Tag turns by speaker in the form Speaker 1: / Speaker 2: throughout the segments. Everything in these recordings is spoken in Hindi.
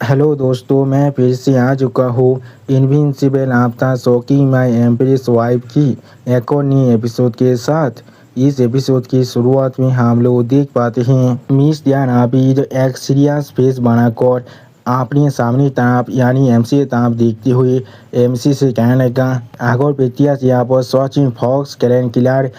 Speaker 1: हेलो दोस्तों, मैं फिर से आ चुका हूँ invincible after shocking my empress wife की एक और नई एपिसोड के साथ। इस एपिसोड की शुरुआत में हम लोग देख पाते हैं मिस ध्यान आबिद एक सीरियस फेस बनाकर अपने सामने तरफ यानी एमसी तरफ देखते हुए एमसी से कहने लगा, अगर प्रत्याश यहाँ पर सचिन फॉक्स कैलेंड किलर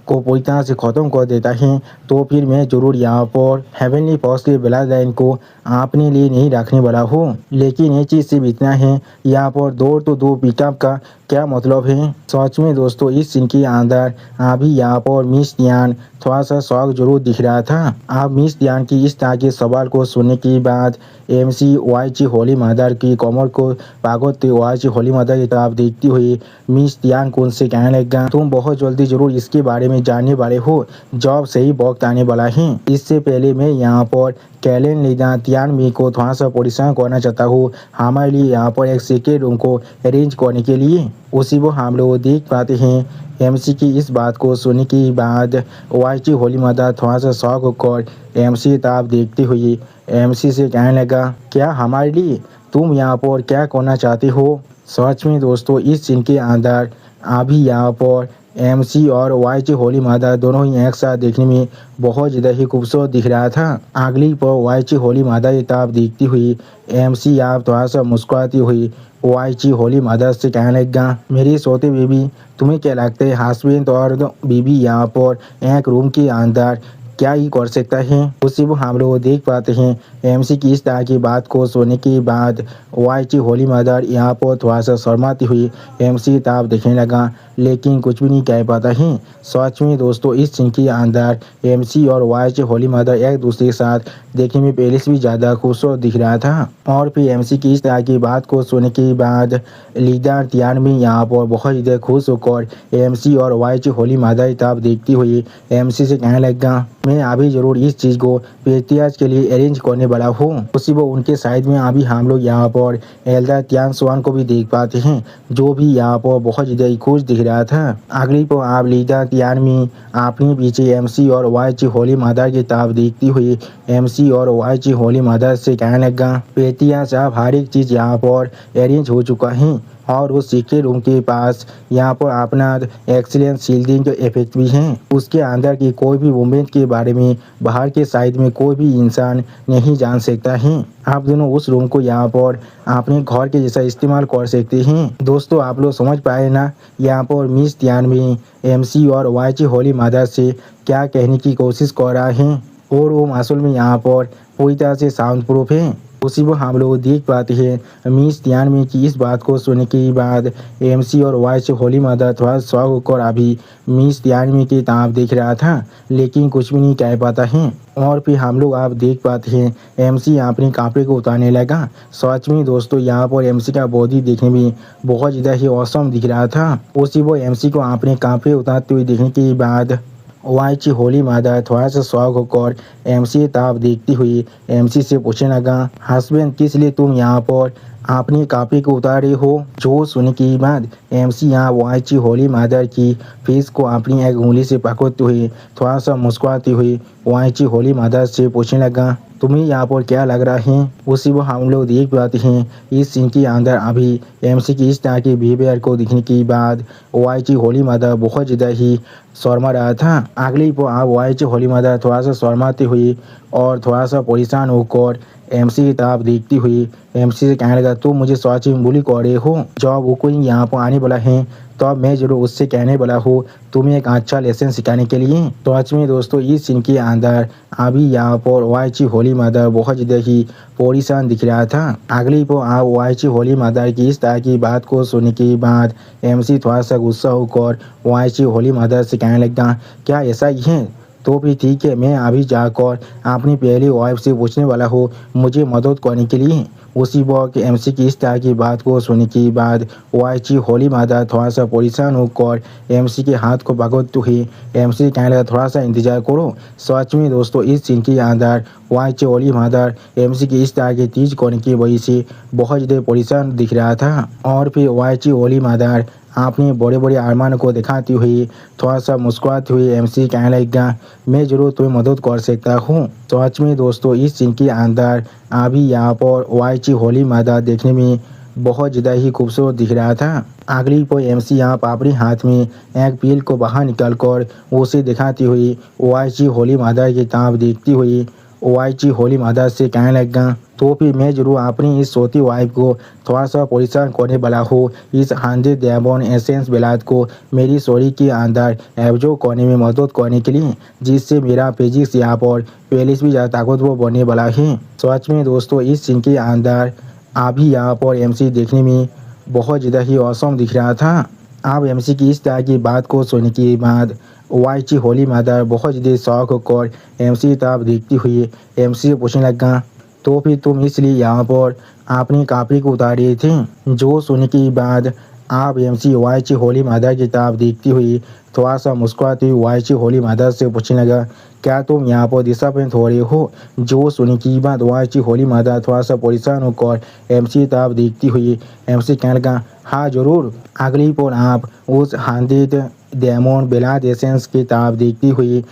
Speaker 1: को पूरी तरह से ख़त्म कर देता है तो फिर मैं ज़रूर यहाँ पर हेवनली फॉक्स के ब्लड लाइन को अपने लिए नहीं रखने वाला हूँ। लेकिन ये चीज़ सिर्फ इतना है, यहाँ पर दो तो दो पिकअप का क्या मतलब है। सच में दोस्तों, इस सीन के अंदर अभी यहाँ पर मिस ध्यान थोड़ा सा शौक जरूर दिख रहा था। अब मिस ध्यान की इस तरह के सवाल को सुनने के बाद एमसी वाईची होली मदर की कमर को भागवते वाईची होली मदर की तरफ देखती हुई मिस ध्यान को उनसे कहने लगा, तुम बहुत जल्दी जरूर इसके बारे में जानने वाले हो जब सही वक्त आने वाला है। इससे पहले मैं यहाँ पर कैलेन लीदा तियानमी को थोड़ा सा परेशान करना चाहता हूँ हमारे लिए यहाँ पर एक सीक्रेट रूम को अरेंज करने के लिए। उसी वो हम लोग देख पाते हैं एमसी की इस बात को सुनने के बाद वाईची होली मदर थोड़ा सा शौक होकर एमसी तरफ देखते हुए एमसी से कहने लगा, क्या हमारे लिए तुम यहाँ पर क्या करना चाहते हो। सच में दोस्तों, इस सीन के अंदर अभी यहाँ पर एमसी और वाईची होली मदर दोनों ही एक साथ देखने में बहुत ज़्यादा ही खूबसूरत दिख रहा था। अगली पर वाईची होली मदर की तरफ देखती हुई एमसी आप थोड़ा सा मुस्कुराती हुई वाईची होली मदर से कहने लगा, मेरी सोते बेबी, तुम्हें क्या लगता है हस्बैंड और बीबी यहाँ पर एक रूम के अंदर क्या ही कर सकता है। उसी वो हम लोग देख पाते हैं एमसी की इस तरह की बात को सुनने के बाद वाईची होली मदर यहाँ पर थोड़ा सा शर्माती हुई एमसी तरफ देखने लगा, लेकिन कुछ भी नहीं कह पाता है। सच में दोस्तों, इस सीन के अंदर एमसी और वाईची होली मदर एक दूसरे के साथ देखने में पहले से भी ज़्यादा खूबसूरत दिख रहा था। और फिर एमसी की इस तरह की बात को सुनने के बाद लीडर तियान भी यहाँ पर बहुत ज़्यादा खुश होकर एमसी और वाईची होली मदर की तरफ देखती हुई एमसी से कहने लगा, मैं अभी जरूर इस चीज़ को पेटियाज के लिए अरेंज करने वाला हूँ। उसी वो उनके साइड में अभी हम लोग यहाँ पर एल्डर तियान स्वान को भी देख पाते हैं जो भी यहाँ पर बहुत ज़्यादा ही खुश दिख रहा था। अगली पर आप लीडर तियान में अपने पीछे एमसी और वाईची होली मदर की तरफ देखती हुई एमसी और वाईची होली मदर से कहने लगा, पेटियाज आप हर एक चीज़ यहाँ पर अरेंज हो चुका है और उस सीक्रेट रूम के पास यहाँ पर अपना एक्सीलेंट शील्डिंग इफेक्ट भी है। उसके अंदर की कोई भी मूवमेंट के बारे में बाहर के साइड में कोई भी इंसान नहीं जान सकता है। आप दोनों उस रूम को यहाँ पर अपने घर के जैसा इस्तेमाल कर सकते हैं। दोस्तों, आप लोग समझ पाए ना यहाँ पर मिस ध्यान में एमसी और वाईची होली मदर से क्या कहने की कोशिश कर रहा है और वो असल में यहाँ पर पूरी तरह से साउंड प्रूफ है। उसी वो हम लोग देख पाते हैं मिस ध्यान में कि इस बात को सुनने के बाद एमसी और वाईची होली मदर थोड़ा शौक होकर अभी मिस ध्यान में की तरफ देख रहा था, लेकिन कुछ भी नहीं कह पाता है। और फिर हम लोग आप देख पाते हैं एमसी अपने कपड़े को उतारने लगा। सच में दोस्तों, यहाँ पर एमसी का बॉडी देखने में बहुत ज़्यादा ही औसम दिख रहा था। उसी वो एमसी को अपने कपड़े उतारते हुए देखने के बाद वाईची होली मदर थोड़ा सा शौक होकर एमसी तरफ देखती हुई एमसी से पूछने लगा, हस्बैंड किस लिए तुम यहाँ पर अपने कपड़े को उतार रहे हो। जो सुनने के बाद एमसी यहाँ वाईची होली मदर की फेस को अपनी एक उंगली से पकड़ते हुए थोड़ा सा मुस्कुराती हुई वाईची होली मदर से पूछने लगा, तुम्हें यहाँ पर क्या लग रहा है। उसी वो हम लोग देख पाते हैं इस सीन के अंदर अभी एमसी की इस तरह के बिहेवियर को देखने के बाद वाईची होली मदर बहुत ज़्यादा ही शर्मा रहा था। अगली पर आप वाईची होली मदर थोड़ा सा शर्माती हुई और थोड़ा सा परेशान होकर एमसी की तरफ देखती हुई एमसी से कहने लगा, तुम मुझे सच में बुली कर रहे हो। जब वो कोई यहाँ पर आने वाला है तो मैं जरूर उससे कहने वाला हूँ तुम्हें एक अच्छा लेसन सिखाने के लिए। तो सच में दोस्तों, इस सीन के अंदर अभी यहाँ पर वाईची होली मदर बहुत ज़्यादा ही परेशान दिख रहा था। अगली पर आप वाईची होली मदर की इस तरह की बात को सुनने के बाद एमसी थोड़ा सा गुस्सा होकर वाईची होली मदर से कहने लगा, क्या ऐसा ही है तो भी ठीक है, मैं अभी जाकर अपनी पहली वाइफ से पूछने वाला हूँ मुझे मदद करने के लिए। उसी वक्त एमसी की इस तरह की बात को सुनने के बाद वाईची होली मदर थोड़ा सा परेशान होकर एमसी के हाथ को पकड़ते हुए एमसी कहने लगा, थोड़ा सा इंतजार करो। सच में दोस्तों, इस सीन के अंदर वाईची होली मदर एमसी की इस तरह की चीज करने की वजह से बहुत ज़्यादा परेशान दिख रहा था। और फिर वाईची होली मदर अपने बड़े बड़े अरमान को दिखाती हुई थोड़ा सा मुस्कुराती हुई एमसी कहने लगेगा, मैं जरूर तुम्हें मदद कर सकता हूँ। सच में दोस्तों इस सीन के अंदर अभी यहाँ पर वाई होली मादा देखने में बहुत ज़्यादा ही खूबसूरत दिख रहा था। अगली पर एमसी यहाँ पर अपने हाथ में एक पील को बाहर निकाल कर उसे दिखाती हुई वाई होली मादा की तरफ देखती हुई वाई होली मादा से कहने लगा, तो फिर मैं जरूर अपनी इस सोती वाइफ को थोड़ा सा परेशान करने वाला हूँ। इस 100 डायमंड एसेंस बेलात को मेरी स्टोरी के अंदर एब्जॉर्ब करने में मदद करने के लिए, जिससे मेरा फिजिक्स यहाँ पर पहले से भी ज़्यादा ताकतवर बनने वाला है। सच में दोस्तों इस सीन के अंदर अभी यहाँ पर एमसी देखने में बहुत ज़्यादा ही औसम दिख रहा था। अब एमसी की इस तरह की बात को सुनने के बाद वाई होली मादा बहुत ज़्यादा शौक होकर एमसी की तरफ देखती हुई एमसी से पूछने लगा, तो फिर तुम इसलिए यहाँ पर अपने कपड़े को उतार रहे थे? जो सुनने के बाद आप एमसी वाई होली मादा की तरफ देखती हुई थोड़ा सा मुस्कुराती हुई वाई होली मादा से पूछने लगा, क्या तुम यहाँ पर डिसअपॉइंट हो रहे हो? जो सुनने की बात वाई होली मादा थोड़ा सा परेशान होकर एमसी की तरफ देखती हुई एमसी कहने लगा, हाँ जरूर। अगली पर आप उस 100 डायमंड बेलात एसेंस की तरफ देखती हुई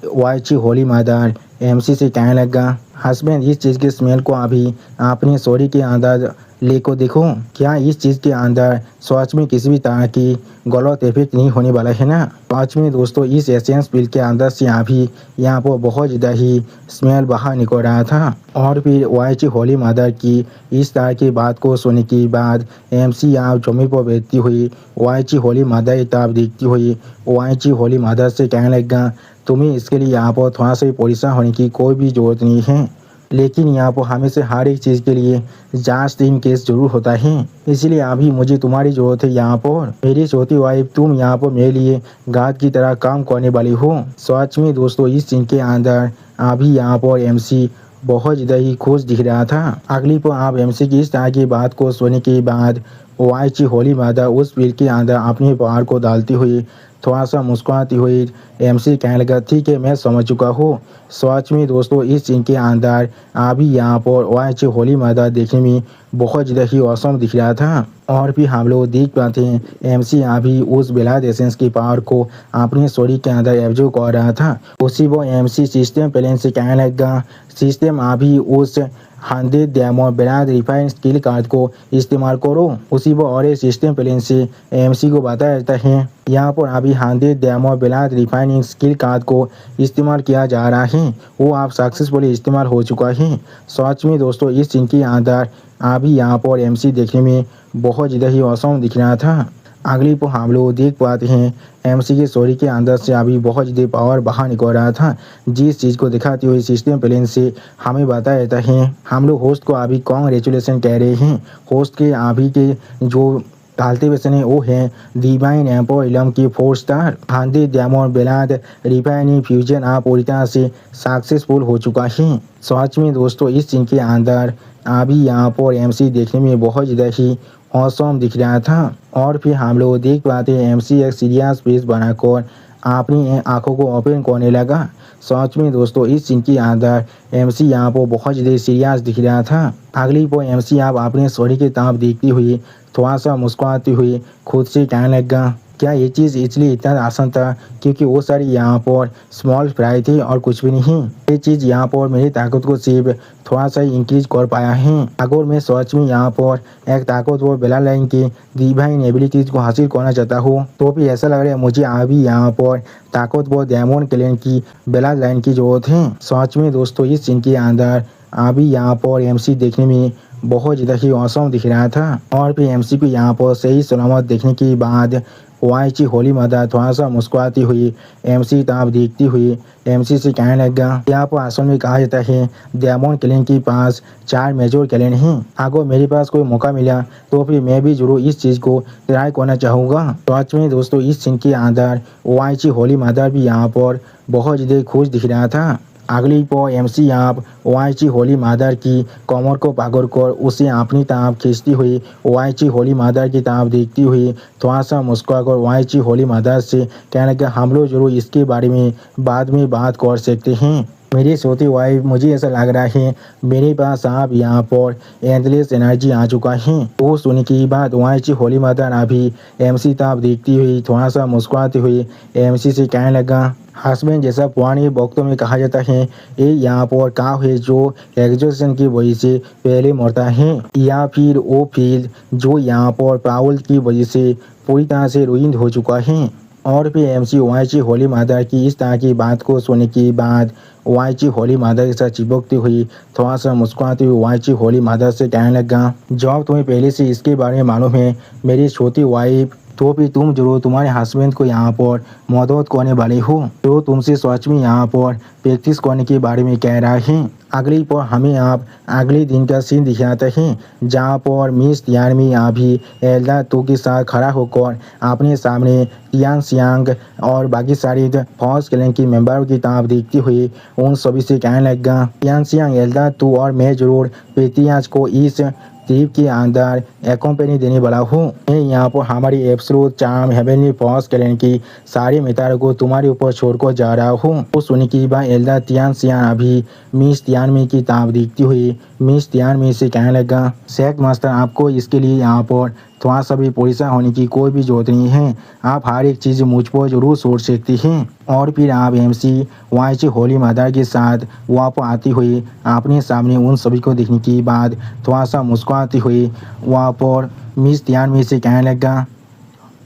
Speaker 1: वाई होली मादा एमसी से कहने लगा, हस्बैंड इस चीज़ के स्मेल को अभी अपने सॉरी के अंदर लेको देखो, क्या इस चीज़ के अंदर सच में किसी भी तरह की गलत इफेक्ट नहीं होने वाला है ना? सच में दोस्तों इस एसेंस पिल के अंदर से अभी यहाँ पर बहुत ज़्यादा ही स्मेल बाहर निकल रहा था। और फिर वाई होली मादा की इस तरह की बात को सुनने के बाद एमसी यहाँ जमीन पर बैठती हुई वाई होली मादा की तरफ देखती हुई वाई होली मादा से कहने लगा, तुम्हें इसके लिए यहाँ पर थोड़ा सा भी परेशान होने की कोई भी ज़रूरत नहीं है, लेकिन यहाँ पर हमें से हर एक चीज़ के लिए जांच टीम केस जरूर होता है, इसलिए अभी मुझे तुम्हारी ज़रूरत है। यहाँ पर मेरी छोटी वाइफ तुम यहाँ पर मेरे लिए गार्ड की तरह काम करने वाली हो। सच में दोस्तों इस सीन के अंदर अभी यहाँ पर एमसी बहुत ज़्यादा ही खुश दिख रहा था। अगली पर आप एमसी की इस तरह की बात को सुनने के बाद वाई होली मादा उस बिल के अंदर अपने पहाड़ को डालती हुई थोड़ा सा मुस्कुराती हुई एमसी कहने लगा, ठीक है मैं समझ चुका हूँ। सच में दोस्तों इस सीन के अंदर अभी यहाँ पर वाई होली मादा देखने में बहुत ज़्यादा ही औसम दिख रहा था। और फिर हम लोग देख पाते हैं एमसी अभी उस बेलात एसेंस की पावर को अपने स्टोरी के अंदर एब्जॉर्ब कर रहा था। उसी वो एमसी सिस्टम प्लान से कहने लगा, सिस्टम अभी उस 100 डायमंड बेलात रिफाइंड स्किल कार्ड को इस्तेमाल करो। उसी वो और सिस्टम प्लान से एमसी को बताया जाता है यहाँ पर अभी 100 डायमंड बेलात रिफाइनिंग स्किल कार्ड को इस्तेमाल किया जा रहा है, वो आप सक्सेसफुली इस्तेमाल हो चुका है। सच में दोस्तों इस सीन के अंदर अभी यहाँ पर एमसी देखने में बहुत ज़्यादा ही औसम दिख रहा था। अगली पर हम लोग देख पाते हैं एमसी की स्टोरी के अंदर से अभी बहुत ज़्यादा पावर बाहर निकल रहा था, जिस चीज़ को दिखाते हुए सिस्टम प्लान से हमें बताया जाता है। हम लोग होस्ट को अभी कॉन्ग्रेचुलेसन कह रहे हैं। होस्ट के अभी के जो कल्टीवेशन है वो है डिवाइन एम्पर इलम की 4 स्टार। 100 डायमंड बेलात रिफाइनिंग फ्यूजन आप पूरी तरह से सक्सेसफुल हो चुका है। सच में दोस्तों इस सीन के अंदर अभी यहाँ पर एमसी देखने में बहुत ज़्यादा ही औसम दिख रहा था। और फिर हम लोग देख पाते हैं एमसी एक सीरियस फेस बनाकर अपनी आंखों को ओपन करने लगा। सच में दोस्तों इस सीन के अंदर एमसी यहाँ पर बहुत ज़्यादा सीरियस दिख रहा था। अगली पर एमसी आप अपने स्टोरी की तरफ देखती हुई थोड़ा सा मुस्कुराती हुई खुद से कहने लगा, क्या ये चीज़ इसलिए इतना आसान था क्योंकि वो सारी यहाँ पर स्मॉल फ्राई थी और कुछ भी नहीं। ये चीज़ यहाँ पर मेरी ताकत को सिर्फ थोड़ा सा इंक्रीज कर पाया है। अगर मैं सच में यहाँ पर एक ताकतवर बेला लाइन की डिवाइन एबिलिटीज को हासिल करना चाहता हूँ, तो भी ऐसा लग रहा है मुझे अभी यहाँ पर ताकतवर डायमंड क्लैन की बेला लाइन की जरूरत है। सच में दोस्तों इस सीन के अंदर अभी यहाँ पर एमसी देखने में बहुत ज़्यादा ही औसम दिख रहा था। और फिर एमसी को यहाँ पर सही सलामत देखने के बाद वाई होली मादा थोड़ा सा मुस्कुराती हुई एमसी तरफ देखती हुई एमसी से कहने लगा, यहाँ पर असल में कहा जाता है डायमंड क्लैन के पास 4 मेजर क्लैन हैं। अगर मेरे पास कोई मौका मिला तो फिर मैं भी जरूर इस चीज़ को ट्राई करना चाहूँगा। सच में दोस्तों इस सीन के अंदर वाई होली मादा भी यहाँ पर बहुत ज़्यादा खुश दिख रहा था। अगली पर एमसी आप वाई होली मादर की कमर को पकड़कर उसे अपनी तरफ खींचती हुई वाई होली मादर की तरफ देखती हुई थोड़ा सा मुस्कुराकर वाई होली मादर से कहने लगा, हम लोग जरूर इसके बारे में बाद में बात कर सकते हैं। मेरी छोटी वाइफ, मुझे ऐसा लग रहा है मेरे पास अब यहाँ पर एंडलेस एनर्जी आ चुका है। वो सुनने की बात वाइची होली मदर अभी एमसी ताप देखती हुई थोड़ा सा मुस्कुराते हुए एमसी से कहने लगा, हस्बैंड जैसा पुराने वक्तों में कहा जाता है, ये यहाँ पर काव है जो एग्जॉशन की वजह से पहले मरता है, या फिर वो फील्ड जो यहाँ पर पाउल की वजह से पूरी तरह से रुइंड हो चुका है। और फिर एमसी वाइची होली मदर की इस तरह की बात को सुनने के बाद वाइची होली मदर के साथ चिपकती हुई थोड़ा सा मुस्कुराती हुई वाइची होली मदर से कहने लगा, जब तुम्हें पहले से इसके बारे में मालूम है मेरी छोटी वाइफ, तो फिर तुम जरूर तुम्हारे हस्बैंड को यहाँ पर मदद करने वाले हो, तो तुमसे सच में यहाँ पर प्रैक्टिस करने के बारे में कह रहा है। अगली पर हमें आप अगले दिन का सीन दिखाते हैं जहाँ पर मिस तियानमी अभी एल्डा तो के साथ खड़ा होकर अपने सामने तियान सियांग और बाकी सारी फौज क्लैन की मेंबरों की तरफ देखते हुए उन सभी से कहने लगा, तियान सियांग, एल्डा तो और मैं जरूर पेतियाज को इस ट्रिप के अंदर एक कंपनी देने वाला हूँ। मैं यहाँ पर हमारी absolute charm heavenly force clan की सारी मितारों को तुम्हारे ऊपर छोड़कर जा रहा हूँ। वो सुनने की बात एल्डा तियान सियान अभी मिस तियानमी की तरफ देखती हुई मिस तियानमी से कहने लगा, शेख मास्टर, आपको इसके लिए यहाँ पर थोड़ा सा भी परेशान होने की कोई भी जरूरत नहीं है। आप हर एक चीज़ मुझ पर जरूर सोच सकती हैं। और फिर आप एमसी वाइची होली मदर के साथ वापस आती हुई अपने सामने उन सभी को देखने के बाद थोड़ा सा मुस्कुराती हुई वहाँ पर मिस तियानमी से कहने लगा,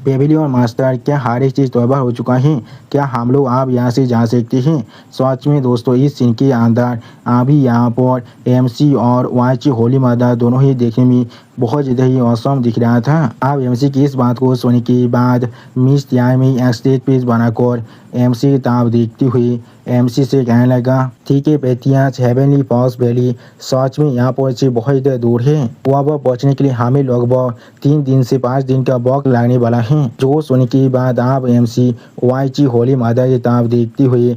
Speaker 1: पेविलियन मास्टर, क्या हर एक चीज़ तैयार हो चुका है? क्या हम लोग आप यहाँ से जा सकते हैं? सच में दोस्तों, इस सीन के अंदर अभी यहाँ पर एमसी और वाइची होली मदर दोनों ही देखने में बहुत ज़्यादा ही औसम दिख रहा था। अब एमसी की इस बात को सुनने के बाद मिस तियानमी एक स्टेज पेज बनाकर एमसी की तरफ देखती हुई एमसी से कहने लगा, ठीक है पेतियाज, हेवनली फॉल्स वैली सच में यहाँ पर से बहुत ज़्यादा दूर है। वहाँ पर पहुँचने के लिए हमें लगभग 3 दिन से 5 दिन का वक्त लगने वाला है। जो सुनने के बाद आप एमसी वाइची होली मदर की तरफ देखती हुई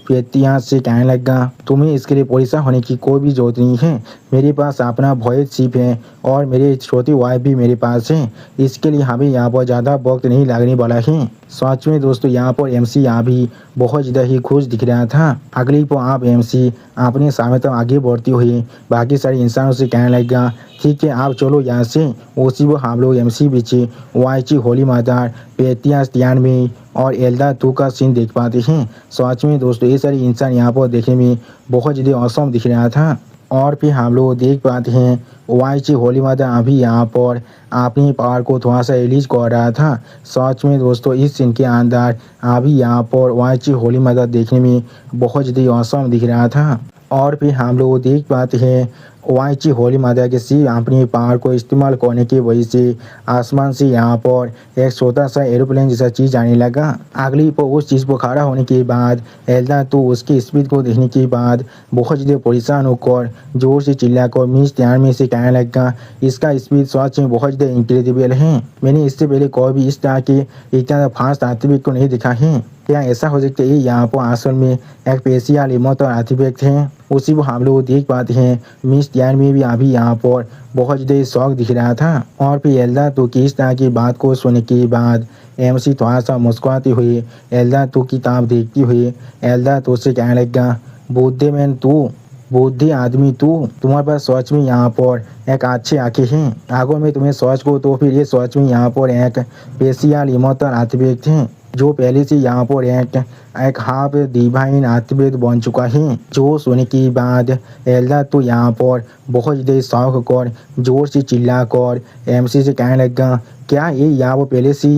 Speaker 1: पेतियाज से कहने लगा, तुम्हें इसके लिए परेशान होने की कोई भी जरूरत नहीं है। मेरे पास अपना वॉयज शिप है और मेरी छोटी वाइफ भी मेरे पास है। इसके लिए हमें यहाँ पर ज़्यादा वक्त नहीं लगने वाला है। सच में दोस्तों, यहाँ पर एमसी यहाँ भी बहुत ज़्यादा ही खुश दिख रहा था। अगली पर आप एमसी अपने सामने तक आगे बढ़ती हुई बाकी सारे इंसानों से कहने लगा, ठीक है आप चलो यहाँ से। उसी वो हम लोग एमसी पीछे वाइची होली मदर, पेतियाज तियानमी और एल्डा टू का सीन देख पाते हैं। सच में दोस्तों, ये सारे इंसान यहाँ पर देखने में बहुत ज़्यादा औसम दिख रहा था। और फिर हम लोग देख पाते हैं वाइची होली मदर अभी यहाँ पर अपनी पावर को थोड़ा सा रिलीज कर रहा था। सच में दोस्तों, इस सीन के अंदर अभी यहाँ पर वाइची होली मदर देखने में बहुत ज़्यादा औसम दिख रहा था। और फिर हम लोग देख पाते हैं वाइची होली मदर के सी अपनी पावर को इस्तेमाल करने की वजह से आसमान से यहाँ पर एक छोटा सा एरोप्लेन जैसा चीज़ आने लगा। अगली पर उस चीज़ पर खड़ा होने के बाद एल्डा तो उसकी स्पीड को देखने के बाद बहुत ज़्यादा परेशान होकर जोर से चिल्लाकर मिस तियानमी से कहने लगा, इसका स्पीड सच में बहुत ज़्यादा इंक्रेडिबल है। मैंने इससे पहले कोई भी इस तरह के इतना फास्ट आर्टिफैक्ट को नहीं देखा है। क्या ऐसा हो सकता है यहाँ पर असल में एक पेशिया लिमत और आर्टिफैक्ट है? उसी को हम लोग देख पाते हैं मिस तियानमी भी अभी यहाँ पर बहुत ज़्यादा शौक दिख रहा था। और फिर एल्डा तो की इस तरह की बात को सुनने के बाद एमसी थोड़ा सा मुस्कुराती हुई एल्डा तो की तरफ देखती हुई एल्डा तो से कहने लगा, बुद्धिमान तू, बुद्धि आदमी तू, तुम्हारे पास सच में यहाँ पर एक अच्छे आंखें हैं। अगर मैं तुम्हें सोच को तो फिर ये सच में यहाँ पर एक पेशिया लिमत और आर्टिफैक्ट है जो पहले से यहाँ पर एक हाफ डिवाइन आर्टिफैक्ट बन चुका है। जो सुनने के बाद एल्डा तो यहाँ पर बहुत ज़्यादा शौक कर जोर से चिल्लाकर एमसी से कहने लगा, क्या ये यहाँ पर पहले से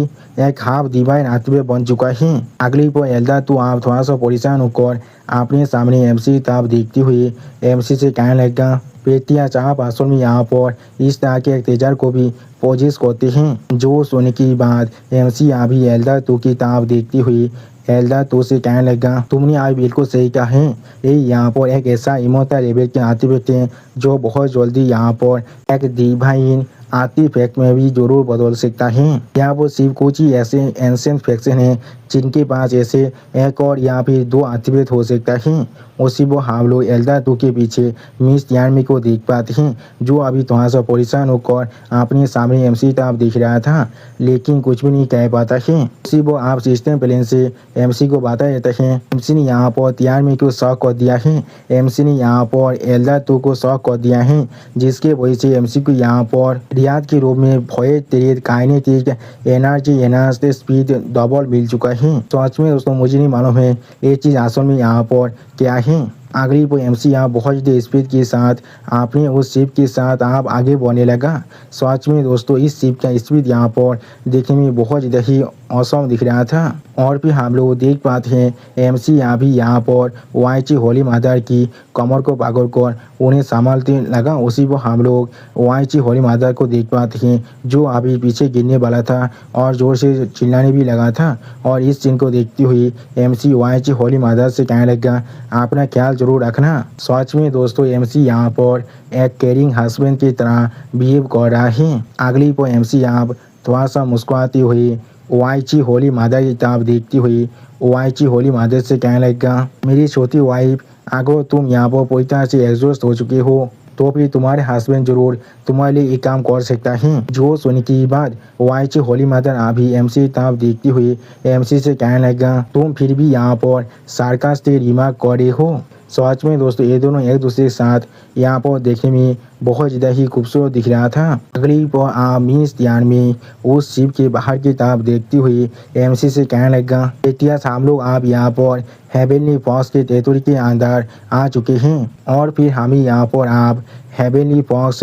Speaker 1: एक हाफ डिवाइन आर्टिफैक्ट बन चुका है? अगली पर एल्डा तो आप थोड़ा सा परेशान होकर अपने सामने एमसी तरफ देखती हुई एमसी से कहने लगा, पेटिया चाप असल में यहाँ पर इस तरह के एक तेजार को भी पोजेस करते हैं। जो सुनने की बाद एमसी अभी एल्डा तो की तरफ देखती हुई एल्डा तो से कहने लगा, तुमने आज बिल्कुल सही कहा है। ये यहाँ पर एक ऐसा इमोता लेवल के आर्टिफैक्ट है जो बहुत जल्दी यहाँ पर एक डिवाइन आती फैक्ट में भी जरूर बदल सकता है। या वो सिर्फ कुछ ही ऐसे एंशिएंट फैक्ट्स हैं जिनके पास ऐसे एक और या फिर दो आर्टिफैक्ट हो सकता है। उसी वो हम लोग एल्डा 2 के पीछे मिस यार्मी को देख पाते हैं, जो अभी थोड़ा सा परेशान होकर अपने सामने एमसी टाप दिख रहा था, लेकिन कुछ भी नहीं कह पाता है। उसी वो आप सिस्टम प्लान से एमसी को बता देते हैं। एमसी ने यहाँ पर यार्मी को शॉक कर दिया है। एमसी ने यहाँ पर एल्डा 2 को शॉक कर दिया है, जिसके वजह से एमसी को यहाँ पर रियाद के रूप में भय तेज kinetic energy enhanced speed double मिल चुका है। सच में दोस्तों मुझे नहीं मालूम है ये चीज़ असल में यहाँ पर क्या है। अगली वो एमसी यहाँ बहुत ज़्यादा स्पीड के साथ अपने उस शिप के साथ आप आगे बढ़ने लगा। सच में दोस्तों इस शिप का स्पीड यहाँ पर देखने में बहुत ज़्यादा ही औसम दिख रहा था। और फिर हम लोग देख पाते हैं एमसी यहाँ पर वाईची होली मदर की कमर को पकड़ कर उन्हें संभालते लगा। उसी को हम लोग वाईची होली मदर को देख पाते हैं, जो अभी पीछे गिरने वाला था और जोर से चिल्लाने भी लगा था। और इस सीन को देखती हुई एमसी वाईची होली मदर से कहने लगा, अपना ख्याल जरूर रखना। सच में दोस्तों एमसी यहाँ पर एक केयरिंग हस्बैंड की तरह बिहेव कर रहा है। अगली पर एमसी यहाँ थोड़ा सा मुस्कुराती हुई वाईची होली मदर की तरफ देखती हुई वाईची होली मदर से कहने लगा, मेरी छोटी वाइफ, अगर तुम यहाँ पर पूरी तरह से एग्जॉस्ट हो चुके हो तो फिर तुम्हारे हस्बैंड जरूर तुम्हारे लिए एक काम कर सकता है। जो सुनने के बाद वाईची होली मदर अभी एमसी तरफ देखती हुई एमसी से कहने लगा, तुम फिर भी यहाँ पर सार्कास्टिक रिमार्क कर रहे हो। सच में दोस्तों ये दोनों एक दूसरे के साथ यहाँ पर देखने में बहुत ज़्यादा ही खूबसूरत दिख रहा था। अगली पर आप मिस ध्यान में उस शिप के बाहर की तरफ देखती हुई एमसी से कहने लगा, इतिहास हम लोग आप यहाँ पर हेवनली फॉक्स के टेरिटरी के अंदर आ चुके हैं। और फिर हमें यहाँ पर आप हेवनली फॉक्स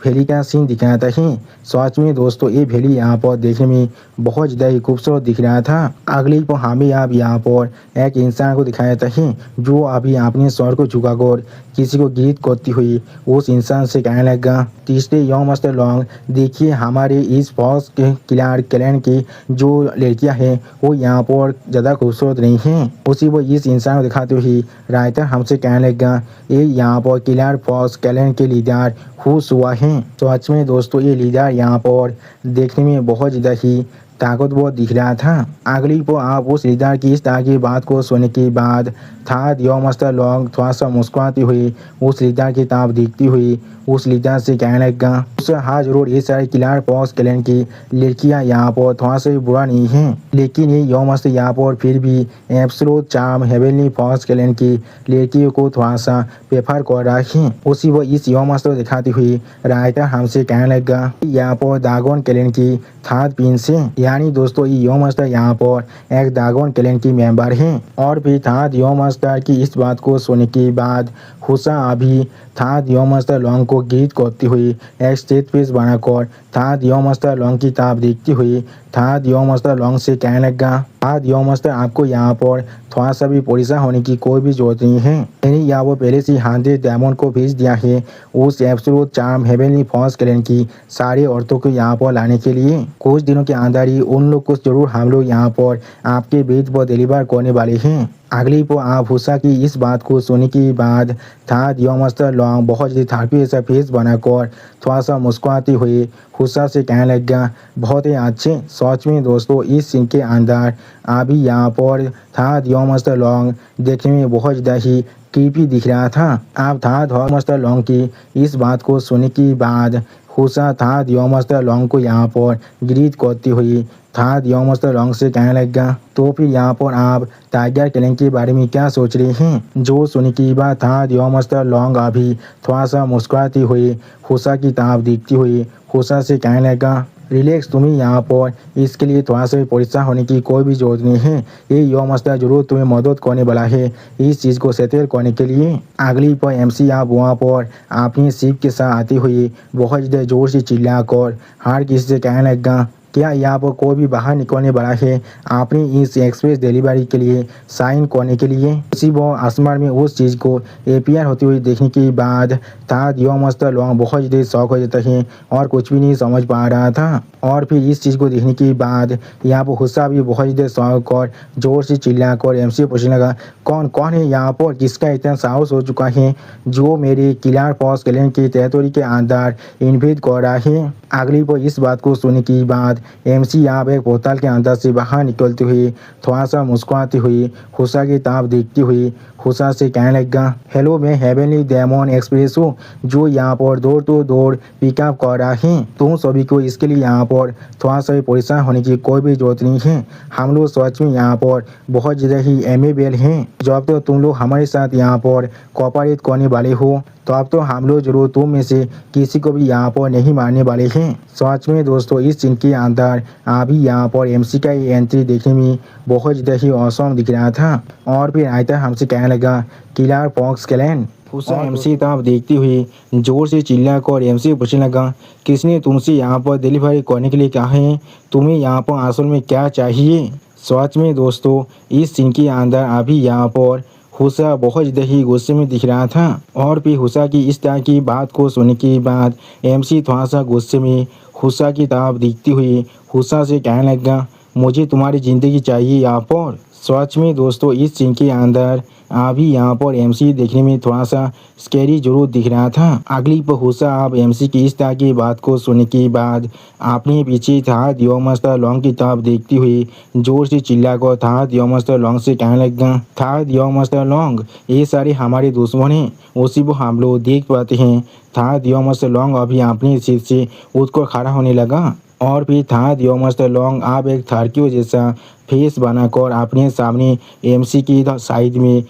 Speaker 1: वैली का सीन दिखाता है। सच में दोस्तों ये वैली यहाँ पर देखने में बहुत ज़्यादा ही खूबसूरत दिख रहा था। अगली पर हमें आप यहाँ पर एक इंसान को दिखाया जाता है, जो अभी अपने सर को झुकाकर किसी को गीत करती हुई उस इंसान से कहने लगा, तीसरे यौम मस्त लॉन्ग, देखिए हमारे इस फॉक्स के किलार क्लैन की जो लड़कियां हैं वो यहाँ पर ज़्यादा खूबसूरत नहीं हैं। उसी वो इस इंसान को दिखाते हुए राइटर हमसे कहने लगा, ये यहाँ पर किलार फॉक्स क्लैन के लीडर खुश हुआ है। तो सच में दोस्तों ये लीडर यहाँ पर देखने में बहुत ज़्यादा ही ताकतवर दिख रहा था। अगली को आप उस लीडर की इस तरह की बात को सुनने के बाद था मस्तर लॉन्ग थोड़ा सा मुस्कुराती हुई उस लीडर की तरफ देखती हुई उस लीडर से कहने लगा, उसे हाँ जरूर ये सारे किलार फॉक्स क्लैन की लड़कियां यहाँ पर थोड़ा सा भी बुरा नहीं है, लेकिन ये मस्तर यहाँ पर फिर भी absolute charm heavenly fox clan की लड़कियों को थोड़ा सा प्रेफर कर रहा है। उसी वो इस मस्तर को दिखाती हुई राइटर हमसे कहने लगा, यहाँ पर दागोन क्लैन की थर्ड प्रिंस है, यानी दोस्तों ये मस्तर यहाँ पर एक दागोन क्लैन की मेंबर है। और फिर थर्ड मस्तर की इस बात को सुनने के बाद हुसा अभी थर्ड मस्तर लॉन्ग को गीत करती हुई एक स्टेज पेज बनाकर थर्ड मस्तर लॉन्ग की तरफ देखती हुई थर्ड मस्तर लॉन्ग से कहने लगा, थर्ड मस्तर आपको यहाँ पर थोड़ा सा भी परेशान होने की कोई भी जरूरत नहीं है। मैंने यहाँ वो पहले से 100 डायमंड को भेज दिया है उस absolute charm heavenly fox clan की सारी औरतों को यहाँ पर लाने के लिए। कुछ दिनों के अंदर ही उन लोग को जरूर हम लोग यहाँ पर आपके बीच पर डिलीवर करने वाले हैं। अगली को आप हुसा की इस बात को सुनने के बाद थर्ड मस्तर लॉन्ग बहुत ज़्यादा थर्पी ऐसा फेस बनाकर थोड़ा सा मुस्कुराती हुई हुसा से कहने लगा, बहुत ही अच्छे। सच में दोस्तों इस सीन के अंदर अभी यहाँ पर थर्ड मस्तर लॉन्ग देखने में बहुत ज़्यादा ही क्रीपी दिख रहा था। आप थर्ड मस्तर लॉन्ग की इस बात को सुनने के बाद हुसा थर्ड मस्तर लॉन्ग को यहाँ पर ग्रीट करती हुई थर्ड मस्तर लॉन्ग से कहने लगा, तो फिर यहाँ पर आप टाइगर क्लैन के बारे में क्या सोच रहे हैं। जो सुनने की बात थर्ड मस्तर लॉन्ग अभी थोड़ा सा मुस्कुराती हुई हुसा की तरफ देखती हुई हुसा से कहने लगा, रिलैक्स, तुम्हें यहाँ पर इसके लिए थोड़ा सा भी परेशान होने की कोई भी जरूरत नहीं है। ये मस्तर जरूर तुम्हें मदद करने वाला है इस चीज़ को सेटल करने के लिए। अगली पर एमसी आप वहाँ पर अपनी शिप के साथ आती हुई बहुत ज़्यादा जोर से चिल्लाकर हर किसी से कहने लगा, क्या यहाँ पर कोई भी बाहर निकलने वाला है आपने इस एक्सप्रेस डिलीवरी के लिए साइन करने के लिए? उसी वो आसमान में उस चीज़ को अपीयर होती हुई देखने के बाद था दियो मास्टर लॉन्ग बहुत ज़्यादा शौक हो जाता है और कुछ भी नहीं समझ पा रहा था। और फिर इस चीज़ को देखने के बाद यहाँ पर गुस्सा भी बहुत ज़्यादा शौक और जोर से चिल्लाकर एमसी से पूछने लगा, कौन कौन है यहाँ पर, किसका इतना साहस हो चुका है जो मेरे किलर फॉक्स क्लैन की टेरिटोरी के अंदर इन्वेड कर रहा है? अगली पर इस बात को सुनने के बाद एमसी यहाँ एक पोर्टल के अंदर से बाहर निकलते हुए थोड़ा सा मुस्कुराती हुई गुस्सा की तरफ देखती हुई गुस्सा से कहने लगा, हेलो मैं हेवनली डेमन एक्सप्रेस हूँ जो यहाँ पर दौड़ तो दौड़ पिकअप कर रहा है। तुम सभी को इसके लिए यहाँ पर थोड़ा सा भी परेशान होने की कोई भी जरूरत नहीं है। हम लोग सच में यहाँ पर बहुत ज़्यादा ही एमेबल हैं। जब तो तुम लोग हमारे साथ यहाँ पर कोऑपरेट करने वाले हो तो अब तो हम लोग जरूर तुम में से किसी को भी यहाँ पर नहीं मारने वाले हैं। सच में दोस्तों इस सीन के अंदर अभी यहाँ पर एमसी का ये एंट्री देखने में बहुत ज़्यादा ही औसम दिख रहा था। और फिर आयता हमसे कहने लगा, किलर फॉक्स क्लैन। उसे एमसी तरफ देखती हुई जोर से चिल्ला कर एमसी पूछने लगा, किसने तुमसे यहाँ पर डिलीवरी करने के लिए कहा है? तुम्हें यहाँ पर असल में क्या चाहिए? सच में दोस्तों इस सीन के अंदर अभी यहाँ पर हुसा बहुत ज़्यादा ही गुस्से में दिख रहा था। और फिर हुसा की इस तरह की बात को सुनने के बाद एमसी थोड़ा सा गुस्से में हुसा की तरफ दिखती हुई हुसा से कहने लगा, मुझे तुम्हारी ज़िंदगी चाहिए यहाँ पर। सच में दोस्तों इस सीन के अंदर अभी यहाँ पर एमसी देखने में थोड़ा सा स्कैरी जरूर दिख रहा था। अगली पर हुसा अब एमसी की इस तरह की बात को सुनने के बाद अपने पीछे था दियो मास्टर लॉन्ग की तरफ देखती हुई जोर से चिल्ला कर था दियो मास्टर लॉन्ग से कहने लगा, था दियो मास्टर लॉन्ग ये सारे हमारे दुश्मन हैं, उसी को हम लोग देख पाते हैं। था दियो मास्टर लॉन्ग अभी अपनी सीट से उठकर खड़ा होने लगा। और फिर था दियो मास्टर लॉन्ग आप एक थर्कियो जैसा फेस बनाकर अपने सामने एमसी की साइड में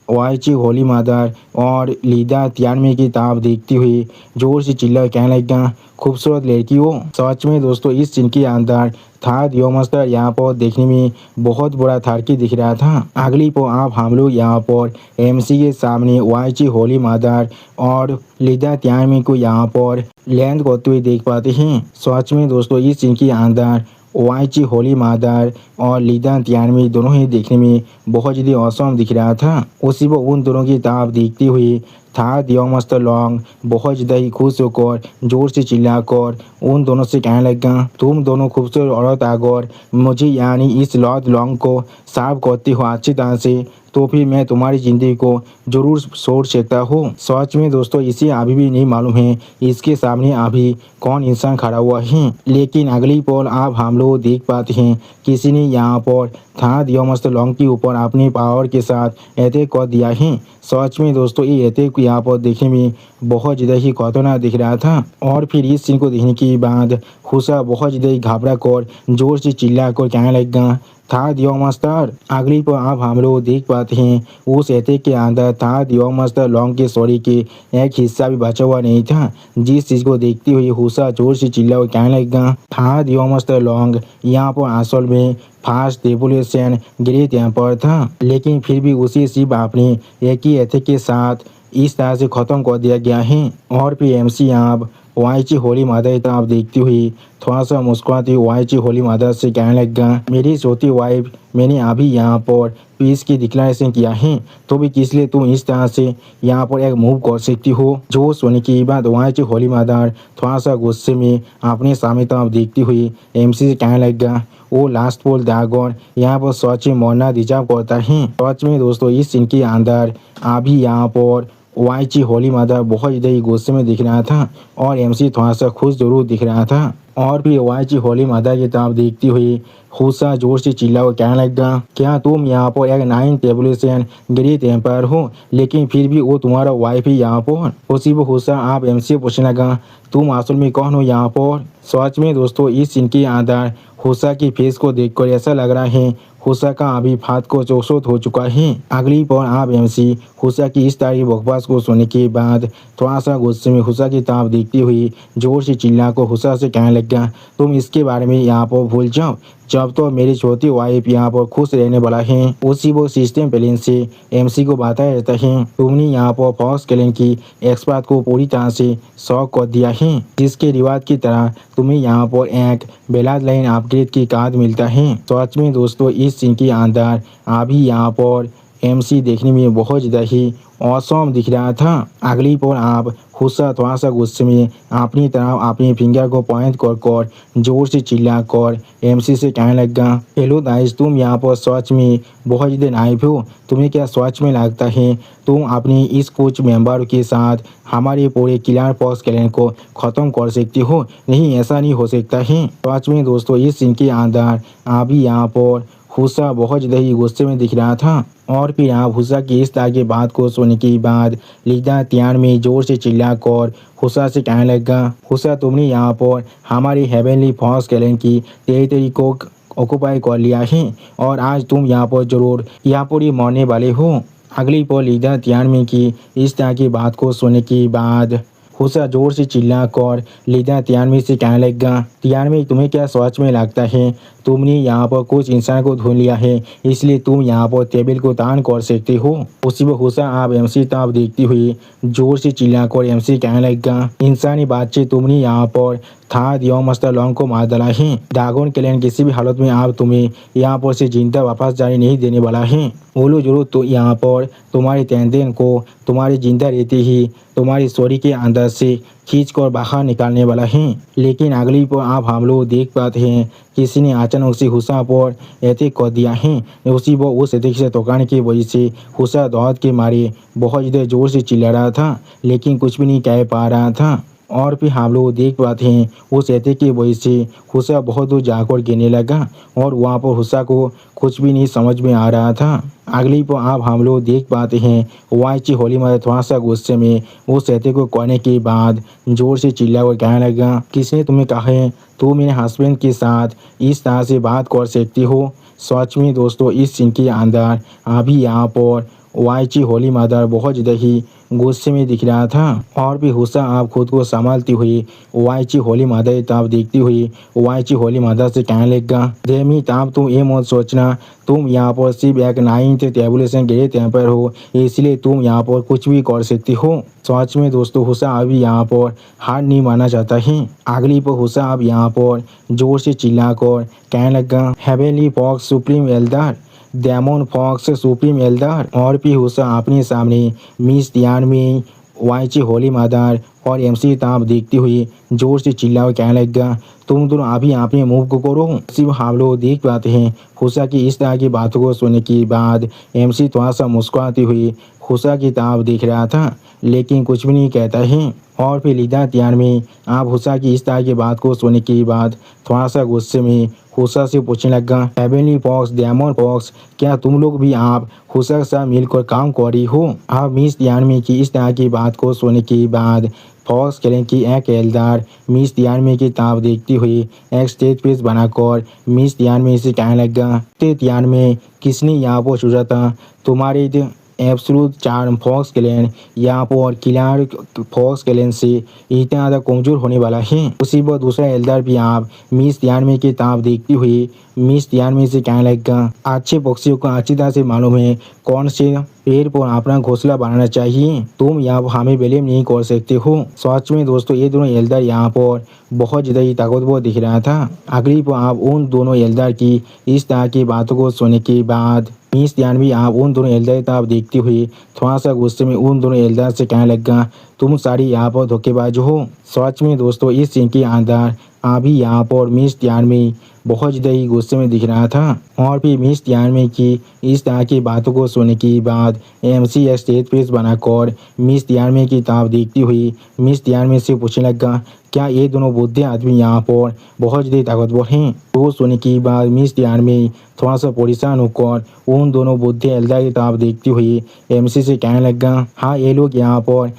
Speaker 1: वाइची होली मदर और लीदा त्यानमे की तरफ देखती हुई जोर से चिल्ला कहने लगा, खूबसूरत लड़की हो। सच में दोस्तों इस सीन के अंदर था दियो मास्टर यहाँ पर देखने में बहुत बड़ा थर्की दिख रहा था। अगली पर आप हम लोग यहाँ पर एमसी के सामने वाइची होली मदर और लीदा त्यानमे को यहाँ पर लैंड करते हुए देख पाते हैं। सच में दोस्तों इस सीन के अंदर वाइची होली मदर और लीदा त्यानमे दोनों ही देखने में बहुत ज़्यादा औसम दिख रहा था। उसी पर उन दोनों की तरफ देखती हुई था दियो मास्टर लॉन्ग बहुत ज़्यादा ही खुश होकर जोर से चिल्लाकर उन दोनों से कहने लगा, तुम दोनों खूबसूरत औरत अगर मुझे यानी इस लॉर्ड लॉन्ग को साफ करते हो अच्छी तरह से तो फिर मैं तुम्हारी ज़िंदगी को जरूर छोड़ सकता हूँ। सच में दोस्तों इसे अभी भी नहीं मालूम है इसके सामने अभी कौन इंसान खड़ा हुआ है। लेकिन अगली पल आप हम लोग देख पाते हैं किसी ने यहाँ पर था दियो मास्टर लॉन्ग के ऊपर अपने पावर के साथ अटैक कर दिया है। सच में दोस्तों ये अटैक यहाँ पर देखने में बहुत ज़्यादा ही खतरनाक दिख रहा था। और फिर इस सीन को देखने के बाद खुशा बहुत ज़्यादा ही घबरा कर जोर से चिल्ला कर कहने लगा, था दियो मास्टर। अगली पर आप हम लोग देख पाते हैं उस अटैक के अंदर था दियो मास्टर लॉन्ग के शरीर के एक हिस्सा भी बचा हुआ नहीं था। जिस चीज़ को देखती हुई हुसा जोर से चिल्ला कर कहने लगा, था दियो मास्टर लॉन्ग यहाँ पर असल में फास्ट रेवोल्यूशन ग्रेट एम्पायर था, लेकिन फिर भी उसे सिर्फ अपने एक ही अटैक के साथ इस तरह से ख़त्म कर दिया गया है। और फिर एमसी आप वाइची होली मदर तरफ देखती हुई थोड़ा सा मुस्कुराती वाइची होली मदर से कहने लगा, मेरी छोटी वाइफ मैंने अभी यहाँ पर पीस की डिक्लेरेशन किया है तो भी किस लिए तुम इस तरह से यहाँ पर एक मूव कर सकती हो? जो सुनने की बात वाइची होली मदर थोड़ा सा गुस्से में अपने सामने तरफ देखती हुई एमसी से कहने लगा, वो लास्ट पोल ड्रैगन यहाँ पर सच में मरना डिजर्व करता है। सच में दोस्तों इस सीन के अंदर अभी यहाँ पर वाइची होली मदर बहुत ज़्यादा ही गुस्से में दिख रहा था और एमसी थोड़ा सा खुश जरूर दिख रहा था। और फिर वाइची होली मदर की तरफ देखती हुई हुसा जोर से चिल्ला कर कहने लगा, क्या तुम यहाँ पर एक 9 रेवोल्यूशन ग्रेट एम्पायर हो लेकिन फिर भी वो तुम्हारा वाइफ ही यहाँ पर? उसी पर हुसा आप एमसी पूछने लगा, तुम असल में कौन हो यहाँ पर? सच में दोस्तों इस सीन के अंदर हुसा की फेस को देखकर ऐसा लग रहा है हुसा का अभी फात को चौसौत हो चुका है। अगली पर आप एमसी हुसा की इस तरह की बकवास को सुनने के बाद थोड़ा सा गुस्से में हुसा की तरफ देखती हुई जोर से चिल्ला को हुसा से कहने लगा, तुम इसके बारे में यहाँ पर भूल जाओ, जब तो मेरी छोटी वाइफ यहाँ पर खुश रहने वाला है, उसी वो सिस्टम प्लान से एमसी को बताया जाता है। तुमने यहाँ पर फॉक्स क्लैन की एक्सपर्ट को पूरी तरह से शॉक कर दिया है, जिसके रिवाज की तरह तुम्हें यहाँ पर एक ब्लड लाइन अपग्रेड की कार्ड मिलता है। सच में दोस्तों, इस सीन के अंदर अभी यहाँ पर एमसी देखने में बहुत ज़्यादा ही औसम दिख रहा था। अगली पर आप गुस्सा थोड़ा सा गुस्से में अपनी तरफ अपने फिंगर को पॉइंट कर जोर से चिल्ला कर एमसी से कहने लगा, हेलो गाइस, तुम यहाँ पर सच में बहुत ज़्यादा नाइफ हो। तुम्हें क्या सच में लगता है तुम अपने इस कुछ मेंबर के साथ हमारे पूरे किलर फॉक्स क्लैन को ख़त्म कर सकते हो? नहीं, ऐसा नहीं हो सकता है। सच में दोस्तों, इस सीन के अंदर अभी यहाँ पर गुस्सा बहुत ज़्यादा ही गुस्से में दिख रहा था। और फिर आप गुस्सा की इस तरह की बात को सुनने के बाद लीजा त्यान में जोर से चिल्ला कर गुस्सा से कहने लगा, गुस्सा, तुमने यहाँ पर हमारी हेवनली फॉक्स क्लैन की टेरिटरी को ऑक्यूपाई कर लिया है और आज तुम यहाँ पर जरूर यहाँ पर ही मरने वाले हो। अगली पर लीजा त्यान में की इस तरह की बात को सुनने के बाद गुस्सा जोर से चिल्ला कर लीजा तियानवे से कहने लगा, तियानवे, तुम्हें क्या सच में लगता है तुमने यहाँ पर कुछ इंसान को ढूंढ लिया है, इसलिए तुम यहाँ पर टेबल को तान कर सकते हो? उसी पर गुस्सा आप एमसी तरफ देखती हुई जोर से चिल्ला कर एमसी कहने लगा, इंसानी बातचीत तुमने यहाँ पर था दियो मास्टर लॉन्ग को मार डाला है। ड्रैगन क्लैन किसी भी हालत में आप तुम्हें यहाँ पर से जिंदा वापस जाने नहीं देने वाला है। बोलो जरूर तो यहाँ पर तुम्हारे तेंदेन को तुम्हारे जिंदा रहते ही तुम्हारी स्टोरी के अंदर से खींच कर बाहर निकालने वाला है। लेकिन अगली पर आप हम लोग देख पाते हैं किसी ने अचानक से हुस्सा पर अटैक कर दिया है। उसी वो उस अटैक से टोकाने की वजह से हुस्सा दौड़ के मारे बहुत ज़्यादा जोर से चिल्ला रहा था, लेकिन कुछ भी नहीं कह पा रहा था। और फिर हम लोग देख पाते हैं उस अटैक की वजह से हुस्सा बहुत दूर जाकर गिरने लगा और वहाँ पर हुस्सा को कुछ भी नहीं समझ में आ रहा था। अगली पर आप हम लोग देख पाते हैं वाइची होली मदर थोड़ा सा गुस्से में उस अटैक को करने के बाद जोर से चिल्ला कर कहने लगा, किसने तुम्हें कहा है तुम मेरे हस्बैंड के साथ इस तरह से बात कर सकती हो? सच में दोस्तों, इस सीन के अंदर अभी यहाँ पर वाइची होली मदर बहुत ज़्यादा ही गुस्से में दिख रहा था। और भी गुस्सा आप खुद को संभालती हुई वाइची होली मदर ताब देखती हुई वाइची होली मदर से कहने लगा, देमी ताब, तुम ये मत सोचना तुम यहाँ पर सिर्फ एक 9th टेबुलेशन ग्रेड टेम्पर हो, इसलिए तुम यहाँ पर कुछ भी कर सकती हो। सच में दोस्तों, हुस्सा अभी यहाँ पर हार नहीं माना चाहता है। अगली पर हुस्सा अब यहाँ पर जोर से चिल्लाकर कहने लगा, heavenly fox supreme elder, demon fox supreme elder. और फिर हुस्सा अपने सामने मिस तियानवे, वाइची होली मदर और एमसी ताब देखती हुई जोर से चिल्ला कहने लगा, तुम दोनों अभी अपने मूव को करो। सिर्फ हम लोग देख पाते हैं हुस्सा की इस तरह की बातों को सुनने के बाद एमसी थोड़ा सा मुस्कुराती हुई हुस्सा की ताब देख रहा था, लेकिन कुछ भी नहीं कहता है। और फिर लीजा तियानवे आप हुस्सा की इस तरह की बात को सुनने के बाद थोड़ा सा गुस्से में हुस्सा से पूछने लगा, हेवनली फॉक्स, डेमन फॉक्स, क्या तुम लोग भी आप हुस्सा के साथ मिलकर काम कर रही हो? आप मिस तियानवे की इस तरह की बात को सुनने के बाद फॉक्स क्लैन की एक एल्डर मिस तियानवे की ताब देखती हुई एक स्टेज पेज बनाकर मिस तियानवे से कहने लगा, तियानवे, किसने यहाँ पर सोचा था तुम्हारे एब्सोल्यूट चार्म फॉक्स क्लैन यहाँ पर किलर फॉक्स क्लैन से इतना ज़्यादा कमज़ोर होने वाला है? उसी पर दूसरा एल्डर भी आप मिस तियानवे की ताब देखती हुई मिस तियानवे से कहने लगा, अच्छे पक्षियों को अच्छी तरह से मालूम है कौन से पेड़ पर अपना घोंसला बनाना चाहिए, तुम यहाँ पर हमें ब्लेम नहीं कर सकते हो। सच में दोस्तों, ये दोनों एल्डर यहाँ पर बहुत ज़्यादा ही ताकतवर दिख रहा था। अगली पर आप उन दोनों एल्डर की इस तरह की बातों को सुनने के बाद मिस तियानवे आप उन दोनों एल्डर ताब देखती हुई थोड़ा सा गुस्से में उन दोनों एल्डर से कहने लगा, तुम सारी यहाँ पर धोखेबाज हो। सच में दोस्तों, इस सीन के अंदर अभी यहाँ पर मिस तियानवे बहुत ज़्यादा ही गुस्से में दिख रहा था। और फिर मिस तियानवे की इस तरह की बातों को सुनने के बाद एमसी स्टेज पेज बनाकर मिस तियानवे की ताब देखती हुई मिस तियानवे से पूछने लगा, क्या ये दोनों बुढ़े आदमी यहाँ पर बहुत ज़्यादा ताकतवर हैं? तो सुनने के बाद मिस तियानवे थोड़ा सा परेशान होकर उन दोनों बुढ़े एल्डर की ताब देखती हुई एमसी से कहने लगा, हाँ, ये लोग यहाँ पर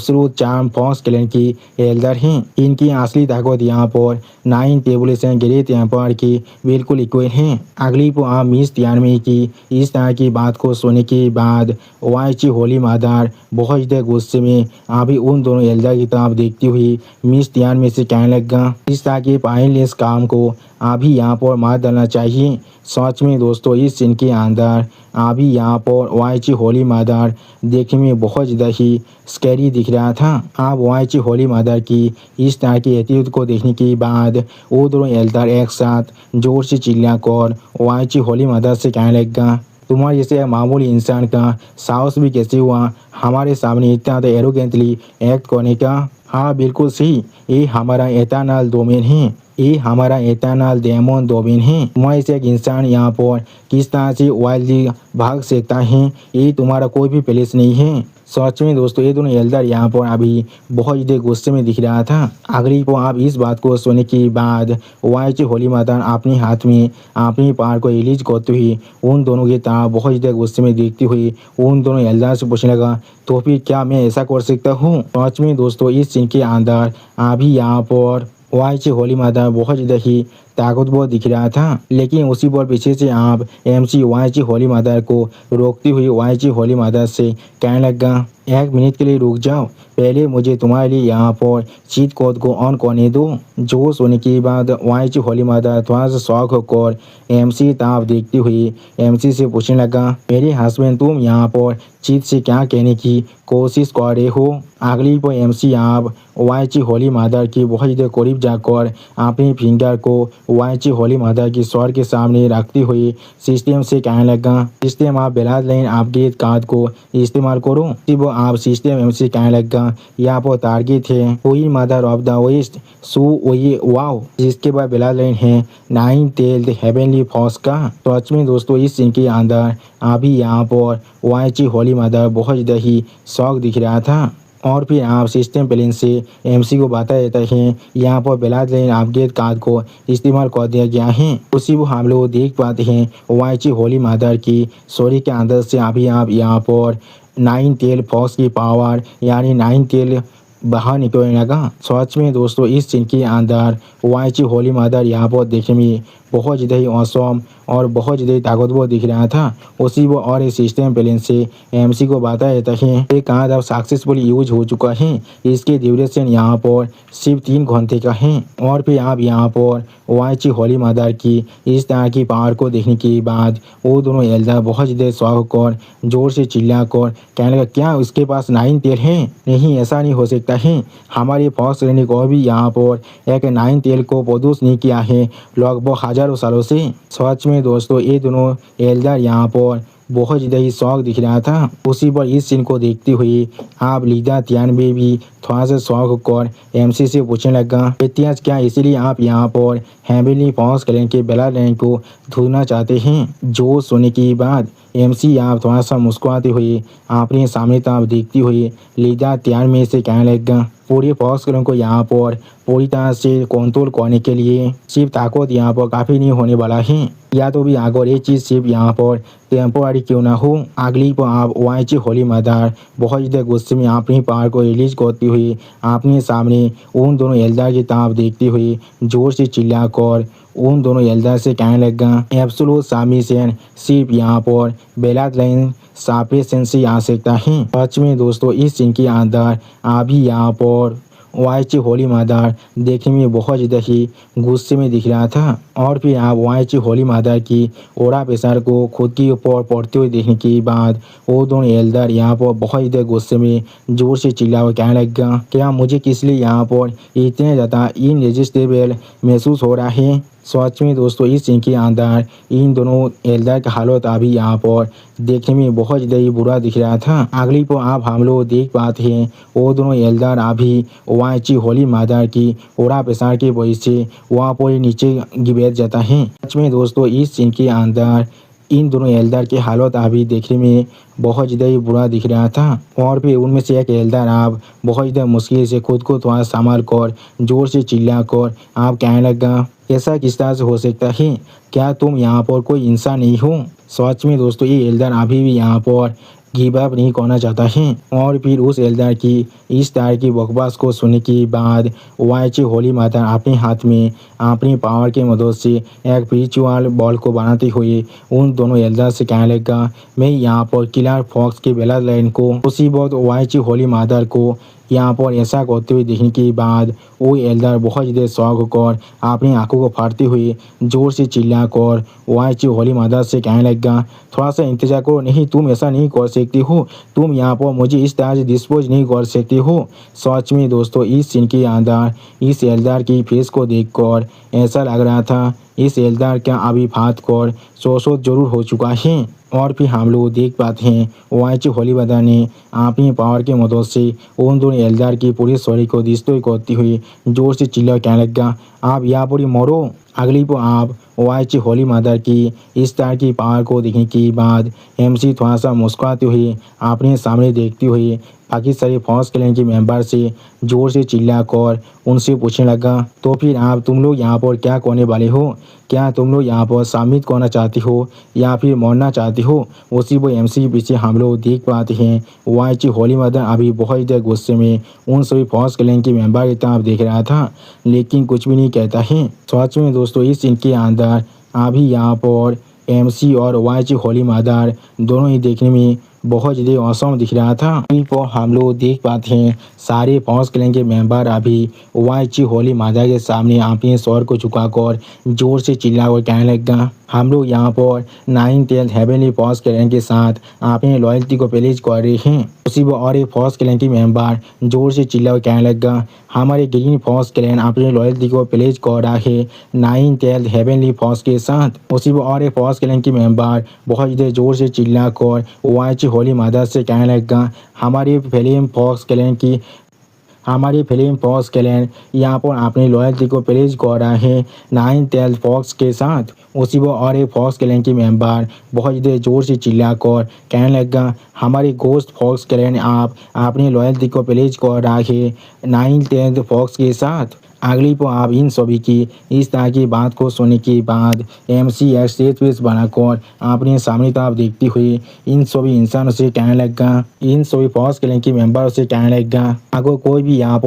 Speaker 1: एब्सोल्यूट चार्म फॉक्स क्लैन की एल्डर हैं। इनकी असली ताकत यहाँ पर 9 टेबुलेशन ग्रेट एम्पायर की बिल्कुल इक्वल हैं। अगली को आप मिस तियानवे की इस तरह की बात को सुनने के बाद वाइची होली मदर बहुत ज़्यादा गुस्से में अभी उन दोनों एल्डर की तरफ देखती हुई मिस तियानवे से कहने लगा, इस तरह के पाइनलेस काम को अभी यहाँ पर मार डालना चाहिए। सच में दोस्तों इस सीन के अंदर अभी यहाँ पर वाइची होली मदर देखने में बहुत ज़्यादा ही स्कैरी दिख रहा था। अब वाइची होली मदर की इस तरह की एटीट्यूड को देखने के बाद वो दोनों एल्डर एक साथ जोर से चिल्लाकर वाइची होली मदर से कहने लगा, तुम्हारे जैसे मामूली इंसान का साहस भी कैसे हुआ हमारे सामने इतना एरोगेंटली एक्ट करने का। हाँ बिल्कुल सही, ये हमारा एटर्नल डोमेन है, ये हमारा एटर्नल डेमन डोमेन है। मैं इसे एक इंसान यहाँ पर किस तरह से वाइल्डली भाग सकता है, ये तुम्हारा कोई भी प्लेस नहीं है। सच में दोस्तों ये दोनों एल्डर यहाँ पर अभी बहुत ज़्यादा गुस्से में दिख रहा था। अगली को आप इस बात को सुनने के बाद वाइची होली मदर अपने हाथ में अपनी पार को रिलीज करते हुए उन दोनों की तरफ बहुत ज़्यादा गुस्से में देखती हुई उन दोनों एल्डर से पूछने लगा, तो फिर क्या मैं ऐसा कर सकता हूँ। सच में दोस्तों इस सीन के अंदर अभी यहाँ पर वाइची होली मदर बहुत ज़्यादा ही ताकतवर दिख रहा था। लेकिन उसी पर पीछे से आप एमसी वाइची होली मदर को रोकती हुई वाइची होली मदर से कहने लगा, एक मिनट के लिए रुक जाओ, पहले मुझे तुम्हारे लिए यहाँ पर चीट कोड को ऑन करने दो। जो सुनने के बाद वाइची होली मदर थोड़ा सा शौक होकर एमसी तरफ देखती हुई एमसी से पूछने लगा, मेरे हस्बैंड तुम यहाँ पर चीट से क्या कहने की कोशिश कर रहे हो। अगली पर एमसी आप वाइची होली मदर की बहुत ज़्यादा करीब जाकर अपनी फिंगर को वाइची होली मदर की सर के सामने रखती हुई सिस्टम से कहने लगा, सिस्टम आप ब्लड लाइन अपडेट कार्ड को इस्तेमाल करो। सिर्फ आप सिस्टम एमसी कहने लगा, यहाँ पर टारगेट है कोई मदर ऑफ द वेस्ट सो वही वाओ, जिसके बाद ब्लड लाइन है 9 टेल्ड हेवनली फॉक्स का। सच में दोस्तों इस सीन के अंदर अभी यहाँ पर वाइची होली मदर बहुत ज़्यादा ही शौक दिख रहा था। और फिर आप सिस्टम प्लेन से एमसी को बता देता है यहाँ पर ब्लड लाइन अपडेट कार्ड को इस्तेमाल कर दिया गया है। उसी वो हम लोग देख पाते हैं वाइची होली मदर की सॉरी के अंदर से अभी आप यहाँ पर 9 टेल फॉक्स की पावर यानी 9 टेल बाहर निकलने लगा। सच में दोस्तों इस सीन के अंदर वाइची होली मदर यहाँ पर देखने में बहुत ज़्यादा ही औसम और बहुत ज़्यादा ताकतवर दिख रहा था। उसी वो और इस सिस्टम प्लेन से एमसी को बता देता है ये कार्ड अब सक्सेसफुली यूज हो चुका है, इसके ड्यूरेशन यहाँ पर सिर्फ 3 घंटे का है। और फिर आप यहाँ पर वाइची होली मदर की इस तरह की पावर को देखने के बाद वो दोनों एल्डर बहुत ज़्यादा शौक कर जोर से चिल्ला कर कहने लगा, क्या उसके पास 9 टेल है। नहीं ऐसा नहीं हो सकता है, हमारे फॉक्स रेनी को भी यहाँ पर एक 9 टेल को प्रोड्यूस नहीं किया है लगभग हजारों सालों से। सच में दोस्तों ये दोनों एल्डर यहाँ पर बहुत ज़्यादा ही शौक दिख रहा था। उसी पर इस सीन को देखते हुए आप लीडर तियानवे भी थोड़ा सा शौक कर एमसी से पूछने लगा, इतिहास क्या इसीलिए आप यहाँ पर हेवनली फॉक्स क्लैन के ब्लड लाइन को ढूंढना चाहते हैं। जो सुनने के बाद एमसी आप थोड़ा सा मुस्कुराते हुए अपने सामने तरफ देखती हुई लीडर तियानवे से कहने लगा, पूरे फॉक्स क्लैन को यहाँ पर पूरी तरह से कंट्रोल करने के लिए सिर्फ ताकत यहाँ पर काफ़ी नहीं होने वाला है, या तो भी अगर ये चीज़ सिर्फ यहाँ पर टेम्पोररी क्यों ना हो। अगली पर आप वाइची होली मदर बहुत ज़्यादा गुस्से में अपनी पावर को रिलीज करती हुई अपने सामने उन दोनों एल्डर की तरफ देखती हुई जोर से चिल्लाकर उन दोनों एल्डर से कहने लगा, एब्सोल्यूट सबमिशन सिर्फ यहाँ पर ब्लड लाइन सप्रेशन से आ सकता है। सच में दोस्तों इस सीन के अंदर अभी यहाँ पर वाइची होली मदर देखने में बहुत ज़्यादा ही गुस्से में दिख रहा था। और फिर आप वाइची होली मदर की ओरा प्रेशर को खुद के ऊपर पड़ते हुए देखने के बाद वो दोनों एल्डर यहाँ पर बहुत ज़्यादा गुस्से में जोर से चिल्ला हुआ कहने लगा, क्या मुझे किस लिए यहाँ पर इतने ज़्यादा इनरेजिस्टेबल महसूस हो रहा है। सच में दोस्तों इस सीन के अंदर इन दोनों एल्डर का हालत अभी यहाँ पर देखने में बहुत ज़्यादा ही बुरा दिख रहा था। अगली को आप हम लोग देख पाते हैं वो दोनों एल्डर अभी वाइची होली मदर की ओरा प्रेशर की वजह से वहाँ पर नीचे गिर जाता है। सच में दोस्तों इस सीन के अंदर इन दोनों एल्डर की हालत अभी देखने में बहुत ज़्यादा ही बुरा दिख रहा था। और फिर उनमें से एक एल्डर आप बहुत ज़्यादा मुश्किल से खुद को थोड़ा संभाल कर जोर से चिल्ला कर आप कहने लगा, ऐसा किस तरह से हो सकता है, क्या तुम यहाँ पर कोई इंसान नहीं हो। सच में दोस्तों ये एल्डर अभी भी यहाँ पर गिव अप नहीं करना चाहता है। और फिर उस एल्डर की इस तरह की बकवास को सुनने के बाद वाइची होली माता अपने हाथ में अपनी पावर की मदद से एक स्पिरिचुअल बॉल को बनाते हुए उन दोनों एल्डर से कहने लगा, मैं यहाँ पर किलर फॉक्स की बेला लाइन को उसी वक्त वाइची होली माता को यहाँ पर ऐसा करते हुए देखने के बाद वो एल्डर बहुत ज़्यादा शौक होकर अपनी आंखों को फाड़ते हुए जोर से चिल्लाकर वाइची होली माता से कहने लगा, थोड़ा सा इंतजार करो, नहीं तुम ऐसा नहीं कर सकती हो, तुम यहाँ पर मुझे इस तरह से डिस्पोज नहीं कर सकती हो। सच में दोस्तों इस सीन के अंदर इस एल्डर की फेस को देखकर ऐसा लग रहा था इस एल्डर का अभी फात कर सो जरूर हो चुका है। और फिर हम लोग देख पाते हैं वाइची होली माता ने अपनी पावर की मदद से उन दोनों एल्डर की पूरी शरीर को डिस्ट्रॉय करते हुए जोर से चिल्ला कहने लगा, आप यहाँ पर मरो। अगली पर आप वाइची होली माता की इस तरह की पावर को देखने के बाद एमसी थोड़ा सा मुस्कुराते हुए अपने सामने देखते हुए बाकी सारे फॉक्स क्लैन के मेंबर से जोर से चिल्लाकर उनसे पूछने लगा, तो फिर आप तुम लोग यहाँ पर क्या करने वाले हो? क्या तुम लोग यहाँ पर शामिल करना चाहते हो या फिर मरना चाहते हो? उसी वो एमसी के पीछे हम लोग देख पाते हैं वाइची होली माता अभी बहुत ज़्यादा गुस्से में उन सभी फॉक्स क्लैन के मेंबर की तरफ देख रहा था, लेकिन कुछ भी नहीं कहता है। सच में दोस्तों इस सीन के अंदर अभी यहाँ पर एमसी और वाइची होली माता दोनों ही देखने में बहुत ज़्यादा औसम दिख रहा था। वहीं पर हम लोग देख पाते हैं सारे फॉक्स क्लैन के मेंबर अभी वाइची होली माता के सामने अपने स्वर को झुकाकर जोर से चिल्लाकर कहने लगा, हम लोग यहाँ पर 9 टेल्ड हेवनली फॉक्स क्लैन के साथ अपने लॉयल्टी को पेलेज कर रहे हैं। उसी वो और एक फॉक्स क्लैन के मेंबर जोर से चिल्लाकर कहने लगा, हमारे ग्रीन फॉक्स क्लैन अपने लॉयल्टी को पेलेज कर रहा है 9 टेल्ड हेवनली फॉक्स के साथ। उसी वो और एक फॉक्स क्लैन के मेंबर बहुत ज़्यादा जोर से चिल्लाकर वाइची होली माता से कहने लगा, हमारी फिल्म फॉक्स क्लैन यहाँ पर अपनी लॉयल्टी को प्लेज कर रहा है 9 टेल्ड फॉक्स के साथ। उसी वो और एक फॉक्स क्लैन के मेंबर बहुत ज़्यादा जोर से चिल्लाकर कहने लगा, हमारी गोस्ट फॉक्स क्लैन आप अपनी लॉयल्टी को प्लेज कर रहा है 9 टेल्ड फॉक्स के साथ। अगली पर आप इन सभी की इस तरह की बात को सुनने के बाद एमसी एक स्टेज पेस बनाकर अपने सामने तरफ देखते हुए इन सभी इंसानों से कहने लगा, इन सभी फॉक्स क्लैन के मेंबरों से कहने लगा, अगर कोई भी यहाँ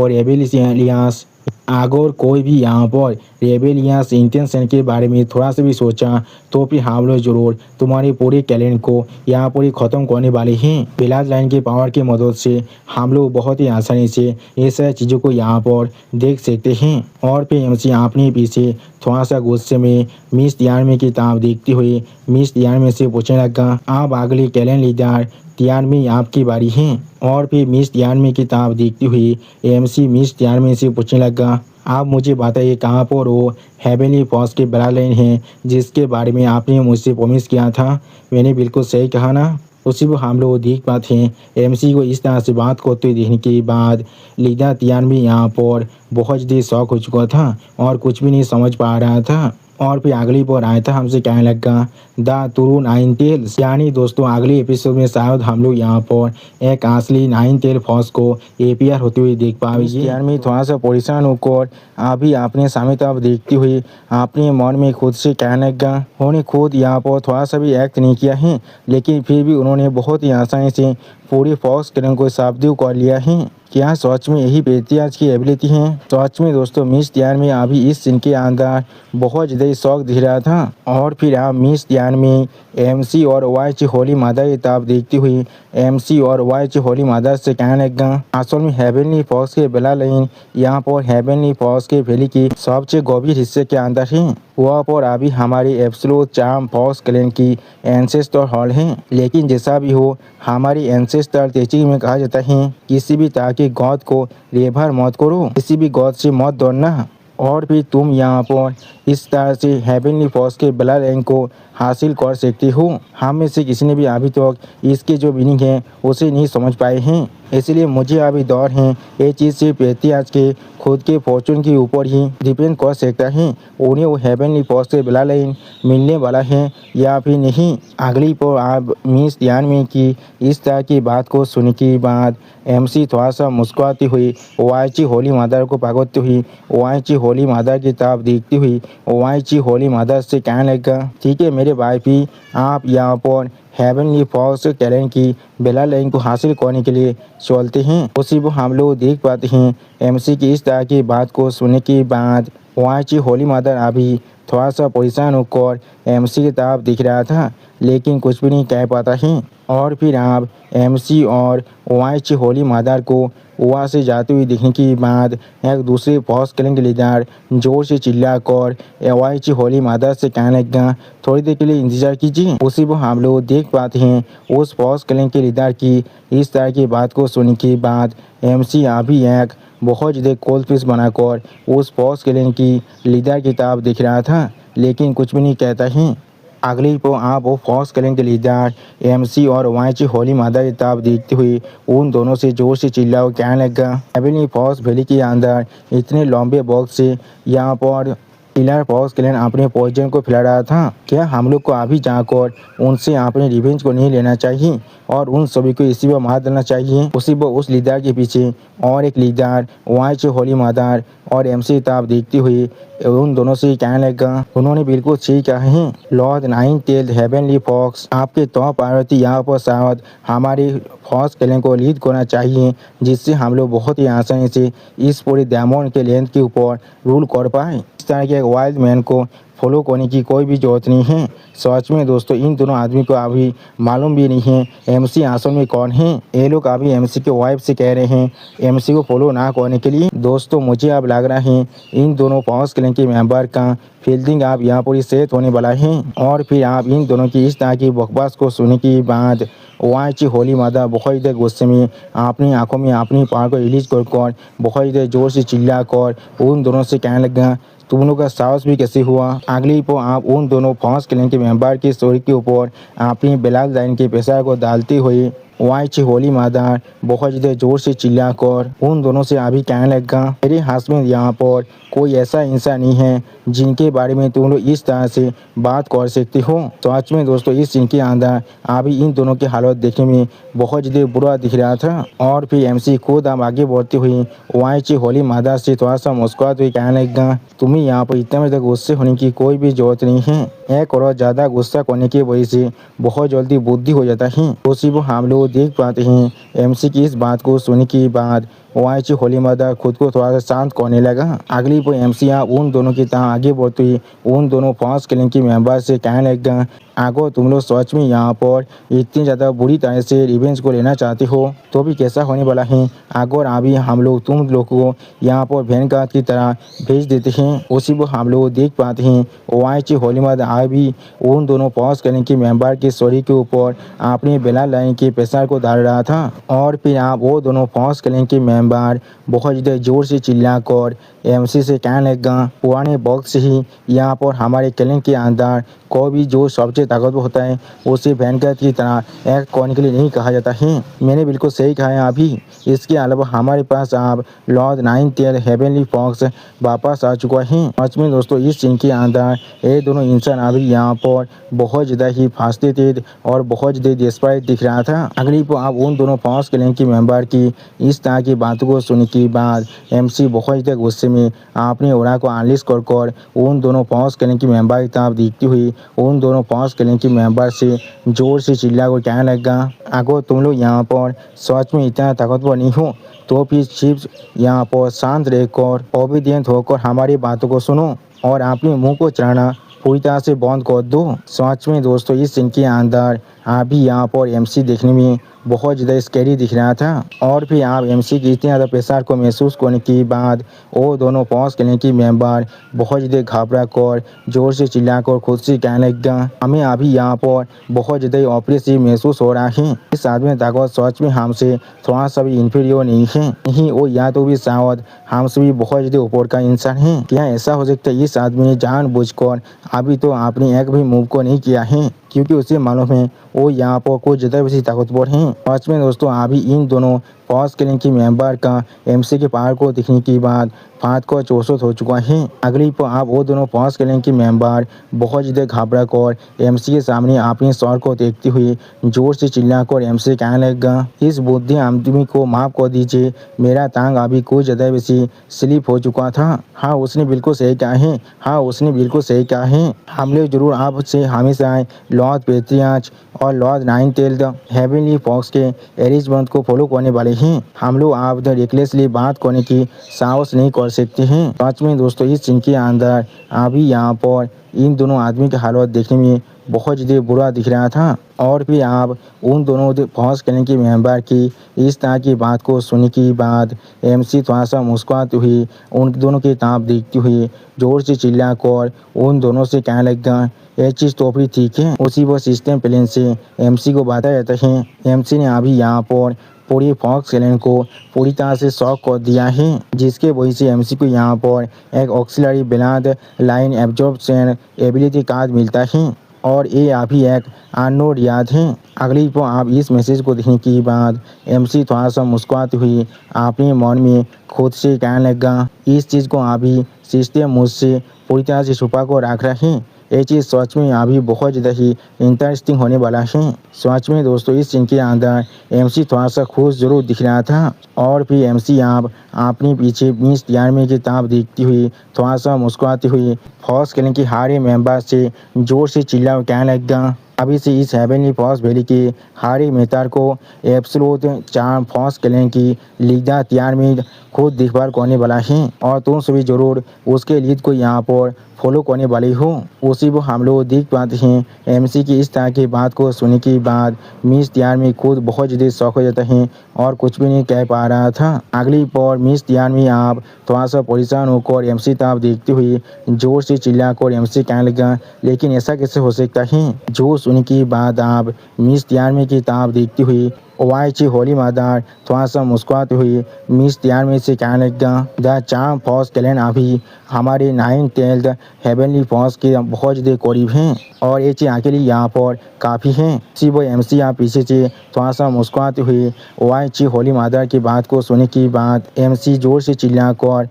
Speaker 1: पर रेबेलियस इंटेंशन के बारे में थोड़ा सा भी सोचा तो फिर हम लोग जरूर तुम्हारे पूरे क्लैन को यहाँ पर ही ख़त्म करने वाले हैं। ब्लड लाइन के पावर की मदद से हम लोग बहुत ही आसानी से ये सारी चीज़ों को यहाँ पर देख सकते हैं। और फिर एमसी अपने पीछे थोड़ा सा गुस्से में मिस तियानवे की तरफ देखते हुए मिस तियानवे से पूछने लगा, आप अगली क्लैन लीडर तियानवे आपकी बारी है। और फिर मिस तियानवे की तरफ देखते हुए एमसी मिस तियानवे से पूछने लगा, आप मुझे बताइए कहाँ पर वो हेवनली फॉक्स की ब्लड लाइन है जिसके बारे में आपने मुझसे प्रॉमिस किया था? मैंने बिल्कुल सही कहा ना? उसी को हम लोग देख पाते हैं एमसी को इस तरह से बात करते हुए देखने के बाद लीडर तियानवे यहाँ पर बहुत ज़्यादा शौक हो चुका था और कुछ भी नहीं समझ पा रहा था। और फिर अगली पर आया था हमसे कहने लगा, द ट्रू 9 टेल्स। यानी दोस्तों अगले एपिसोड में शायद हम लोग यहाँ पर एक असली 9 टेल फॉक्स को एपीआर होते हुए देख पाएंगे। यार में थोड़ा सा परेशान होकर अभी अपने सामने तरफ देखते हुए अपने मन में खुद से कहने लगा, उन्होंने खुद यहाँ पर थोड़ा सा भी एक्ट नहीं किया है लेकिन फिर भी उन्होंने बहुत ही आसानी से पूरी फॉक्स क्लैन को साबित कर लिया है। क्या सच में यही बेतियाज की एबिलिटी है? सच में दोस्तों मिस तियानवे अभी इस सीन के अंदर बहुत ज़्यादा शौक दिख रहा था। और फिर आप मिस तियानवे एमसी और वाइची होली माता की तरफ देखती हुई एमसी और वाइची होली माता से कहने लगा, असल में हेवनली फॉक्स के ब्लड लाइन यहाँ पर हेवनली फॉक्स के वैली की सबसे गंभीर हिस्से के अंदर है। वहाँ पर अभी हमारी एब्सोल्यूट चार्म फॉक्स क्लैन की एंसेस्टर हॉल है। लेकिन जैसा भी हो हमारी एंसेस्टर तेजी में कहा जाता है किसी भी तरह की गॉड को रेफर मत करो, किसी भी गॉड से मत दौड़ना। और फिर तुम यहाँ पर इस तरह से हेवनली फॉक्स के ब्लड लाइन को हासिल कर सकते हो। हम में से किसी ने भी अभी तक इसके जो मीनिंग है उसे नहीं समझ पाए हैं, इसलिए मुझे अभी दौर है ये चीज़ सिर्फ आज के खुद के फॉर्चून के ऊपर ही डिपेंड कर सकता है उन्हें वो हेवनली फॉक्स के ब्लड लाइन मिलने वाला है या फिर नहीं। अगली पर आप मिस तियानवे की इस तरह की बात को सुनने के बाद एमसी थोड़ा सा मुस्कुराती हुई वाइची होली माता को पकड़ती हुई वाइची होली माता की तरफ देखती हुई वाइची होली माता से कहने लगा, ठीक है मेरे भाई भी आप यहाँ पर हेवनली फॉक्स कैलेंडर की बेला लाइन को हासिल करने के लिए चलते हैं। उसी वो हम लोग देख पाते हैं एमसी की इस तरह की बात को सुनने के बाद वाइची होली मदर अभी थोड़ा सा परेशान होकर एमसी की तरफ दिख रहा था, लेकिन कुछ भी नहीं कह पाता है। और फिर आप एमसी और वाइची होली मदर को वहाँ से जाते हुए देखने के बाद एक दूसरे फॉक्स कैलेंडर के लीडर जोर से चिल्लाकर वाइची होली मदर से कहने लगा, थोड़ी देर के लिए इंतजार कीजिए। उसी वो हम लोग देख पाते हैं उस फॉक्स कैलेंडर के लीडर की इस तरह की बात को सुनने के बाद एमसी अभी एक बहुत ज़्यादा कोल्ड फिश बनाकर उस फॉक्स कैलेंडर की लीडर की तरफ दिख रहा था, लेकिन कुछ भी नहीं कहता है। अगली को आप वो फॉक्स कैलेंडर के लीडर एमसी और वाइची होली मदर की तरफ देखते हुए उन दोनों से जोर से चिल्ला कहने लगा, हेवनली फॉक्स वैली के अंदर इतने लंबे बॉक्स से यहाँ पर किलर फॉक्स कैलेंडर अपने पॉइजन को फैला रहा था। क्या हम लोग को अभी जाकर उनसे अपने रिवेंज को नहीं लेना चाहिए और उन सभी को इसी पर मार देना चाहिए। उसी पर उस लीडर के पीछे और एक लीडर वाइची होली मदर और एमसी तरफ देखते हुए उन दोनों से कहने लगा, उन्होंने बिल्कुल सही कहा है lord nine tailed heavenly fox, आपके टॉप प्रायोरिटी यहाँ पर शायद हमारे फॉक्स कैलेंडर को लीड करना चाहिए, जिससे हम लोग बहुत ही आसानी से इस पूरे डायमंड के लेंथ के ऊपर रूल कर पाए। इस तरह के वाइल्ड मैन को फॉलो करने की कोई भी जरूरत नहीं है। सच में दोस्तों इन दोनों आदमी को अभी मालूम भी नहीं है एमसी असल में कौन है। ये लोग अभी एमसी के वाइफ से कह रहे हैं एमसी को फॉलो ना करने के लिए। दोस्तों मुझे अब लग रहा है इन दोनों फॉक्स कैलेंडर के मेंबर का फील्डिंग आप यहाँ पर सेट होने वाला है। और फिर आप इन दोनों की इस तरह की बकवास को सुनने के बाद वाइची होली मदर बहुत ज़्यादा गुस्से में अपनी आंखों में अपनी पावर को रिलीज कर बहुत ज़्यादा जोर से चिल्ला कर उन दोनों से कहने लगा, तुम लोग का साहस भी कैसे हुआ। अगली को आप उन दोनों फॉक्स कैलेंडर के मेंबर की स्टोरी के ऊपर अपनी ब्लैक लाइन के पेशा को डालते हुए वाइची होली मदर बहुत ज़्यादा जोर से चिल्लाकर उन दोनों से अभी कहने लगा, मेरे हस्बैंड यहाँ पर कोई ऐसा इंसान नहीं है जिनके बारे में तुम लोग इस तरह से बात कर सकते हो। सच में दोस्तों इस सीन के अंदर अभी इन दोनों की हालत देखने में बहुत ज़्यादा बुरा दिख रहा था। और फिर एमसी खुद अब आगे बढ़ते हुए वाइची होली मदर से थोड़ा सा मुस्कुराते हुए कहने लगा, तुम्हें यहाँ पर इतना ज़्यादा गुस्से होने की कोई भी जरूरत नहीं है। एक और ज़्यादा गुस्सा करने की वजह से बहुत जल्दी बुद्धि हो जाता है। तो सिर्फ हम लोग देख पाते हैं एमसी की इस बात को सुनने के बाद वाइची होली मदर खुद को थोड़ा सा शांत करने लगा। अगली पर एमसी उन दोनों की तरह आगे बढ़ते हुए उन दोनों फॉक्स कैलेंडर के मेंबर से कहने लगा, अगर तुम लोग सच में यहाँ पर इतनी ज़्यादा बुरी तरह से रिवेंज को लेना चाहते हो तो भी कैसा होने वाला है। अगर अभी हम लोग तुम लोग को यहाँ पर वैनगार्ड की तरह भेज देते हैं, उसी को हम लोग देख पाते हैं वाइची होली मदर अभी उन दोनों फॉक्स कैलेंडर के मेंबर के स्टोरी के ऊपर अपनी बेला लाइन के प्रेशर को डाल रहा था। और फिर आप वो दोनों फॉक्स कैलेंडर के मेंबर बहुत ज़्यादा जोर से चिल्लाकर एमसी से कहने लगा, पुराने बॉक्स ही यहाँ पर हमारे कैलेंडर के अंदर कोई भी जो सबसे ताकतवर होता है उसे वैनगार्ड की तरह एक्ट करने के लिए नहीं कहा जाता है। मैंने बिल्कुल सही कहा है। अभी इसके अलावा हमारे पास अब lord nine tailed heavenly fox वापस आ चुका है। सच में दोस्तों इस सीन के अंदर ये दोनों इंसान अभी यहाँ पर बहुत ज़्यादा ही फ्रस्ट्रेटेड और बहुत ज़्यादा डेस्परेट दिख रहा था। अगली पर आप उन दोनों फॉक्स कैलेंडर के मेंबर की इस तरह की बातों को सुनने के बाद एमसी बहुत ज़्यादा गुस्से में अपने ओरा को अनलिस्ट कर उन दोनों फॉक्स कैलेंडर के मेंबर की तरफ देखती हुई उन दोनों फॉक्स कैलेंडर के मेंबर से जोर से चिल्ला कर कहने लगा, अगर तुम लोग यहाँ पर सच में इतना ताकतवर नहीं हो तो फिर सिर्फ यहाँ पर शांत रहकर ओबीडियंट होकर हमारी बातों को सुनो और अपने मुंह को चलाना पूरी तरह से बंद कर दो। सच में दोस्तों इस सीन के अंदर अभी यहाँ पर एमसी देखने में बहुत ज़्यादा स्कैरी दिख रहा था। और फिर आप एमसी की इतने ज़्यादा प्रेशर को महसूस करने के बाद वो दोनों फॉक्स कैलेंडर के मेंबर बहुत ज़्यादा घबरा कर जोर से चिल्लाकर खुद से कहने लगा, हमें अभी यहाँ पर बहुत ज़्यादा ऑपरेसिव महसूस हो रहा है। इस आदमी ताकत सच में हमसे थोड़ा सा भी इंफीरियर नहीं है, नहीं वो या तो भी शायद हमसे भी बहुत ज़्यादा ऊपर का इंसान है। क्या ऐसा हो सकता है इस आदमी ने जानबूझकर अभी तो आपने एक भी मूव को नहीं किया है, क्योंकि उसे मालूम है वो यहाँ पर कुछ ज़्यादा वैसी ताकतवर हैं। सच में दोस्तों अभी इन दोनों फॉक्स क्लैन के मेंबर का एमसी के पावर को दिखने के बाद फात को चौसठ हो चुका है। अगली पर आप वो दोनों फॉक्स क्लैन के मेंबर बहुत ज़्यादा घबरा कर एमसी के सामने अपने सर को देखते हुए जोर से चिल्लाकर एमसी कहने लगा, इस बुद्धि आदमी को माफ कर दीजिए, मेरा टांग अभी कुछ ज़्यादा वैसी स्लिप हो चुका था। हाँ उसने बिल्कुल सही कहा है, हाँ उसने बिल्कुल सही कहा है। हम लोग जरूर आपसे हमेशा लॉर्ड पेट्रियाच और lord nine tailed heavenly fox के अरेंजमेंट को फॉलो करने वाले हैं। हम लोग आप रिकलेसली बात करने की साहस नहीं कर सकते हैं। सच में दोस्तों इस सीन के अंदर अभी यहाँ पर इन दोनों आदमी की हालत देखने में बहुत ज़्यादा बुरा दिख रहा था। और फिर आप उन दोनों फॉक्स क्लैन के मेंबर की इस तरह की बात को सुनने के बाद एमसी थोड़ा सा मुस्कुराते हुए उन दोनों की तरफ देखते हुए जोर से चिल्लाकर उन दोनों से कहने लगा, यह चीज़ तो भी ठीक है। उसी वो सिस्टम प्लान से एमसी को बताया जाता है। एमसी ने अभी यहाँ पर पूरी फॉक्स क्लैन को पूरी तरह से शॉक कर दिया है, जिसके वजह से एमसी को यहाँ पर एक auxiliary blood line absorption ability card मिलता है और ये अभी एक अननोन याद है। अगली पर आप इस मैसेज को देखने के बाद एमसी थोड़ा सा मुस्कुराते हुए अपने मन में खुद से कहने लगा, इस चीज़ को अभी सिस्टम मुझसे पूरी तरह से छुपा कर रख रहे हैं। ये चीज़ सच में अभी बहुत ज़्यादा ही इंटरेस्टिंग होने वाला है। सच में दोस्तों इस सीन के अंदर एमसी थोड़ा सा खुश जरूर दिख रहा था। और फिर एमसी आप अपने पीछे मिस तियारमी की तरफ देखती हुई थोड़ा सा मुस्कुराते हुए फॉक्स क्लैन के हारे मेंबर से जोर से चिल्ला कहने लगा, अभी से इस हेवनली फॉक्स वैली के हारे मेहतार को एब्सोल्यूट चार्म फॉक्स क्लैन की लीडर तियारमी खुद देखभाल करने वाला है और तुम सभी जरूर उसके लीड को यहाँ पर फॉलो करने वाले हो। उसी वो हम लोग देख पाते हैं एमसी की इस तरह की बात को सुनने के बाद मिस तियारमी खुद बहुत ज़्यादा शौक हो जाता है और कुछ भी नहीं कह पा रहा था। अगली पर मिस तियारमी आप थोड़ा सा परेशान होकर एमसी तरफ देखते हुए जोर से चिल्लाकर एमसी कहने लगा, लेकिन ऐसा कैसे हो सकता है। जो सुनने के बाद आप मिस तियारमी की तरफ देखते हुए वाइची होली मदर थोड़ा सा मुस्कुराते हुए मिस तियारमी से कहने लगा, द चार्म फॉक्स क्लैन अभी हमारे नाइन टेल्ड हेवनली फॉक्स के बहुत ज़्यादा करीब हैं और ये चीज़ अकेले यहाँ पर काफ़ी हैं। सी वो एमसी आप पीछे से थोड़ा सा मुस्कुराते हुए वाइची होली मदर की बात को सुनने के बाद एमसी जोर से चिल्लाकर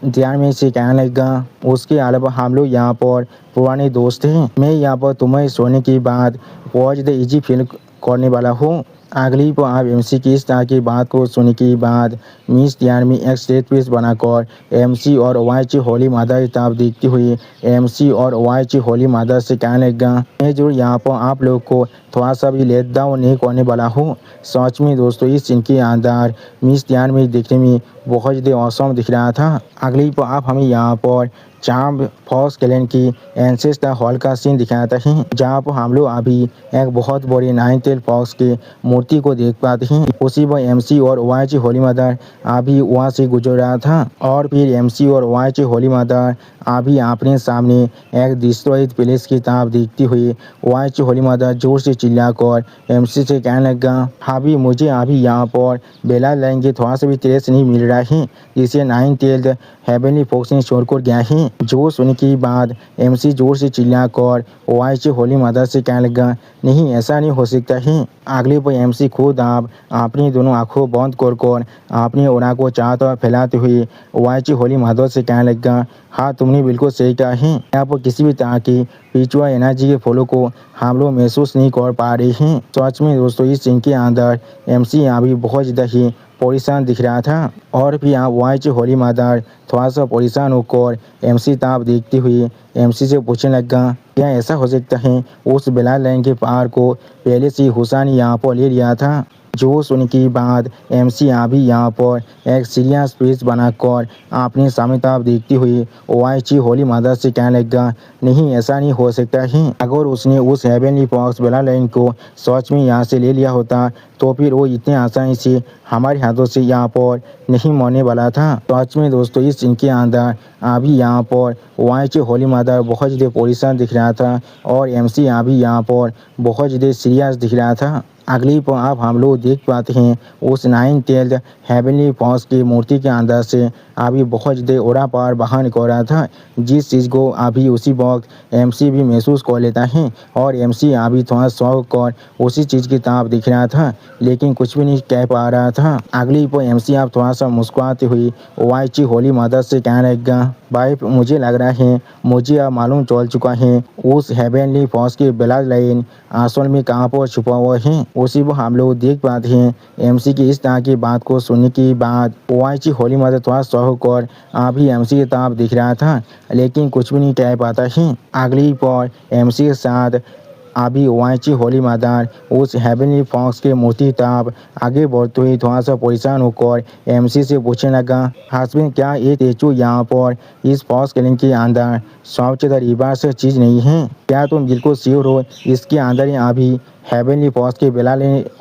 Speaker 1: तियारमी से कहने लगा, उसके अलावा हम लोग यहाँ पर पुराने दोस्त हैं। मैं यहाँ पर तुम्हें सोने के बाद बहुत ज़्यादा ईजी फील करने वाला हूँ। अगली पर आप एमसी की इस तरह की बात को सुनने के बाद मिस तियारमी एक स्टेट पीस बनाकर एमसी और वाइची होली मदर की तरफ देखती हुई एमसी और वाइची होली मदर से कहने लगा, मैं जो यहाँ पर आप लोग को थोड़ा सा भी लेट डाउन नहीं करने वाला हूँ। सच में दोस्तों इस सीन के अंदर मिस तियारमी देखने में बहुत ज़्यादा औसम दिख रहा था। अगली पर आप हमें यहाँ पर चार्म फॉक्स क्लैन की एंसेस्टर हॉल का सीन दिखाता है, जहाँ पर हम लोग अभी एक बहुत बड़ी नाइन टेल फॉक्स के मूर्ति को देख पाते हैं। उसी पर एमसी और वाइची होली मदर अभी वहाँ से गुजर रहा था और फिर एमसी और वाइची होली मदर अभी अपने सामने एक डिस्ट्रॉयड प्लेस की तरफ देखती हुई वाइची होली मदर जोर से चिल्लाकर एमसी से कहने लगा, अभी मुझे अभी यहाँ पर बेला लाइन के थोड़ा सा भी ट्रेस नहीं मिल रहा है, जिसे नाइन टेल्ड हेवनली फॉक्स ने छोड़कर गया है। जो सुनने के बाद एमसी जोर से चिल्लाकर वाइची होली मदर से कहने लगा, नहीं ऐसा नहीं हो सकता है। अगले पर एमसी खुद आप अपनी दोनों आंखों बंद कर अपनी ओरा को चारों तरफ फैलाते हुए वाइची होली मदर से कहने लगा, हाँ तुमने बिल्कुल सही कहा है, यहाँ पर किसी भी तरह की पिछुआ एनर्जी के फॉलो को हम लोग महसूस नहीं कर पा रहे हैं। सच में दोस्तों इस सीन के अंदर एमसी यहाँ भी बहुत ज़्यादा ही परेशान दिख रहा था और फिर यहाँ वाइची होली मदर थोड़ा सा परेशान होकर एमसी तरफ देखती हुई एमसी से पूछने लगा, क्या ऐसा हो सकता है उस ब्लड लाइन के पार को पहले से हुसैन यहाँ पर ले लिया था। जो सुनने के बाद एमसी अभी यहाँ पर एक सीरियस फेस बनाकर अपने सामने तरफ देखती हुई वाइची होली मदर से कहने लगा, नहीं ऐसा नहीं हो सकता है। अगर उसने उस हेवनली फॉक्स ब्लड लाइन को सच में यहाँ से ले लिया होता तो फिर वो इतने आसानी से हमारे हाथों से यहाँ पर नहीं मरने वाला था। सच में दोस्तों इस सीन के अंदर अभी यहाँ पर वाइची होली मदर बहुत ज़्यादा परेशान दिख रहा था और एमसी अभी यहाँ पर बहुत ज़्यादा सीरियस दिख रहा था। अगली पर अब हम लोग देख पाते हैं उस नाइन टेल्ड हेवनली फॉक्स की मूर्ति के अंदर से अभी बहुत ज़्यादा उड़ा पार बाहर निकल रहा था, जिस चीज़ को अभी उसी वक्त एमसी भी महसूस कर लेता है और एमसी अभी थोड़ा शौक और उसी चीज़ की तरफ दिख रहा था, लेकिन कुछ भी नहीं कह पा रहा था। अगली पर एमसी आप थोड़ा सा मुस्कुराते हुए वाइची होली मदद से कहने लगा, भाई मुझे लग रहा है मुझे अब मालूम चल चुका है उस हेवनली फॉस के ब्लड लाइन असल में कहाँ पर छुपा हुआ है। उसी वो हम लोग देख पाते हैं एमसी की इस तरह की बात को सुनने के बाद वाइची होली मदद थोड़ा शौक और अभी एमसी की तरफ दिख रहा था, लेकिन कुछ भी नहीं कह पाता है। अगली पर एमसी के साथ अभी वाइची होली मदर उस हेवनली फॉक्स के मूर्ति तरफ आगे बढ़ते हुए थोड़ा सा परेशान होकर एमसी से पूछने लगा, हस्बैंड क्या ये स्टैचू यहाँ पर इस फॉक्स क्लिनिक के अंदर सबसे रिवर्स चीज़ नहीं है? क्या तुम बिल्कुल श्योर हो इसके अंदर ही अभी हेवनली फॉक्स के बेला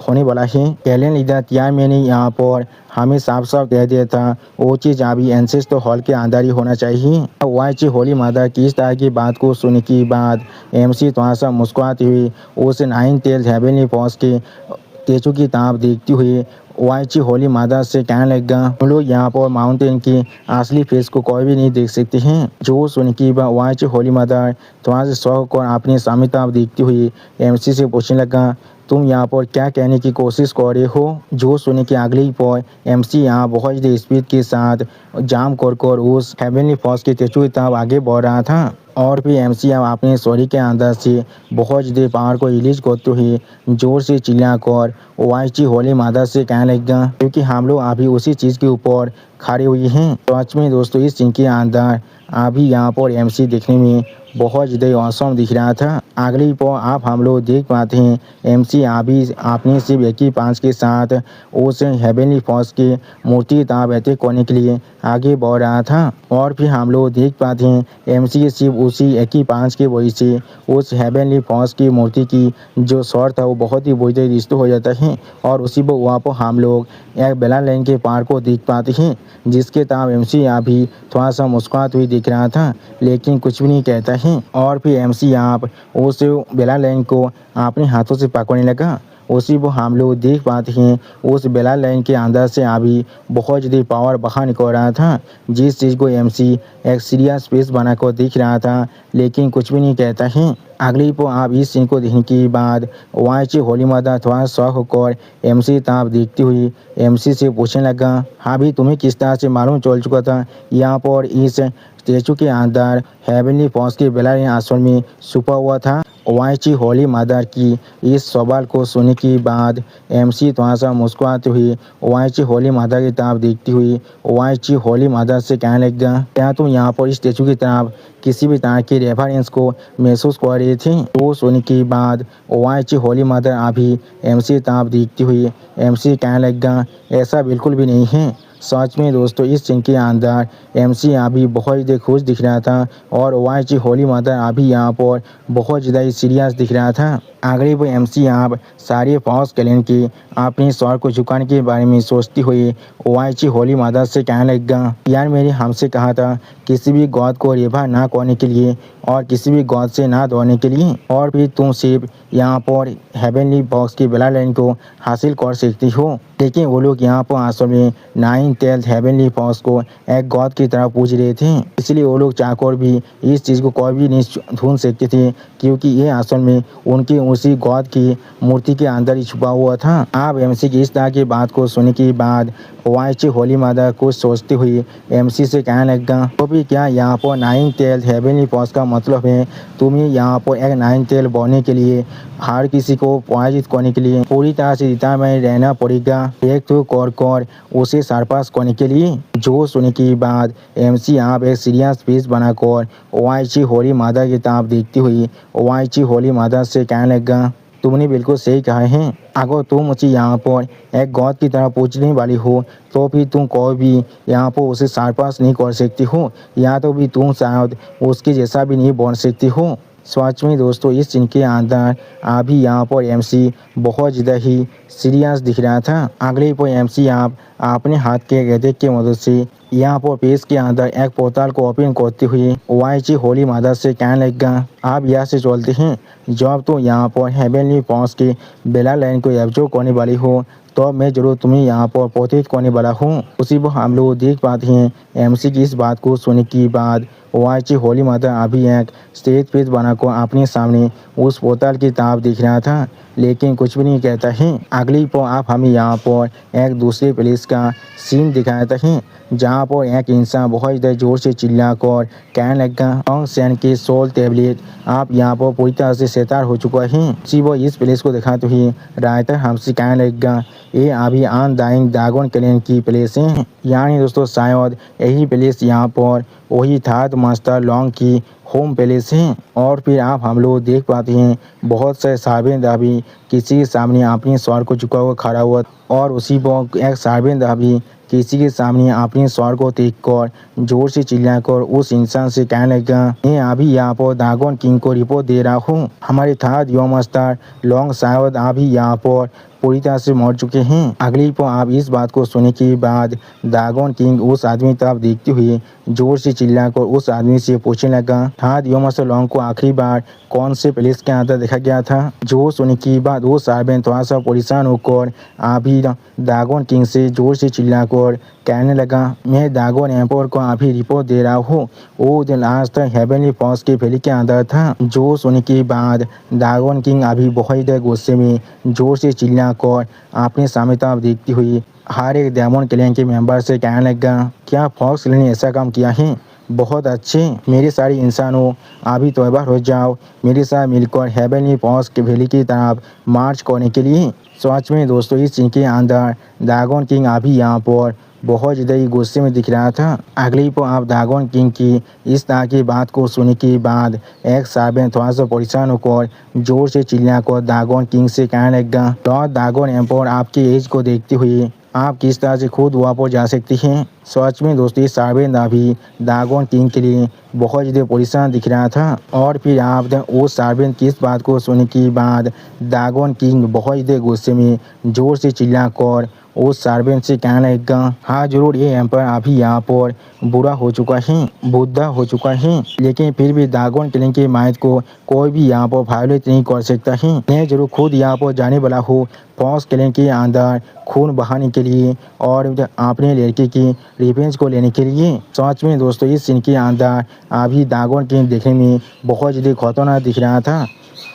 Speaker 1: होने वाला है? कैलेन लीडर क्या मैंने यहाँ पर हमें साफ साफ कह दिया था वो चीज़ अभी एंसेस्टर हॉल के अंदर ही होना चाहिए। वाइची होली मदर की इस तरह की बात को सुनने के बाद एमसी थोड़ा सा मुस्कुराते हुए उस 9 टेल्ड हेवनली फॉक्स के स्टैचू की तरफ देखती हुई वाइची होली मदर से कहने लगा, हम लोग यहाँ पर माउंटेन की असली फेस को कोई भी नहीं देख सकते हैं। जो सुन की वाइची होली मदर थोड़ा सा शौक और अपनी सामने तरफ देखती हुई एमसी से पूछने लगा, तुम यहाँ पर क्या कहने की कोशिश कर रहे हो? जो सुने के अगले पर एमसी यहाँ बहुत ज़्यादा स्पीड के साथ जाम कर उस हेवनली फॉक्स के स्टैचू की तरफ आगे बढ़ रहा था और फिर एमसी अब अपने सॉरी के अंदर से बहुत ज़्यादा पावर को रिलीज करते हुए जोर से चिल्लाकर वाइची होली मदर से कहने लगा, क्योंकि हम लोग अभी उसी चीज़ के ऊपर खड़े हुए हैं। तो सच में दोस्तों इस सीन के अंदर अभी यहाँ पर एमसी देखने में बहुत ज़्यादा औसम दिख रहा था। अगली पर आप हम लोग देख पाते हैं एमसी अभी अपने सिर्फ एक ही पाँच के साथ उस हेवनली फॉक्स के मूर्ति ताब अटैक करने के लिए आगे बढ़ रहा था और फिर हम लोग देख पाते हैं एमसी सिर्फ उसी एक ही पाँच के वजह से उस हेवनली फॉक्स की मूर्ति की जो शॉट था वो बहुत ही बुरी रिश्ते हो जाता है और उसी पर वहाँ पर हम लोग एक बेला लाइन के पार को देख पाते हैं, जिसके ताब एमसी अभी थोड़ा सा मुस्कुराते हुए दिख रहा था, लेकिन कुछ भी नहीं कहता है। और फिर एमसी आप उस बेला लाइन को अपने हाथों से पकड़ने लगा। उसी वो हम लोग देख पाते हैं उस बेला लाइन के अंदर से अभी बहुत ज़्यादा पावर बाहर निकल रहा था, जिस चीज़ को एमसी एक सीरियस फेस बनाकर दिख रहा था, लेकिन कुछ भी नहीं कहता है। अगली पर आप इस सीन को देखने के बाद वाइची होली मदर थोड़ा शौक होकर एमसी तरफ देखती हुई एमसी से पूछने लगा, हाँ भी तुम्हें किस तरह से मालूम चल चुका था यहाँ पर इस स्टैचू के अंदर हेवनली फॉक्स के बेला आसन में छुपा हुआ था? वाइची होली मदर की इस सवाल को सुनने के बाद एमसी थोड़ा सा मुस्कुराते हुए वाइची होली मदर की तरफ देखती हुई वाइची होली मदर से कहने लगा, क्या तुम यहाँ पर इस स्टैचू की तरफ किसी भी तरह के रेफरेंस को महसूस कर रही थी? तो सुनने के बाद वाइची होली मदर अभी एमसी तरफ देखती हुई एमसी कहने लगा, ऐसा बिल्कुल भी नहीं है। सच में दोस्तों इस सीन के अंदर एमसी अभी बहुत ज़्यादा खुश दिख रहा था और वाइची होली मदर अभी यहाँ पर बहुत ज़्यादा सीरियस दिख रहा था। आगे वो एमसी आप सारे फॉक्स क्लिनिक की अपने सर को झुकाने के बारे में सोचती हुई वाइची होली मदर से कहने लगा, यार मैंने हमसे कहा था किसी भी गॉड को रेफर ना करने के लिए और किसी भी गॉड से ना दौड़ने के लिए, और फिर तुम सिर्फ यहाँ पर हेवनली फॉक्स की बेला लाइन को हासिल कर सकती हो। लेकिन वो लोग यहाँ पर असल में 9 टेल्ड हेवनली फॉक्स को एक गॉड की तरह पूछ रहे थे, इसलिए वो लोग चाहकर भी इस चीज़ को कोई भी नहीं ढूंढ सकते थे, क्योंकि ये असल में उनकी उसी गॉड की मूर्ति के अंदर ही छुपा हुआ था। आप एमसी की इस तरह की बात को सुनने के बाद वाइची होली मदर कुछ सोचते हुए एमसी से कहने लगा, तो भी क्या यहाँ पर 9 टेल्ड हेवनली फॉक्स का मतलब है तुम्हें यहाँ पर एक 9 टेल बनने के लिए हर किसी को पराजित करने के लिए पूरी तरह से रिटायर में रहना पड़ेगा, एक तो कर उसे सरपास करने के लिए? जो सुनने के बाद एमसी आप एक सीरियस फेस बनाकर वाइची होली मदर की तरफ देखती हुई वाइची होली मदर से कहने लगा, तुमने बिल्कुल सही कहा है, अगर तुम मुझे यहाँ पर एक गॉड की तरह पूछने वाली हो तो फिर तुम कोई भी यहाँ पर उसे सरपास नहीं कर सकती हो, या तो भी तुम शायद उसके जैसा भी नहीं बन सकती हो। सच में दोस्तों इस सीन के अंदर अभी यहाँ पर एमसी बहुत ज़्यादा ही सीरियस दिख रहा था। अगले पर एमसी आप अपने हाथ के गधे की मदद से यहाँ पर पेज के अंदर एक पोर्टल को ओपन करते हुए वाइची होली मदर से कहने लगा, आप यहाँ से चलते हैं, जब तो यहाँ पर हेवनली फॉक्स के बेला लाइन को एब्जॉर्ब करने वाली हो तो मैं जरूर तुम्हें यहाँ पर पोतेत करने वाला हूँ। उसी पर हम लोग देख पाते हैं एमसी की इस बात को सुनने के बाद वाइची होली माता अभी एक स्टेज पेज बनाकर अपने सामने उस पोतल की ताप दिख रहा था, लेकिन कुछ भी नहीं कहता है। अगली पर आप हमें यहाँ पर एक दूसरे प्लेस का सीन दिखाता है जहाँ पर एक इंसान बहुत ज़्यादा जोर से चिल्लाकर कहने लगा ऑन सैन के सोल टैबलेट आप यहाँ पर पूरी तरह से शैतान हो चुका है। इसी वो इस प्लेस को दिखा तो ही रायता हमसे कहने लगा ये अभी आन दाइंग दागोन क्लैन की प्लेस है। यानी दोस्तों शायद यही प्लेस यहाँ पर वही थर्ड मास्टर लॉन्ग की होम प्लेस है। और फिर आप हम लोग देख पाते हैं बहुत से साबिंद अभी किसी के सामने अपनी स्वर को झुका हुआ खड़ा हुआ और उसी पर एक साबिंद अभी किसी के सामने अपने स्वर को देखकर जोर से चिल्लाकर उस इंसान से कहने लगा मैं अभी यहाँ पर दागोन किंग को रिपोर्ट दे रहा हूँ, हमारे थर्ड यो मास्टर लॉन्ग शायद अभी यहाँ पर पूरी तरह से मर चुके हैं। अगली पर आप इस बात को सुनने के बाद दागोन किंग उस आदमी तरफ देखते हुए जोर से चिल्लाकर उस आदमी से पूछने लगा थर्ड यो मास्टर लॉन्ग को आखिरी बार कौन से प्लेस के अंदर देखा गया था। जो सुनने के बाद वो साहब थोड़ा सा परेशान होकर अभी दागोन किंग से जोर से चिल्लाकर कहने लगा मैं दागोन एम्पोर को अभी रिपोर्ट दे रहा हूँ, वो दिन आज तक हेवनली फॉल्स के वैली के अंदर था। जो सुनने के बाद दागोन किंग अभी बहुत देर गुस्से में जोर से चिल्लाकर अपने सामने तरफ देखती हुई हर एक डेमन क्लैन के मेंबर से कहने लगा क्या फॉक्स क्लैन ने ऐसा काम किया है, बहुत अच्छे, मेरे सारे इंसानों अभी तौबा हो जाओ मेरे साथ मिलकर हेवनली फॉल्स के वैली की तरफ मार्च करने के लिए। सच में दोस्तों इस सीन के अंदर दागोन किंग अभी यहाँ पर बहुत ज़्यादा ही गुस्से में दिख रहा था। अगली पर आप दागोन किंग की इस तरह की बात को सुनने के बाद एक साहब थोड़ा सा परेशान होकर जोर से चिल्लाकर दागोन किंग से कहने लगा तो दागोन एम्पोर आपकी एज को देखते हुए आप किस तरह से खुद वापस जा सकती हैं। सच में दोस्तों साबिंद अभी दागोन किंग के लिए बहुत ज़्यादा परेशान दिख रहा था। और फिर आप उस साबिंद की इस बात को सुनने के बाद दागोन किंग बहुत ज़्यादा गुस्से में जोर से चिल्लाकर उस सार्वेंट से कहने लगा हाँ जरूर ये एम्पर अभी यहाँ पर बुरा हो चुका है, बुद्धा हो चुका है, लेकिन फिर भी दागोन क्लैन के माइट को कोई भी यहाँ पर वायलेट नहीं कर सकता है। मैं जरूर खुद यहाँ पर जाने वाला हूँ फॉक्स क्लैन के अंदर खून बहाने के लिए और अपने लड़के की रिवेंज को लेने के लिए। सच में दोस्तों इस सीन के अंदर अभी दागोन क्लैन देखने में बहुत ज़्यादा खतरनाक दिख रहा था।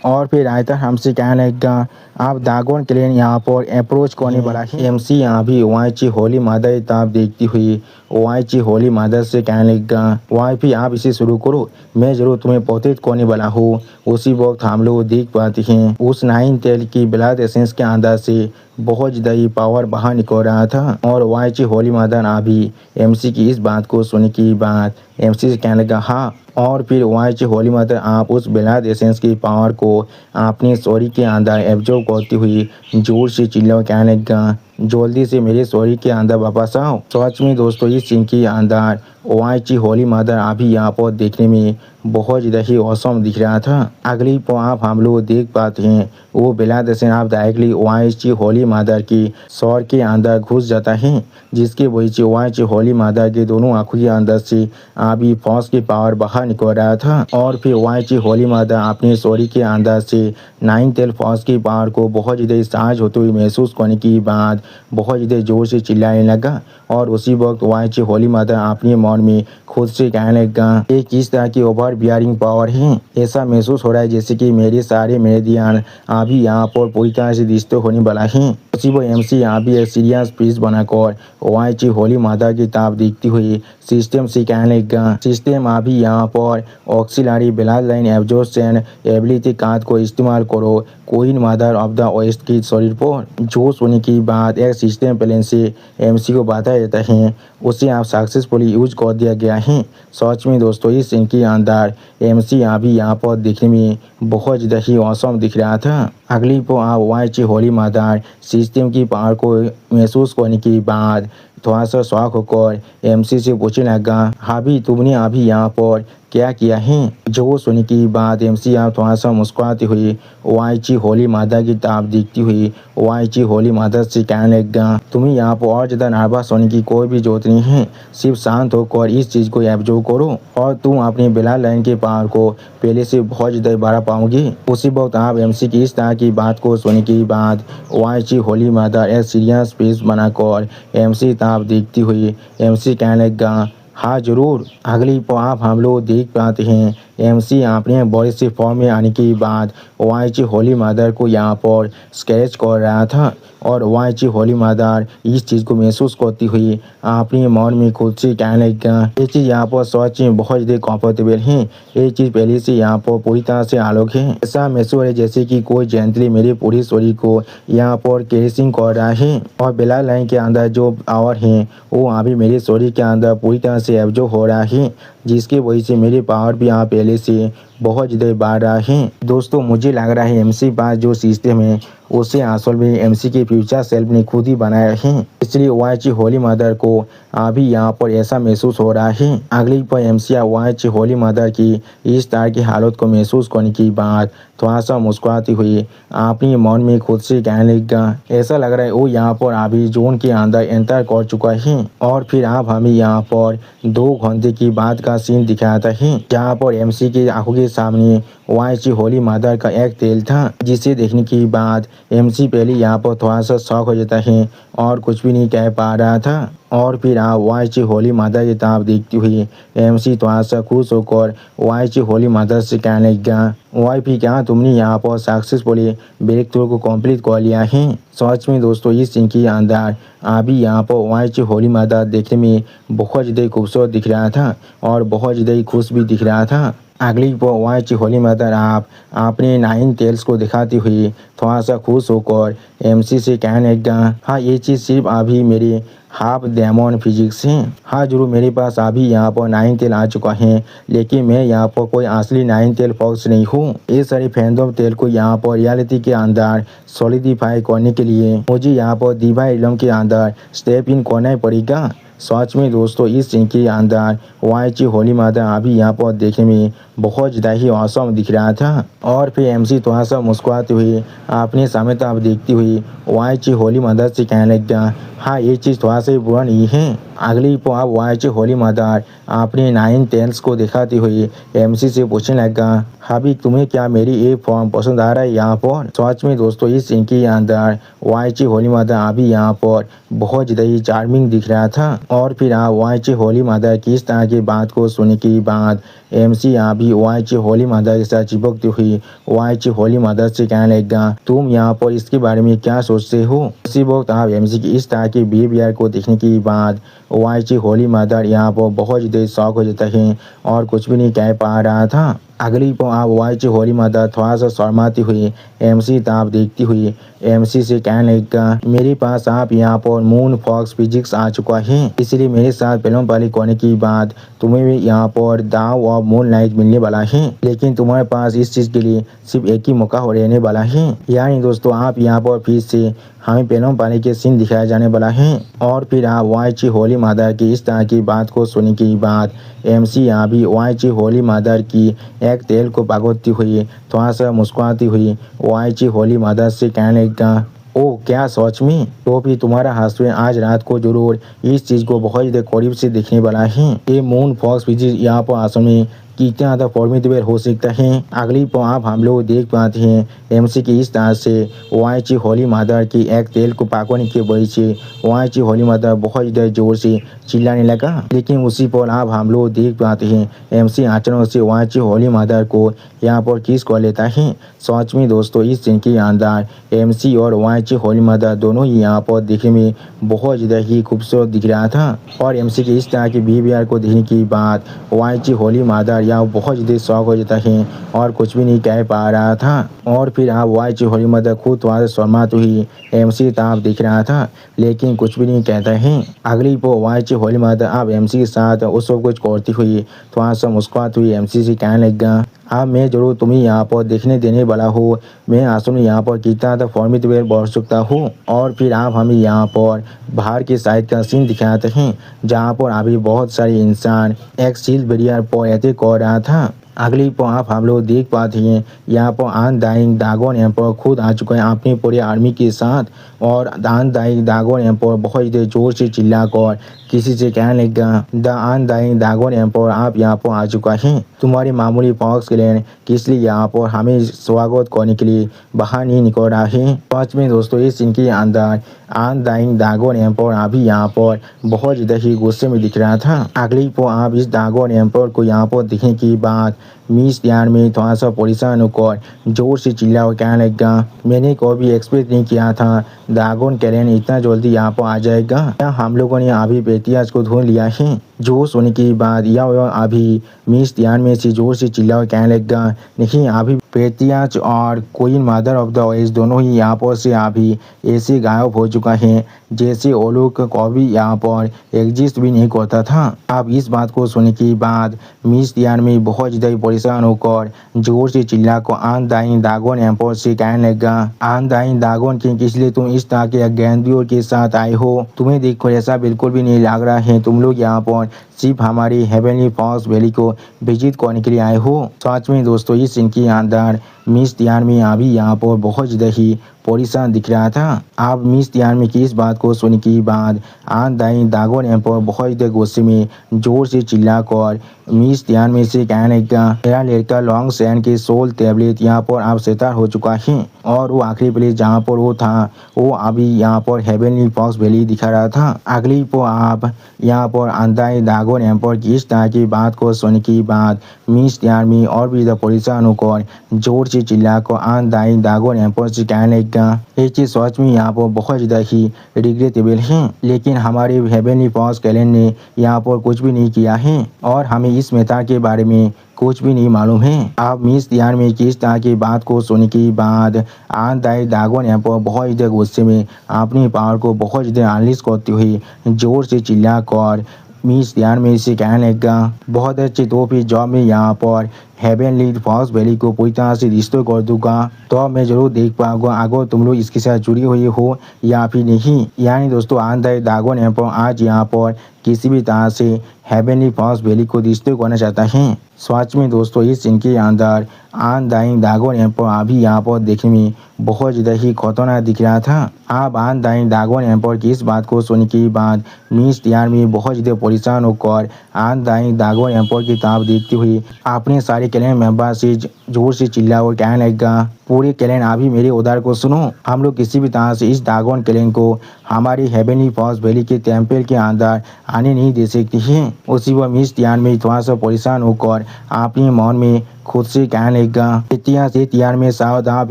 Speaker 1: और फिर रायता हमसे कहने लगा आप दागोन क्लैन यहाँ पर अप्रोच करने वाला है। एमसी यहाँ भी वाइची होली मादर ताप देखती हुई वाइची होली मादर से कहने लगा वाइफी आप इसे शुरू करो, मैं जरूर तुम्हें पोतेत करने वाला हूँ। उसी वक्त हम लोग देख पाते हैं उस 9 टेल की ब्लड एसेंस के अंदर से बहुत ज़्यादा ही पावर बाहर निकल रहा था। और वाइची होली मादर अभी एमसी की इस बात को सुनने की बात एमसी से कहने लगा हाँ। और फिर वाइची होली मादर आप उस ब्लड एसेंस की पावर को अपने सॉरी के अंदर एब्जॉर्ब करती हुई जोर से चिल्ला कहने लगा जल्दी से मेरे सॉरी के अंदर वापस आओ। सच में दोस्तों इस सीन के अंदर वाइची होली मादर अभी यहाँ पर देखने में बहुत ज़्यादा ही औसम दिख रहा था। अगली पर आप हम लोग देख पाते हैं वो ब्लड एसेंस आप डायरेक्टली वाइची होली मादर की सौर के अंदर घुस जाता है, जिसके वजह से वाइची होली मादर के दोनों आंखों के अंदर से अभी फॉक्स की पावर बाहर निकल रहा था। और फिर वाइची होली मादर अपने सॉरी के अंदर से 9 टेल फॉक्स की पावर को बहुत ज़्यादा चार्ज होते हुए महसूस करने के बाद बहुत ज़्यादा जोर से चिल्लाने लगा। और उसी वक्त वाइची होली मादर अपने मन में खुद से कहने लगा ये किस तरह की ओवर बियरिंग पावर है, ऐसा महसूस हो रहा है जैसे कि मेरे सारे मेरिडियन अभी यहाँ पर पूरी तरह से डिस्टर्ब होने वाला है। उसी वो एमसी यहाँ भी एक सीरियस पीस बनाकर वाइची होली मादर की ताप देखती हुई सिस्टम से कहने लगा सिस्टम अभी यहाँ पर auxiliary blood line absorption ability card को इस्तेमाल करो queen mother of the west की शरीर पर। जो सुनने की बात एक सिस्टम प्लान से एमसी को बताया जाता है उसे आप सक्सेसफुली यूज कर दिया गया है। सच में दोस्तों इस सीन के अंदर एमसी अभी यहाँ पर देखने में बहुत ज़्यादा ही औसम दिख रहा था। अगली पर आप वाइची होली मादर सिस्टम की पावर को महसूस करने के बाद थोड़ा सा शौक होकर एमसी से पूछने लगा, भाभी तुमने अभी यहाँ पर क्या किया है। जो सुनने की बात एमसी आप थोड़ा सा मुस्कुराती हुई वाइची होली माता की ताप देखती हुई वाइची होली माता से कहने लगा, तुम्हें यहाँ पर और ज़्यादा नर्वस होने की कोई भी जरूरत नहीं है। सिर्फ शांत होकर इस चीज़ को एब्जॉर्व करो और तुम अपनी बिला लाइन के पावर को पहले से बहुत ज़्यादा बढ़ा पाओगे। उसी वक्त आप एमसी की इस तरह की बात को सुनने के बाद वाइची होली माता एक सीरियस फेस बनाकर एमसी ताप देखती हुई एमसी कहने लगा, हाँ जरूर। अगली आप हम लोग देख पाते हैं एमसी अपने बॉडी से फॉर्म में आने के बाद वाइची होली मदर को यहाँ पर स्केच कर रहा था और वाइची होली मदर इस चीज़ को महसूस करती हुई अपने मन में खुद से कहने लगा, ये चीज़ यहाँ पर सच में बहुत ज़्यादा कंफर्टेबल है। ये चीज़ पहले से यहाँ पर पूरी तरह से अलग है। ऐसा महसूस है जैसे कि कोई जेंटली मेरे पूरी शरीर को यहाँ पर कैरेसिंग कर रहा है और बेला लाइन के अंदर जो पावर है वो अभी मेरे शरीर के अंदर पूरी तरह से एब्जॉर्ब हो रहा है, जिसकी वजह से मेरे पावर भी यहाँ पहले से बहुत ज़्यादा बढ़ रहा है। दोस्तों मुझे लग रहा है एमसी पास जो सिस्टम है उसे असल में एमसी के फ्यूचर सेल्फ ने खुद ही बनाया है, इसलिए वाइची होली मदर को अभी यहाँ पर ऐसा महसूस हो रहा है। अगली पर एमसी वाइची होली मदर की इस तरह की हालत को महसूस करने की बाद थोड़ा सा मुस्कुराती हुई अपने मन में खुद से कहने लगा, ऐसा लग रहा है वो यहाँ पर अभी जोन के अंदर एंटर कर चुका है। और फिर आप हमें यहाँ पर 2 घंटे की बाद का सीन दिखाता है जहाँ पर एमसी की आंखों के सामने वाइची होली मदर का एक तेल था, जिसे देखने के बाद एमसी पहले यहाँ पर थोड़ा सा शॉक हो जाता है और कुछ भी नहीं कह पा रहा था। और फिर आप वाइची होली मदर की तरफ देखती हुई एमसी थोड़ा सा खुश होकर वाइची होली मदर से कहने लगा, वाइफी क्या तुमने यहाँ पर सक्सेसफुली ब्रेक थ्रू को कंप्लीट कर लिया है। सच में दोस्तों इस सीन के अंदर अभी यहाँ पर वाइची होली मदर देखने में बहुत ज़्यादा खूबसूरत दिख रहा था और बहुत ज़्यादा खुश भी दिख रहा था। अगली पर वाइची होली मदर आप अपने 9 टेल्स को दिखाती हुई थोड़ा सा खुश होकर एमसी से कहने लगा, हाँ ये चीज़ सिर्फ अभी मेरे हाफ डेमन फिजिक्स है। हाँ जरूर मेरे पास अभी यहाँ पर 9 तेल आ चुका है, लेकिन मैं यहाँ पर कोई असली 9 तेल फॉक्स नहीं हूँ। ये सारे फैंडम तेल को यहाँ पर रियलिटी के अंदर सॉलिडिफाई करने के लिए मुझे यहाँ पर डिवाइन रिलम के अंदर स्टेप इन करना पड़ेगा। सच में दोस्तों इस सीन के अंदर वाइची होली मदर अभी यहाँ पर देखने में बहुत ज़्यादा ही औसम दिख रहा था। और फिर एमसी थोड़ा सा मुस्कुराते हुए अपने सामने तरफ देखती हुई वाइची होली मदर से कहने लगा, हाँ ये चीज़ थोड़ा सा बुरा नहीं है। अगली पर आप वाइची होली मदर अपने 9 टेल्स को दिखाती हुई एमसी से पूछने लगा, भाभी तुम्हें क्या मेरी ये फॉर्म पसंद आ रहा है यहाँ पर। सच में दोस्तों इस सीन के अंदर वाइची होली मदर अभी यहाँ पर बहुत ज़्यादा ही चार्मिंग दिख रहा था। और फिर आप वाइची होली मदर की इस तरह की बात को सुनने के बाद एमसी अभी वाइची होली मदर के साथ चिपकती हुई वाइची होली मदर से कहने लगा, तुम यहाँ पर इसके बारे में क्या सोचते हो। उसी वक्त आप एमसी की इस तरह के बिहेवियर को देखने के बाद वाइची होली मदर यहाँ पर बहुत ज़्यादा शॉक हो जाता है और कुछ भी नहीं कह पा रहा था। अगली पर आप वाइची होली मदर थोड़ा सा शर्माती हुई एमसी ताप देखती हुई एमसी से कहने लगा, मेरे पास आप यहाँ पर मून फॉक्स फिजिक्स आ चुका है, इसलिए मेरे साथ फिल्म पाली करने के बाद तुम्हें भी यहाँ पर दाव ऑफ मून लाइट मिलने वाला है, लेकिन तुम्हारे पास इस चीज़ के लिए सिर्फ एक ही मौका हो रहने वाला है। यानी दोस्तों आप यहाँ पर फिर से हमें पेलों पानी के सीन दिखाया जाने वाला है। और फिर आप वाइची होली मदर की इस तरह की बात को सुनने के बाद एमसी यहाँ भी वाइची होली मदर की एक तेल को पकड़ती हुई थोड़ा सा मुस्कुराती हुई वाइची होली मदर से कहने लगा, ओ क्या सच में, तो भी तुम्हारा हस्बैंड आज रात को जरूर इस चीज़ को बहुत ज़्यादा करीब से देखने वाला है। ये मून फॉक्स फिजिक्स यहाँ पर असल में कितना ज़्यादा फॉर्मेटिबल हो सकता है। अगली पर आप हम लोग देख पाते हैं एमसी की इस तरह से वाइची होली मदर की एक तेल को पकड़ने की वजह से वाइची होली मदर बहुत ज़्यादा जोर से चिल्लाने लगा, लेकिन उसी पर आप हम लोग देख पाते हैं एमसी अचानक से वाइची होली मदर को यहाँ पर किस कर लेता है। सच में दोस्तों इस सीन के अंदर एमसी और वाइची होली मदर दोनों ही यहाँ पर देखने में बहुत ज़्यादा ही खूबसूरत दिख रहा था। और एमसी के इस तरह के बिहेवियर को देखने के बाद वाइची होली मदर यहाँ बहुत ज़्यादा शौक हो जाता है और कुछ भी नहीं कह पा रहा था। और फिर आप वाइची होली मदर खुद थोड़ा सा शर्माती हुई एमसी ताप दिख रहा था, लेकिन कुछ भी नहीं कहता है। अगली पर वाइची होली मदर आप एमसी के साथ उस सब कुछ करती हुई थोड़ा सा मुस्कुराती हुई एमसी से कहने लगा, हाँ, मैं जरूर तुम्हें यहाँ पर देखने देने वाला हूँ। मैं आंसू में यहाँ पर कितना तक फॉर्मेटिव बढ़ सकता हूँ। और फिर आप हमें यहाँ पर बाहर के साइड का सीन दिखाते हैं, जहाँ पर अभी बहुत सारे इंसान एक सील बैरियर पर अटैक कर रहा था। अगली पर आप लोग देख पाते हैं, यहाँ पर अनडाइंग ड्रैगन यहाँ पर खुद आ चुका है अपनी पूरी आर्मी के साथ। और अनडाइंग ड्रैगन यहाँ पर बहुत ही जोर से चिल्ला कर किसी से कहने लगा, द अनडाइंग ड्रैगन यहाँ पर आप यहाँ पर आ चुका है। तुम्हारी मामूली फॉक्स क्लैन किस लिए यहाँ पर हमें स्वागत करने के लिए बाहर नहीं निकल रहा है। पाँच में दोस्तों इस इनके अंदर अनडाइंग ड्रैगन यहाँ पर अभी यहाँ पर बहुत ज़्यादा ही गुस्से में दिख रहा था। अगली पर आप इस ड्रैगन यहाँ पर को यहाँ पर दिखने की बात मिस ध्यान में थोड़ा सा परेशान होकर जोर से चिल्ला और कहने लगा, मैंने कभी एक्सपेक्ट नहीं किया था ड्रैगन क्लैन इतना जल्दी यहाँ पर आ जाएगा। क्या हम लोगों ने अभी बेतियाज को ढूंढ लिया है। जो सुनने की बात या अभी मिस ध्यान में से जोर से चिल्ला और कहने लगा, नहीं अभी बेतियाज और queen mother of the west दोनों ही यहाँ पर से अभी ऐसे गायब हो चुका है जैसे वो लोग कभी यहाँ पर एग्जिस्ट भी नहीं करता था। अब इस बात को सुनने के बाद मिस ध्यान में बहुत ज़्यादा परेशान होकर जोर से चिल्ला को अनडाइंग ड्रैगन यहाँ पर से कहने लगा, अनडाइंग ड्रैगन के किस लिए तुम इस तरह के गैंडियों के साथ आए हो। तुम्हें देखकर ऐसा बिल्कुल भी नहीं लग रहा है तुम लोग यहाँ पर सिर्फ हमारी हेवनली फॉक्स वैली को विजिट करने के लिए आए हो। सच में दोस्तों इस इनके अंदर मिस ध्यान में अभी यहाँ पर बहुत ज़्यादा ही परेशान दिख रहा था। आप मिस ध्यान में की इस बात को सुनने के बाद अनडाइंग ड्रैगन यहाँ पर बहुत ज़्यादा गुस्से में जोर से चिल्ला कर मिस ध्यान में से कहने लगा, मेरा लड़का लॉन्ग सैन के सोल टैबलेट यहाँ पर आप सेटर हो चुका है। और वो आखिरी प्लेस जहाँ पर वो था वो अभी यहाँ पर हेवनली फॉक्स वैली दिखा रहा था। अगली पर आप यहाँ पर अनडाइंग ड्रैगन यहाँ पर किस तरह की बात को सुनने के बाद मिस ध्यान में और भी ज़्यादा परेशान होकर जोर से चिल्ला कर अनडाइंग ड्रैगन यहाँ पर से कहने लगा, ये चीज़ सच में यहाँ पर बहुत ज़्यादा ही रिग्रेटेबल है, लेकिन हमारे हेवनली फॉक्स क्लैन ने यहाँ पर कुछ भी नहीं किया है और हमें इस मेथड के बारे में कुछ भी नहीं मालूम है। आप मिस ध्यान में किस तरह की बात को सुनने के बाद अनडाइंग ड्रैगन यहाँ पर बहुत ज़्यादा गुस्से में अपनी पावर को बहुत ज़्यादा अनलीश करते हुए जोर से चिल्ला कर मिस ध्यान में इसे कहने लगा, बहुत अच्छे तो फिर जॉब में यहाँ पर हेवनली फॉक्स वैली को पूरी तरह से रिस्टोर कर दूंगा, तो मैं जरूर देख पाऊंगा अगर तुम लोग इसके साथ जुड़ी हुई हो या फिर नहीं। यानी दोस्तों अनडाइंग ड्रैगन यहाँ पर आज यहाँ पर किसी भी तरह से हेवनली फॉक्स वैली को रिस्टोर करना चाहता है। सच में दोस्तों इस इनके अंदर अनडाइंग ड्रैगन यहाँ पर अभी यहाँ पर देखने में बहुत ज़्यादा ही खतरनाक दिख रहा था। आप अनडाइंग ड्रैगन यहाँ पर किस बात को सुनने के बाद मिस ध्यान में बहुत ज़्यादा परेशान होकर अनडाइंग ड्रैगन यहाँ पर किताब देखते हुए अपने सारे क्लैन मेंबर से जोर से चिल्ला और कहने लगा, पूरे क्लैन अभी मेरे उधार को सुनो, हम लोग किसी भी तरह से इस ड्रैगन क्लैन को हमारी हेवनली फॉक्स वैली के टेम्पल के अंदर आने नहीं दे सकती है। उसी वक्त मिस ध्यान में थोड़ा सा परेशान होकर अपने मन में खुद से कहने लगा, इतिहास त्यार में शायद आप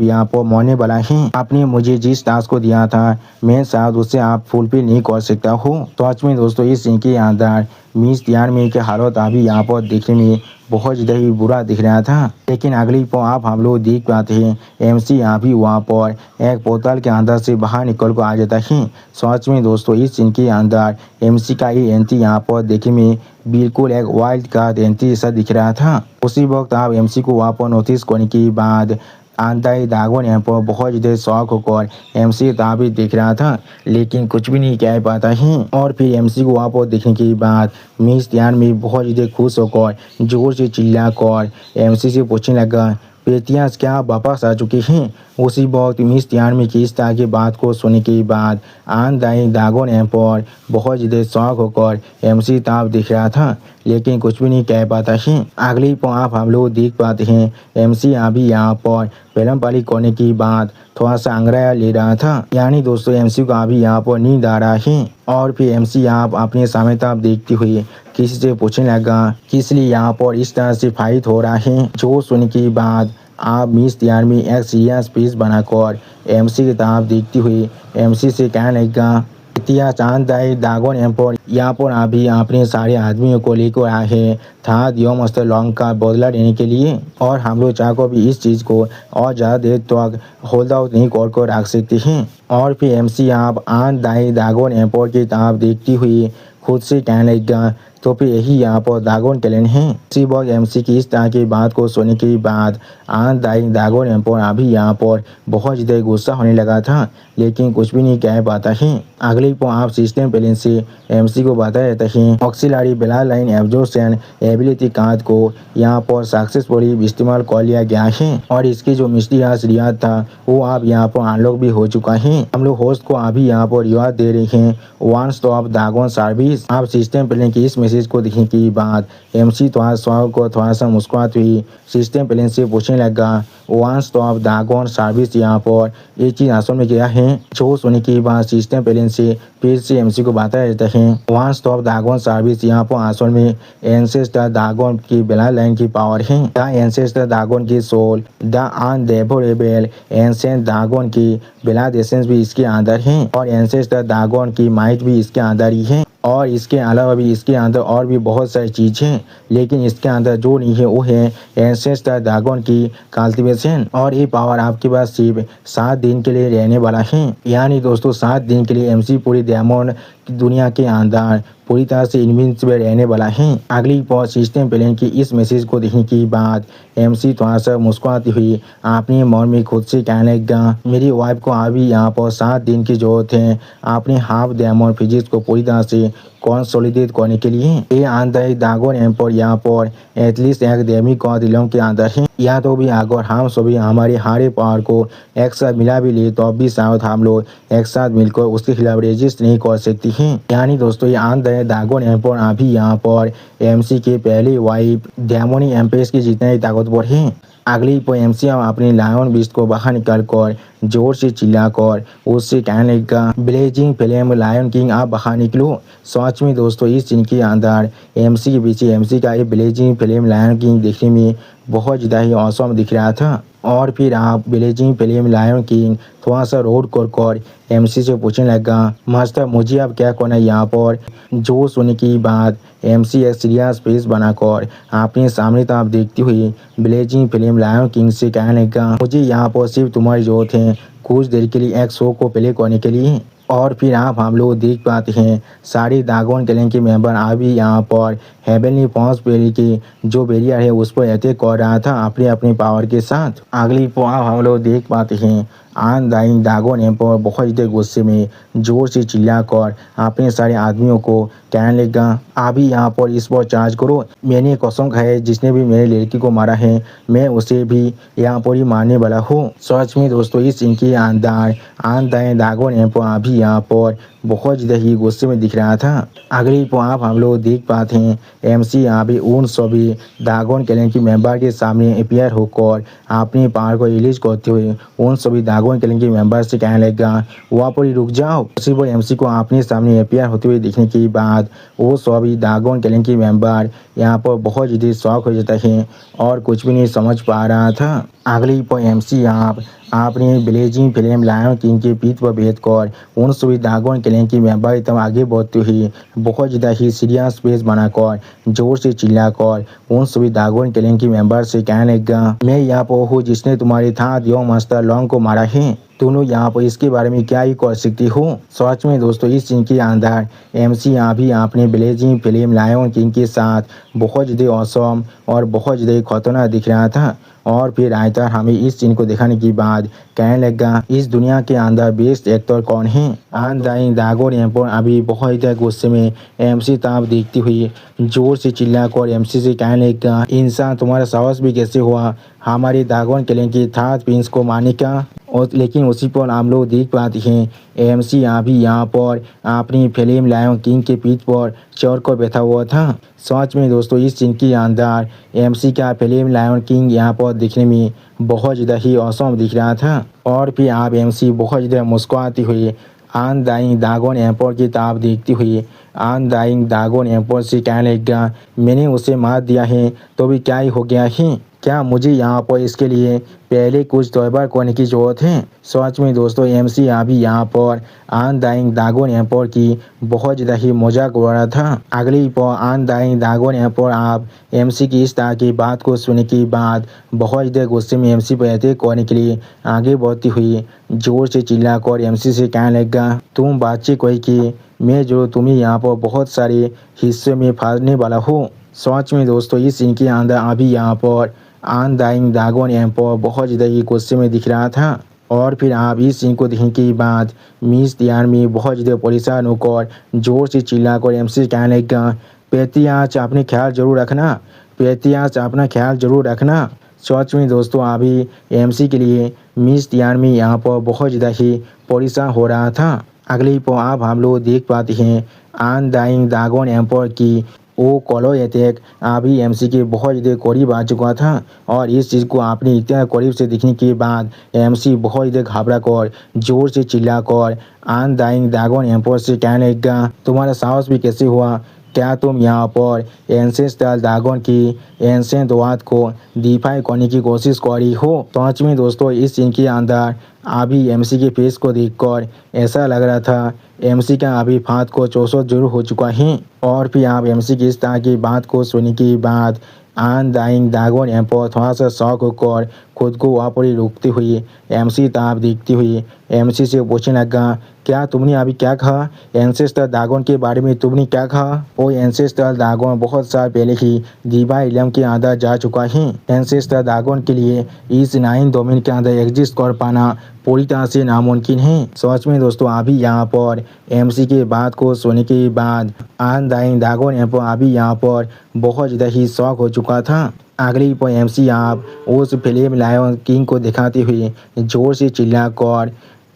Speaker 1: यहाँ पर मरने वाला है। आपने मुझे जिस टास्क को दिया था मैं शायद उससे आप फुलफिल नहीं कर सकता हूँ। तो आज में दोस्तों इस इनके अंदर मिस ध्यान में के हालत अभी यहाँ पर देखने में बहुत ज़्यादा ही बुरा दिख रहा था। लेकिन अगली पर आप हम लोग देख पाते हैं एमसी यहाँ भी वहाँ पर एक पोर्टल के अंदर से बाहर निकल कर आ जाता है। सच में दोस्तों इस इनके अंदर एमसी का ही एंट्री यहाँ पर देखने में बिल्कुल एक वाइल्ड कार्ड एंट्री जैसा दिख रहा था। उसी वक्त आप एमसी को वहाँ पर नोटिस करने के बाद अनडाइंग ड्रैगन यहाँ पर बहुत ज़्यादा शौक होकर एमसी का भी देख रहा था, लेकिन कुछ भी नहीं कह पाता है। और फिर एमसी को वहाँ पर देखने के बाद मिस ध्यान में बहुत ज़्यादा खुश होकर जोर से चिल्ला कर एमसी से पूछने लगा, बेतियाज क्या आप वापस आ चुके हैं। उसी वक्त मिस ध्यान में किस तरह की बात को सुनने के बाद अनडाइंग ड्रैगन यहाँ पर बहुत ज़्यादा शौक होकर एमसी ताप दिख रहा था, लेकिन कुछ भी नहीं कह पाता है। अगली पर आप हम लोग देख पाते हैं एमसी अभी यहाँ पर फिल्म पाली करने की बाद थोड़ा सा अंग्रेया ले रहा था। यानी दोस्तों एमसी को अभी यहाँ पर नींद आ रहा है। और फिर एमसी आप अपने सामने ताप देखते हुए किसी से पूछने लगा, किस लिए यहाँ पर इस तरह से फाइट हो रहा है। जो सुनने के बाद आप मिस ध्यान में एक सीरियस पीस बनाकर एमसी की तरफ देखते हुए एमसी से कहने लगा, इतिहास अनडाइंग ड्रैगन यहाँ पर अभी अपने सारे आदमियों को लेकर आए हैं था दियोम अस्तर लॉन्ग का बदला लेने के लिए, और हम लोग चाह को भी इस चीज़ को और ज़्यादा देर तक होल्ड आउट नहीं कर रख सकते हैं। और फिर एमसी आप अनडाइंग ड्रैगन एम्पोर की तरफ देखती हुई खुद से कहने लगा, तो फिर यही यहाँ पर दागोन टैलेंट है। इसी वक्त एमसी की इस तरह की बात को सुनने के बाद आनंददायी दागोन एम्पोर अभी यहाँ पर बहुत ज़्यादा गुस्सा होने लगा था, लेकिन कुछ भी नहीं कह पाता है। अगले पर आप सिस्टम प्लेन से एमसी को बता देते हैं ऑक्सिलरी बेला लाइन एब्जॉर्प्शन एबिलिटी कार्ड को यहाँ पर सक्सेसफुली इस्तेमाल कर लिया गया है और इसकी जो मिस्टीरियस रियाद था वो आप यहाँ पर अनलॉक भी हो चुका है। हम लोग होस्ट को अभी यहाँ पर रिवार्ड दे रहे हैं वन स्टॉप दागोन सर्विस। आप सिस्टम प्लेन की इस मैसेज को देखने के बाद एमसी थोड़ा स्वागत को थोड़ा सा मुस्कुराते हुई सिस्टम प्लेन से पूछने लगा वन स्टॉप दागोन सर्विस यहाँ पर ये चीज़ असल में क्या है। जो सुनने के बाद सिस्टम प्लेन से फिर से एमसी को बता देते हैं वन स्टॉप दागोन सर्विस यहाँ पर असल में एंसेस्टर दागोन की बेला लाइन की पावर है। द एंसेस्टर दागोन की सोल द अनडेवोरेबल एंसेंट दागोन की बेला एसेंस भी इसके अंदर है और एंसेस्टर दागोन की माइट भी इसके अंदर ही है और इसके अलावा भी इसके अंदर और भी बहुत सारी चीज़ हैं, लेकिन इसके अंदर जो नहीं है वो है एंसेस्टर दागोन की कल्टीवेशन और ये पावर आपके पास सिर्फ 7 दिन के लिए रहने वाला है। यानी दोस्तों 7 दिन के लिए एमसी पूरी डायमंड दुनिया के अंदर पूरी तरह से इनविंसिबल रहने वाला है। अगली पर सिस्टम प्लेन की इस मैसेज को देखने के बाद एमसी थोड़ा सा मुस्कुराती हुई अपने मन में खुद से कहने लगा मेरी वाइफ को अभी यहाँ पर 7 दिन की जरूरत है अपने हाफ डायमंड फिजिक्स को पूरी तरह से कंसोलिडेट करने के लिए। ये अंदर दागोन एम्पोर यहाँ पर एटलीस्ट एक डेमी का दिलों के अंदर है। या तो भी अगर हम सभी हमारे हारे पावर को एक साथ मिला भी ले तो भी शायद हम लोग एक साथ मिलकर उसके खिलाफ रेजिस्ट नहीं कर सकती हैं। यानी दोस्तों ये अंदर दागोन एम्पोर अभी यहाँ पर एमसी के पहली वाइफ डेमोनी एम्प्रेस की जितने ताकतवर है। अगली पर एमसी अपने लायन बीस्ट को बाहर निकल कर जोर से चिल्लाकर उससे कहने लगा ब्लेजिंग फ्लेम लायन किंग आप बाहर निकलो। सच में दोस्तों इस सीन के अंदर एमसी के पीछे एमसी का ये ब्लेजिंग फ्लेम लायन किंग देखने में बहुत ज़्यादा ही औसम दिख रहा था। और फिर आप ब्लेजिंग फ्लेम लायन किंग थोड़ा सा रोड कर एमसी से पूछने लगा मास्टर मुझे अब क्या करना है यहाँ पर। जो सुनने की बात एमसी एक सीरियस फेस बनाकर अपने सामने तरफ देखती हुई ब्लेजिंग फ्लेम लायन किंग से कहने लगा मुझे यहाँ पर सिर्फ तुम्हारी जरूरत है कुछ देर के लिए एक शो को प्ले करने के लिए। और फिर आप हम लोग देख पाते हैं सारे दागोन क्लैन के मेंबर अभी यहाँ पर हेवनली फॉर्स बेरी की जो बैरियर है उस पर अटैक कर रहा था अपने अपने पावर के साथ। अगली पर हम लोग देख पाते हैं आनंदाइन दागोन एम्पोर बहुत ज़्यादा गुस्से में जोर से चिल्लाकर अपने सारे आदमियों को कहने लगा अभी यहाँ पर इस पर चार्ज करो। मैंने कसम खाई जिसने भी मेरे लड़की को मारा है मैं उसे भी यहाँ पर ही मारने वाला हूँ। सच में दोस्तों इस इनकी अंदर आनंदाइन दागोन एम्पोर अभी यहाँ पर बहुत ज़्यादा ही गुस्से में दिख रहा था। अगली पर आप हम लोग देख पाते हैं एमसी यहाँ भी उन सभी दागोन क्लैन की मेंबर के सामने अपियर होकर अपनी पावर को रिलीज करते हुए उन सभी दागोन क्लैन के मेंबर से कहने लगा वहाँ पर ही रुक जाओ। उसी पर एमसी को अपने सामने अपियर होते हुए देखने के बाद वो सभी दागोन क्लैन के मेंबर यहाँ पर बहुत ज़्यादा शौक हो जाता है और कुछ भी नहीं समझ पा रहा था। अगली पर एमसी आपने ब्लेजिंग फ्लेम लायन किंग के पीठ पर बैठ कर उन सभी दागोन क्लैन की मेंबर तब आगे बढ़ते हुए बहुत ज़्यादा ही सीरियस फेस बनाकर जोर से चिल्लाकर उन सभी दागोन क्लैन की मेंबर से कहने लगा मैं यहाँ पर हूँ जिसने तुम्हारे था दियो मास्टर लॉन्ग को मारा है दोनों यहाँ पर इसके बारे में क्या ही कर सकती हो। सच में दोस्तों इस सीन के अंदर एमसी यहाँ भी अपने ब्लेजिंग फ्लेम लायन किंग के साथ बहुत ज़्यादा औसम और बहुत ज़्यादा खतरनाक दिख रहा था। और फिर आयतर हमें इस सीन को दिखाने के बाद कहने लगा इस दुनिया के अंदर बेस्ट एक्टर कौन है। आनंदाइन दागोन एम्पोर अभी बहुत ज़्यादा गुस्से में एमसी ताप देखती हुई जोर से चिल्लाकर एमसी से कहने लगा इंसान तुम्हारा साहस भी कैसे हुआ हमारे दागोन क्लैन की थात प्रिंस को मारने का। और लेकिन उसी पर हम लोग देख पाते हैं एमसी अभी यहाँ पर अपनी फ्लेम लायन किंग के पीठ पर चढ़ कर बैठा हुआ था। सच में दोस्तों इस सीन के अंदर एमसी का फ्लेम लायन किंग यहाँ पर दिखने में बहुत ज़्यादा ही औसम दिख रहा था। और फिर आप एमसी बहुत ज़्यादा मुस्कुराती हुई आनंदाइन दागोन एम्पोर की ताप देखती हुई आनंदाइन दागोन एम्पोर से कहने लगा मैंने उसे मार दिया है तो भी क्या ही हो गया है क्या मुझे यहाँ पर इसके लिए पहले कुछ तौबा करने की ज़रूरत है। सच में दोस्तों एमसी अभी यहाँ पर आनंदाइन दागोन एम्पोर की बहुत ज़्यादा ही मजाक उड़ा रहा था। अगली पर आनंदाइन दागोन एम्पोर आप एमसी की इस तरह की बात को सुनने के बाद बहुत ज़्यादा गुस्से में एमसी पर अटैक करने के लिए आगे बढ़ती हुई जोर से चिल्लाकर एमसी से कहने लगा तुम बातचीत कोई की मैं जो तुम्हें यहाँ पर बहुत सारे हिस्से में फाड़ने वाला हूँ। सच में दोस्तों इस सीन के अंदर अभी यहाँ पर अनडाइंग ड्रैगन यहाँ पर बहुत ज़्यादा ही गुस्से में दिख रहा था। और फिर आप इस सीन को देखने के बाद मिस त्यान में बहुत ज़्यादा परेशान होकर जोर से चिल्लाकर एमसी कहने लगा, पेतियाज अपने ख्याल जरूर रखना, पेतियाज अपना ख्याल जरूर रखना। सच में दोस्तों अभी एमसी के लिए मिस त्यान में यहाँ पर बहुत ज़्यादा ही परेशान हो रहा था। अगले पर आप हम लोग देख पाते हैं अनडाइंग ड्रैगन एम्पर की वो कॉलो अटैक अभी एमसी के बहुत ज़्यादा करीब आ चुका था। और इस चीज़ को आपने इतना करीब से देखने के बाद एमसी बहुत ज़्यादा घबरा कर जोर से चिल्लाकर अनडाइंग ड्रैगन एम्पर से कहने लगा, तुम्हारा साहस भी कैसे हुआ, क्या तुम यहाँ पर एंसेस्ट्रल ड्रैगन की एंसेंट वाद को डिफाई करने की कोशिश कर रही हो। सच में दोस्तों इस सीन के अंदर अभी एमसी के फेस को देखकर ऐसा लग रहा था एमसी का अभी फाँद को चौसठ जरूर हो चुका है। और फिर आप एमसी की इस तरह की बात को सुनने के बाद अनडाइंग ड्रैगन एम्पर थोड़ा सा शौक होकर खुद को वहाँ पर ही रोकते हुए एमसी ताप देखती हुई एमसी से पूछने लगा, क्या तुमने अभी क्या कहा, एंसेस्ट्रल ड्रैगन के बारे में तुमने क्या कहा। वो एंसेस्ट्रल ड्रैगन बहुत साल पहले ही डिवाइन रियल्म के अंदर जा चुका है। एंसेस्ट्रल ड्रैगन के लिए इस 9 डोमेन के अंदर एग्जिस्ट कर पाना पूरी तरह से नामुमकिन है। सच में दोस्तों अभी यहाँ पर एमसी के बात को सुनने के बाद अनडाइंग ड्रैगन एम्पर अभी यहाँ पर बहुत ज़्यादा ही शौक हो चुका था। अगली पर एमसी आप उस फिल्म लायन किंग को दिखाते हुए जोर से चिल्लाकर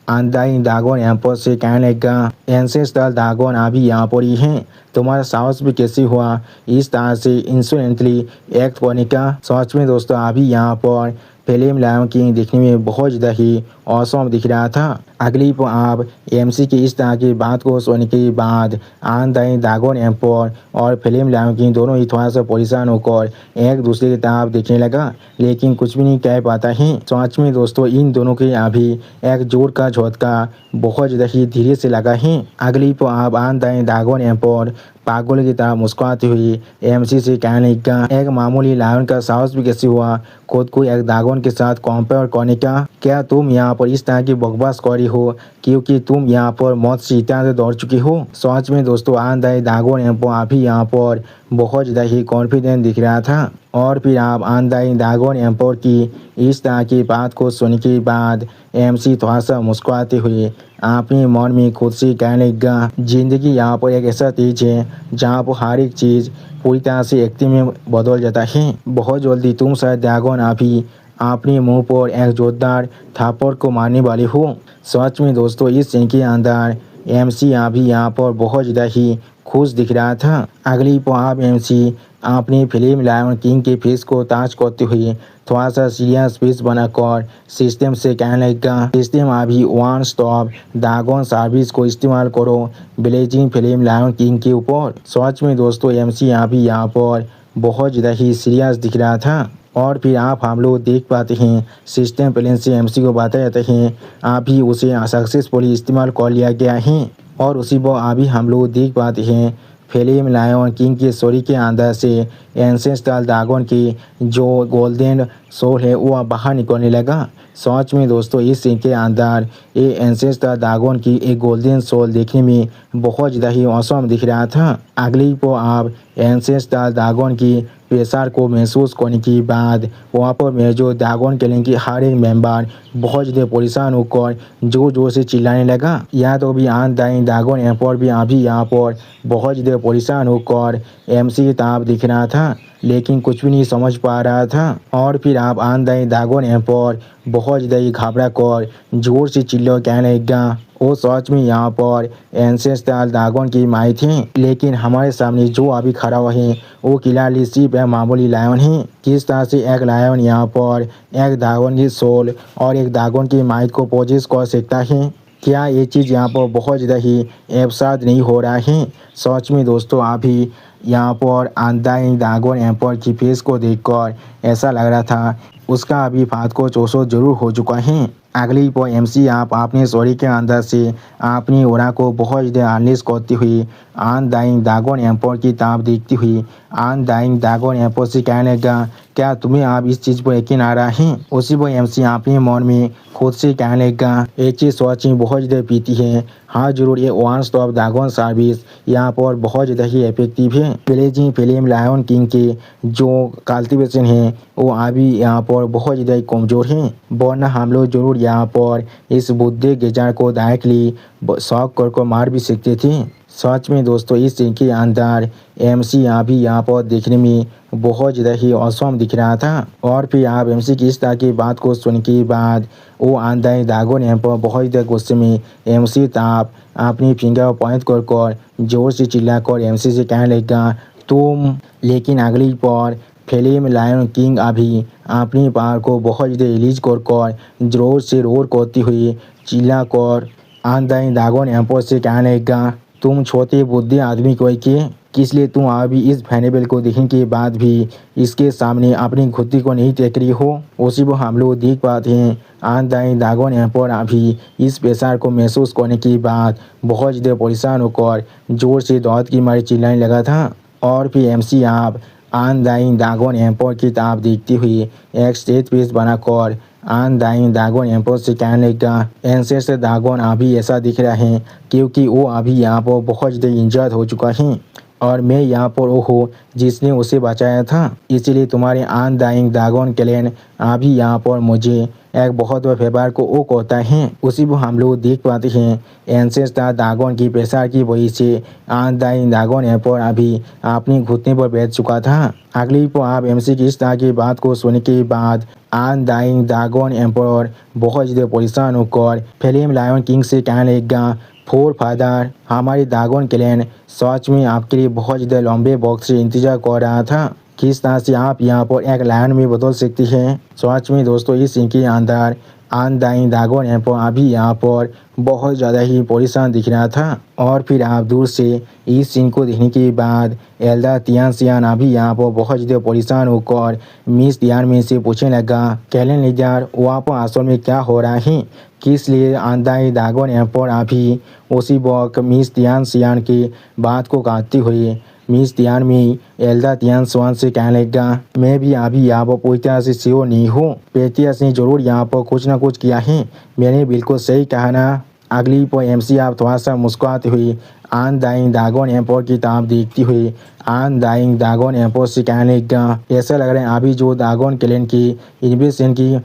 Speaker 1: अनडाइंग ड्रैगन एम्पर से कहने लगा, एंसेस्ट्रल ड्रैगन अभी यहाँ पर ही है, तुम्हारा साहस भी कैसे हुआ इस तरह से इंसोलेंटली एक्ट करने का। सच में दोस्तों अभी यहाँ पर फिल्म लायन किंग देखने में बहुत ज़्यादा ही औसम दिख रहा था। अगली पर आप एमसी की इस तरह की बात को सुनने के बाद अनडाइंग ड्रैगन एम्पर और फिल्म लायन किंग दोनों ही थोड़ा सा परेशान होकर एक दूसरे की तरफ देखने लगा, लेकिन कुछ भी नहीं कह पाता है। सच में दोस्तों इन दोनों के अभी एक जोर का झटका बहुत ज़्यादा ही धीरे से लगा है। अगली पर आप अनडाइंग ड्रैगन एम्पर पागल की तरह मुस्कुराती हुई एमसी से कहने लगा, एक मामूली लायन का साहस भी कैसे हुआ खुद को एक ड्रैगन के साथ कंपेयर करने का। क्या तुम यहाँ पर इस तरह की बकवास कर रही हो क्योंकि तुम यहाँ पर मौत से इतना से दौड़ चुकी हो। सच में दोस्तों अनडाइंग ड्रैगन एम्पर अभी यहाँ पर बहुत ज़्यादा ही कॉन्फिडेंट दिख रहा था। और फिर आप अनडाइंग ड्रैगन एम्पर की इस तरह की बात को सुनने के बाद एमसी थोड़ा सा मुस्कुराते हुए अपने मन में खुद से कहने लगा, जिंदगी यहाँ पर एक ऐसा चीज़ है जहाँ पर हर एक चीज़ पूरी तरह से एक्टिंग में बदल जाता है। बहुत जल्दी तुम शायद ड्रैगन अभी अपने मुंह पर एक जोरदार थप्पड़ को मारने वाले हो। सच में दोस्तों इस सीन के अंदर एमसी अभी यहाँ पर बहुत ज़्यादा ही खुश दिख रहा था। अगली पर आप एमसी अपनी फिल्म लायन किंग के फेस को ताज करते हुए थोड़ा सा सीरियस फेस बनाकर सिस्टम से कहने लगा, सिस्टम अभी वन स्टॉप ड्रैगन सर्विस को इस्तेमाल करो ब्लेजिंग फिल्म लायन किंग के ऊपर। सच में दोस्तों एमसी अभी यहाँ पर बहुत ज़्यादा ही सीरियस दिख रहा था। और फिर आप हम लोग देख पाते हैं सिस्टम प्लान से एमसी को बताया जाता है अभी उसे सक्सेसफुली इस्तेमाल कर लिया गया है। और उसी पर अभी हम लोग देख पाते हैं फिल्म लायन किंग की स्टोरी के अंदर से एंसेस्ट्रल ड्रैगन की जो गोल्डन सोल है वो बाहर निकलने लगा। सच में दोस्तों इस सीन के अंदर ये एंसेस्ट्रल ड्रैगन की एक गोल्डन सोल देखने में बहुत ज़्यादा ही औसम दिख रहा था। अगली को आप एंसेस्ट्रल ड्रैगन की प्रेशर को महसूस करने के बाद वहाँ पर मेरे जो ड्रैगन क्लैन की हर एक मेंबर बहुत ज़्यादा परेशान होकर जोर जोर से चिल्लाने लगा। या तो भी अनडाइंग ड्रैगन एम्पर भी अभी यहाँ पर बहुत ज़्यादा परेशान होकर एमसी की तरफ दिख रहा था, लेकिन कुछ भी नहीं समझ पा रहा था। और फिर आप अनडाइंग ड्रैगन एम्पर बहुत ज़्यादा ही घबरा कर जोर से चिल्ला कहने लगा, वो सच में यहाँ पर एंसेस्ट्रल ड्रैगन की माई थी, लेकिन हमारे सामने जो अभी खड़ा हुआ है वो क्लियरली सिर्फ एक मामूली लायन है। किस तरह से एक लायन यहाँ पर एक ड्रैगन की सोल और एक ड्रैगन की माइट को पोजेस कर सकता है। क्या ये चीज़ यहाँ पर बहुत ज़्यादा ही एब्सर्ड नहीं हो रहा है। सच में दोस्तों अभी यहाँ पर अनडाइंग ड्रैगन एम्पर की फेस को देखकर ऐसा लग रहा था उसका अभी फाँद को चौसठ जरूर हो चुका है। अगली पर एमसी आप अपने शरीर के अंदर से अपनी ओरा को बहुत ज़्यादा अनलिश करती हुई अनडाइंग ड्रैगन एम्पायर की ताब देखती हुई अनडाइंग ड्रैगन एम्पायर से कहने लगा, क्या तुम्हें आप इस चीज़ पर यकीन आ रहा है? उसी पर एमसी अपने मन में खुद से कहने लगा, ये चीज़ सच में बहुत ज़्यादा पीती है। हाँ जरूर, ये वन स्टॉप ड्रैगन सर्विस यहाँ पर बहुत ज़्यादा ही इफेक्टिव है। प्लेजिंग फिल्म लायन किंग के जो कल्टीवेशन है वो अभी यहाँ पर बहुत ज़्यादा कमज़ोर है, वरना हम लोग जरूर यहाँ पर इस बुद्धे गेजार को डायरेक्टली शॉक कर मार भी सकते थे। सच में दोस्तों, इस सीन के अंदर एमसी अभी यहाँ पर देखने में बहुत ज़्यादा ही औसम दिख रहा था। और फिर आप एमसी की इस तरह की बात को सुन के बाद वो अनडाइंग ड्रैगन यहाँ पर बहुत ज़्यादा गुस्से में एमसी ताप अपनी फिंगर पॉइंट कर जोर से चिल्लाकर एमसी से कहने लगा, तुम। लेकिन अगली पर फिल्म लायन किंग अभी अपनी पार को बहुत ज़्यादा रिलीज कर जोर से रोर करती हुई चिल्लाकर अनडाइंग ड्रैगन एम्पायर से कहने लगा, तुम छोटे बुद्धि आदमी को के किस लिए तुम अभी इस फैनेबल को देखने के बाद भी इसके सामने अपनी खुदी को नहीं देख रही हो? उसी को हम लोग देख पाते हैं अनडाइंग ड्रैगन एम्पायर अभी इस प्रेशर को महसूस करने के बाद बहुत ज़्यादा परेशान होकर जोर से दौड़ की मारी चिल्लाने लगा था। और फिर एमसी आप अनडाइंग ड्रैगन एम्पायर की ताब देखती हुई एक स्टेज पेज बनाकर अनडाइंग ड्रैगन एम्पायर से कहने लगा, एंसेस्टर ड्रैगन अभी ऐसा दिख रहा है क्योंकि वो अभी यहाँ पर बहुत ज़्यादा इंजर्ड हो चुका है और मैं यहाँ पर वो हूँ जिसने उसे बचाया था, इसलिए तुम्हारे अनडाइंग ड्रैगन क्लैन अभी यहाँ पर मुझे एक बहुत बड़ा फेवर को वो कहता है। उसी को हम लोग देख पाते हैं एंसेस्टर ड्रैगन की प्रेशर की वजह से अनडाइंग ड्रैगन एम्पायर अभी अपनी घुटने पर बैठ चुका था। अगली पर आप एमसी की इस तरह की बात को सुनने के बाद अनडाइंग ड्रैगन एम्पायर बहुत ज़्यादा परेशान होकर फिल्म लायन किंग से कहने लगा, फोर फादर, हमारी ड्रैगन क्लैन सच में आपके लिए बहुत ज़्यादा लंबे वक्त से इंतजार कर रहा था। किस तरह से आप यहाँ पर एक लायन में बदल सकती हैं? सच में दोस्तों, इस सीन के अंदर अनडाइंग ड्रैगन एम्पायर अभी यहाँ पर बहुत ज़्यादा ही परेशान दिख रहा था। और फिर आप दूर से इस सीन को देखने के बाद एल्डर तियानसियान अभी यहाँ पर बहुत ज़्यादा परेशान होकर मिस तियानमेन से पूछने लगा, कैलन लीडर, वहाँ पर असल में क्या हो रहा है? किस लिए अनडाइंग ड्रैगन एम्पायर अभी उसी वक्त मिस तियानसियान की बात को काटते हुए मिस तियानमेन एल्डर तियानसियान से कहने लगा, मैं भी अभी यहाँ पर पूरी तरह से श्योर नहीं हूँ, पेटियस ने जरूर यहाँ पर कुछ ना कुछ किया है, मैंने बिल्कुल सही कहा ना? अगली पर एमसी आप थोड़ा सा मुस्कुराते हुए अनडाइंग ड्रैगन एम्पायर की तरफ देखती हुई अनडाइंग ड्रैगन एम्पायर से कहने लगा, ऐसा लग रहा है अभी जो ड्रैगन क्लैन की इन्वेशन की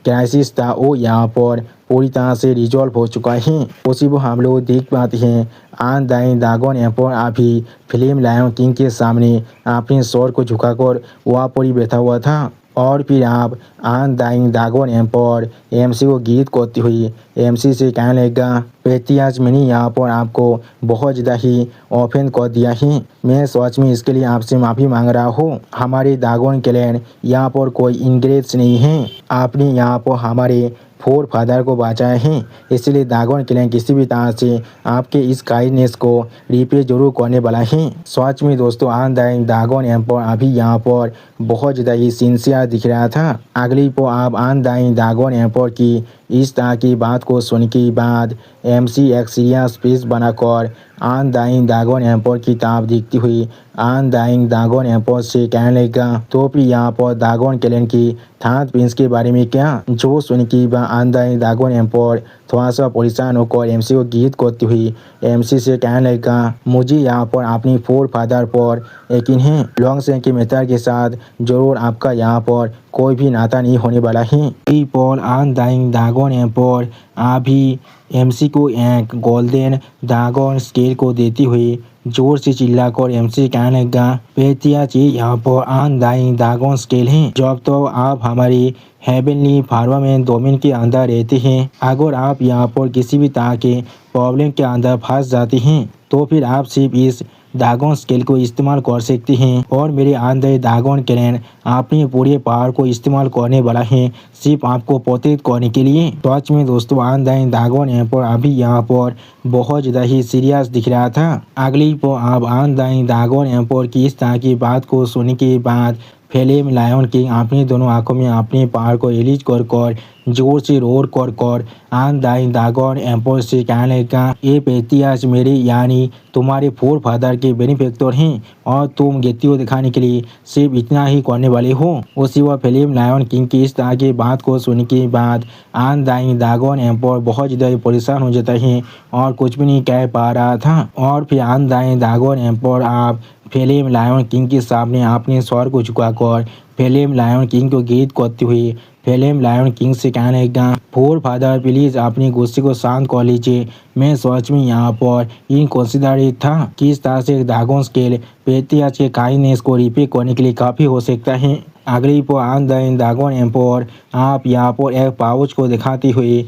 Speaker 1: क्राइसिस था वो यहाँ पर पूरी तरह से रिजॉल्व हो चुका है। उसी को हम लोग देख पाते हैं अनडाइंग ड्रैगन एम्पायर अभी फिल्म लायन किंग के सामने अपने सर को झुकाकर वहाँ पर ही बैठा हुआ था। और फिर आप अनडाइंग ड्रैगन एम्पायर एमसी को गीत करती हुई एमसी से कहने लगा, पेटियाज, मैंने यहाँ पर आपको बहुत ज़्यादा ही ऑफेंड कर दिया है, मैं सच में इसके लिए आपसे माफ़ी मांग रहा हूँ। हमारे ड्रैगन क्लैन यहाँ पर कोई इंग्रेज नहीं है, आपने यहाँ पर हमारे फोर फादर को बचाए हैं, इसलिए ड्रैगन क्लैन किसी भी तरह से आपके इस काइंडनेस को रिपे जरूर करने वाला है। सच में दोस्तों, अनडाइंग ड्रैगन एम्पायर अभी यहाँ पर बहुत ज़्यादा ही सिंसियर दिख रहा था। अगली पर आप अनडाइंग ड्रैगन एम्पायर की इस तरह की बात को सुन के बाद एमसी एक सीरियस फेस बनाकर अनडाइंग ड्रैगन एम्पायर की तरफ देखती हुई अनडाइंग ड्रैगन एम्पायर से कहने लगा, तो फिर यहाँ पर ड्रैगन क्लैन की थर्ड प्रिंस के बारे में क्या? जो सुन के अनडाइंग ड्रैगन एम्पायर थोड़ा सा परेशान होकर एमसी को गीत करती हुई एमसी से कहने लगा, मुझे यहाँ पर अपनी फोर फादर पर यकीन है, लॉन्ग सेन के मेथड के साथ जरूर आपका यहाँ पर कोई भी नाता नहीं होने वाला है। पॉल अनडाइंग ड्रैगन एम्पायर अभी एमसी को एक गोल्डन ड्रैगन स्केल को देती हुई जोर से चिल्लाकर एमसी कहने लगा, पेटिया जी, यहाँ पर अनडाइंग ड्रैगन स्केल है। जब तो आप हमारी हेवनली फार्मामेंट डोमेन के अंदर रहते हैं, अगर आप यहाँ पर किसी भी तरह के प्रॉब्लम के अंदर फंस जाते हैं तो फिर आप सिर्फ इस ड्रैगन स्केल को इस्तेमाल कर सकते हैं और मेरे अंदर ड्रैगन क्लैन अपने पूरे पावर को इस्तेमाल करने वाला है सिर्फ आपको प्रोटेक्ट करने के लिए। सच में दोस्तों, अनडाइंग ड्रैगन एम्पायर अभी यहाँ पर बहुत ज़्यादा ही सीरियस दिख रहा था। अगली पर आप अनडाइंग ड्रैगन एम्पायर की इस तरह की बात को सुनने के बाद फिल्म लायन किंग अपनी दोनों आंखों में अपनी पावर को रिलीज कर जोर से रोर कर आनदाइन दागन एम्पोर से कहने लगा, ये पेतियास मेरे यानी तुम्हारे फोर फादर के बेनिफैक्टर हैं और तुम गेतियों दिखाने के लिए सिर्फ इतना ही करने वाले हो। उसी वह फिल्म लायन किंग की इस तरह की बात को सुनने के बाद आनदाइन दागन एम्पोर बहुत ज़्यादा परेशान हो जाता है और कुछ भी नहीं कह पा रहा था। और फिर आनदाइन दागन एम्पोर आप फिल्म लायन किंग के सामने अपने स्वर को झुकाकर फिल्म लायन किंग को गीत करते हुए फिल्म लायन किंग से कहने लगा, फोर फादर प्लीज अपने गुस्से को शांत कर लीजिए। मैं सच में यहाँ पर इनकंसिडरेट था। किस तरह से ड्रैगन स्केल पेतियास के काइंडनेस को रिपे करने के लिए काफ़ी हो सकता है। अगली पर आनदाइन ड्रैगन एम्पोर आप यहाँ पर एक पाउच को दिखाते हुए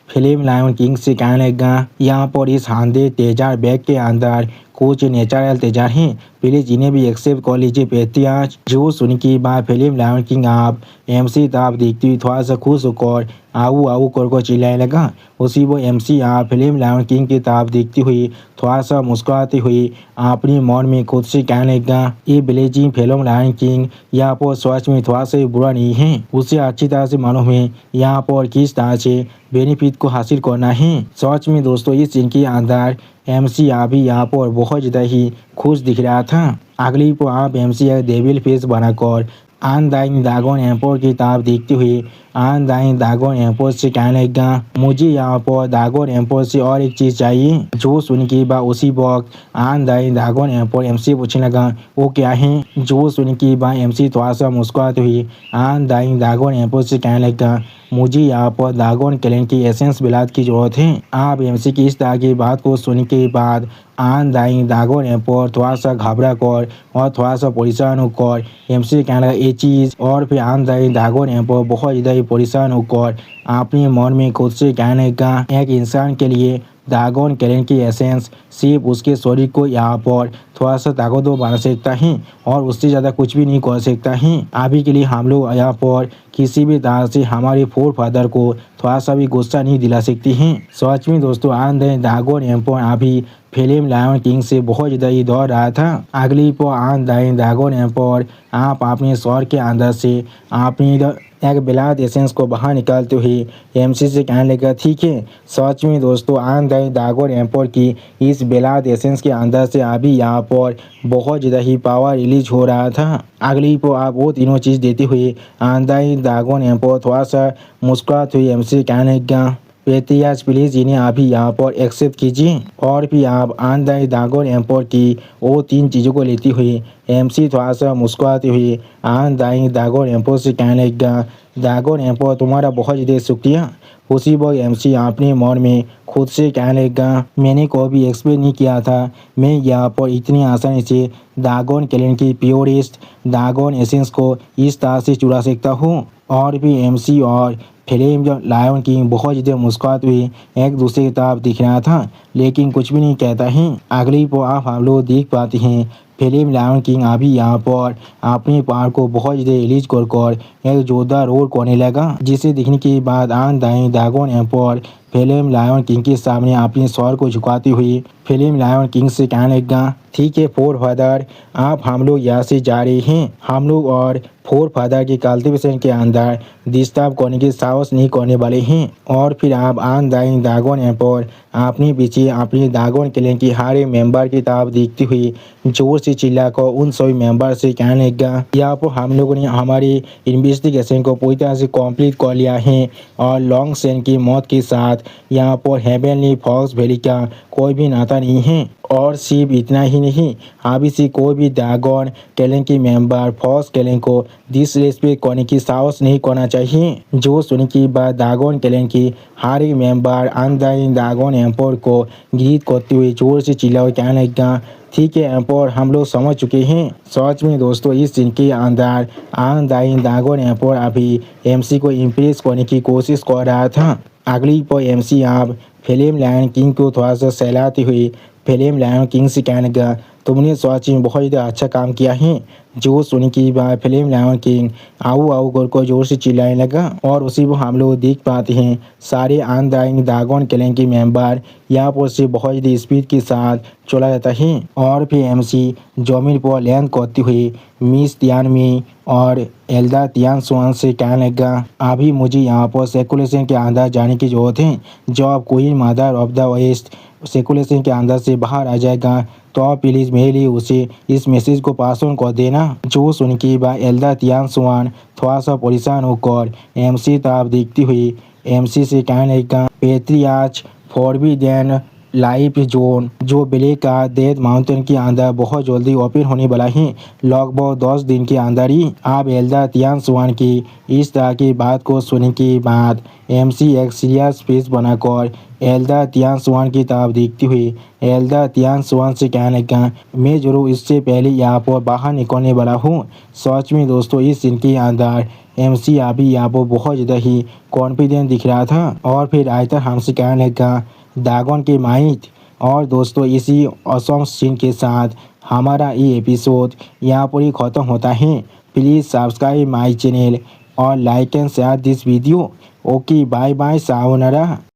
Speaker 1: फिल्म लायन किंग से कहने लगा, यहाँ पर इस हांडे तेजार बैग के अंदर कुछ नेचुरल तेजार हैं, प्लीज इन्हें भी एक्सेप्ट कर लीजिए पेतियास। जो सुन के बाद फिल्म लायन किंग आप एमसी ताप देखती हुई थोड़ा सा खुश होकर आऊ आऊ कर चिल्लाने लगा। उसी वो एमसी आप फिल्म लायन किंग की ताप देखती हुई थोड़ा सा मुस्कुराती हुई अपनी मन में खुद से कहने लगा, ये ब्लेजिंग फिल्म लायन किंग यहाँ पर सच में थोड़ा सा बुरा नहीं है। उसे अच्छी तरह से मालूम है यहाँ पर किस तरह से बेनिफिट को हासिल करना है। सच में दोस्तों इस सीन के अंदर एमसी अभी यहाँ पर बहुत ज़्यादा ही खुश दिख रहा था। अगली पर आप एमसी एक डेविल फेस बनाकर आनदाइन ड्रैगन एम्पोर की तरफ देखते हुए आनदाइन ड्रैगन एम्पोर से कहने लगा, मुझे यहाँ पर ड्रैगन एम्पोर से और एक चीज़ चाहिए। जो सुन के बाद उसी वक्त आनदाइन ड्रैगन एम्पोर एमसी पूछने लगा, वो क्या है। जो सुन के बाद एमसी थोड़ा सा मुस्कुराते हुए आनदाइन ड्रैगन एम्पोर से कहने लगा, मुझे यहाँ पर ड्रैगन क्लैन की एसेंस बिलाद की जरूरत है। आप एमसी की इस तरह की बात को सुनने के बाद आनदाइन ड्रैगन एम्पोर थोड़ा सा घबरा कर और थोड़ा सा परेशान होकर एमसी कहने लगा ये चीज़। और फिर आनदाइन ड्रैगन एम्पोर बहुत ज़्यादा परेशान होकर अपने मन में खुद से कहने लगा, एक इंसान के लिए ड्रैगन क्लैन की एसेंस सिर्फ उसके शरीर को यहाँ पर थोड़ा सा ताकतवर बना सकता है और उससे ज़्यादा कुछ भी नहीं कर सकता है। अभी के लिए हम लोग यहाँ पर किसी भी तरह से हमारे फोर फादर को थोड़ा सा भी गुस्सा नहीं दिला सकती हैं। सच में दोस्तों आनदाइन ड्रैगन एम्पोर अभी फिल्म लायन किंग से बहुत ज़्यादा ही दौड़ रहा था। अगली पर आनदाइन ड्रैगन एम्पोर आप अपने स्वर के अंदर से अपनी एक बिलाद एसेंस को बाहर निकालते हुए एमसी से कहने लगा, ठीक है। सच में दोस्तों आनदाइन ड्रैगन एम्पोर की इस बिलाद एसेंस के अंदर से अभी यहाँ पर बहुत ज़्यादा ही पावर रिलीज हो रहा था। अगली पर आप वो तीनों चीज़ देते हुए आनदाइन ड्रैगन एम्पोर थोड़ा सा मुस्कुराते हुए एमसी कहने लगा, पेतियास प्लीज इन्हें अभी यहाँ पर एक्सेप्ट कीजिए। और फिर आप आनदाइन ड्रैगन एम्पोर की वो तीन चीज़ों को लेती हुई एमसी थोड़ा सा मुस्कुराते हुए आनदाइन ड्रैगन एम्पोर से कहने लगा, ड्रैगन एम्पोर तुम्हारा बहुत ज़्यादा शुक्रिया। उसी वक्त एमसी अपने मन में खुद से कहने लगा, मैंने कभी एक्सपेक्ट नहीं किया था मैं यहाँ पर इतनी आसानी से ड्रैगन क्लैन की प्योरेस्ट ड्रैगन एसेंस को इस तरह से चुरा सकता हूँ। और भी एमसी और फिल्म लायन किंग बहुत ज़्यादा मुस्कुराते हुए एक दूसरे की तरफ दिख रहा था लेकिन कुछ भी नहीं कहता है। अगली पर आप हम लोग देख पाते हैं फिल्म लायन किंग अभी यहाँ पर अपने पार को बहुत ज़्यादा रिलीज कर एक जोरदार रोल करने लगा, जिसे देखने के बाद आनदाइन ड्रैगन एम्पोर फिल्म लायन किंग के सामने अपने स्वर को झुकाती हुई फिल्म लायन किंग से कहने लगा, ठीक है फोर फादर आप हम लोग यहाँ से जा रहे हैं। हम लोग और फोर फादर के कल्टिवेशन के अंदर डिस्टर्ब करने के साहस नहीं करने वाले हैं। और फिर आप आनदाइन ड्रैगन एम्पोर अपने पीछे अपने ड्रैगन क्लैन की हर एक मेंबर की तरफ देखती हुई जोर से चिल्लाकर उन सभी मेंबर से कहने लगा, यहाँ पर हम लोगों ने हमारी इन्वेस्टिगेशन को पूरी तरह से कंप्लीट कर लिया है और लॉन्ग सेन की मौत के साथ यहाँ पर हेवनली फॉक्स वैली का कोई भी नाता नहीं है। और सिर्फ इतना ही नहीं, अभी से कोई भी ड्रैगन क्लैन की मेंबर फॉक्स क्लैन को डिसरेस्पेक्ट करने की साहस नहीं करना चाहिए। जो सुनने के बाद ड्रैगन क्लैन की हर एक मेंबर आनदाइन ड्रैगन एम्पोर को ग्रीट करते हुए जोर से चिल्ला कहने लगा, ठीक है एम्पोर हम लोग समझ चुके हैं। सच में दोस्तों इस सीन के अंदर आनदाइन ड्रैगन एम्पोर अभी एमसी को इम्प्रेस करने की कोशिश कर रहा था। अगली पर एमसी आप फिल्म लायन किंग को थोड़ा सा सहलाते हुए फिल्म लायन किंग से कहने लगा, तुमने सच में बहुत ज़्यादा अच्छा काम किया है। जो सुनने की बात फिल्म लायन किंग आओ आओ कर जोर से चिल्लाने लगा और उसी को हम लोग देख पाते हैं सारे अनडाइंग ड्रैगन क्लैन के मेंबर यहाँ पर से बहुत ज़्यादा स्पीड के साथ चला जाता है और फिर एमसी जमीन पर लैंड करते हुए मिस तियानमी और एल्दा तियान स्वान से कहने लगा, अभी मुझे यहाँ पर सर्कुलेशन के अंदर जाने की ज़रूरत है। जब कोई mother of the west circulation के अंदर से बाहर आ जाएगा तो आप प्लीज़ मेरे लिए उसे इस मैसेज को पास ऑन कर देना। जो सुन के बाद एल्दा तियान स्वान थोड़ा सा परेशान होकर एमसी तरफ देखती हुई एमसी से कहने लगा, पेट्रियाच फॉरबिडन लाइफ जोन जो ब्लैक का डेथ माउंटेन के अंदर बहुत जल्दी ओपन होने वाला है, लगभग 10 दिन के अंदर ही। आप एल्दा तियान स्वान की इस तरह की बात को सुनने के बाद एमसी एक सीरियस फेस बनाकर एल्दा तियान स्वान की तरफ देखती हुई एल्दा तियान स्वान से कहने लगा, मैं जरूर इससे पहले यहाँ पर बाहर निकलने वाला हूँ। सच में दोस्तों इस सीन के अंदर एमसी अभी यहाँ पर बहुत ज़्यादा ही कॉन्फिडेंट दिख रहा था और फिर आयतर हमसे कहने लगा, ड्रैगन के माइट। और दोस्तों इसी ऑसम सीन के साथ हमारा ये एपिसोड यहाँ पर ही ख़त्म होता है। प्लीज़ सब्सक्राइब माय चैनल और like and share this video. Okay bye bye sayonara.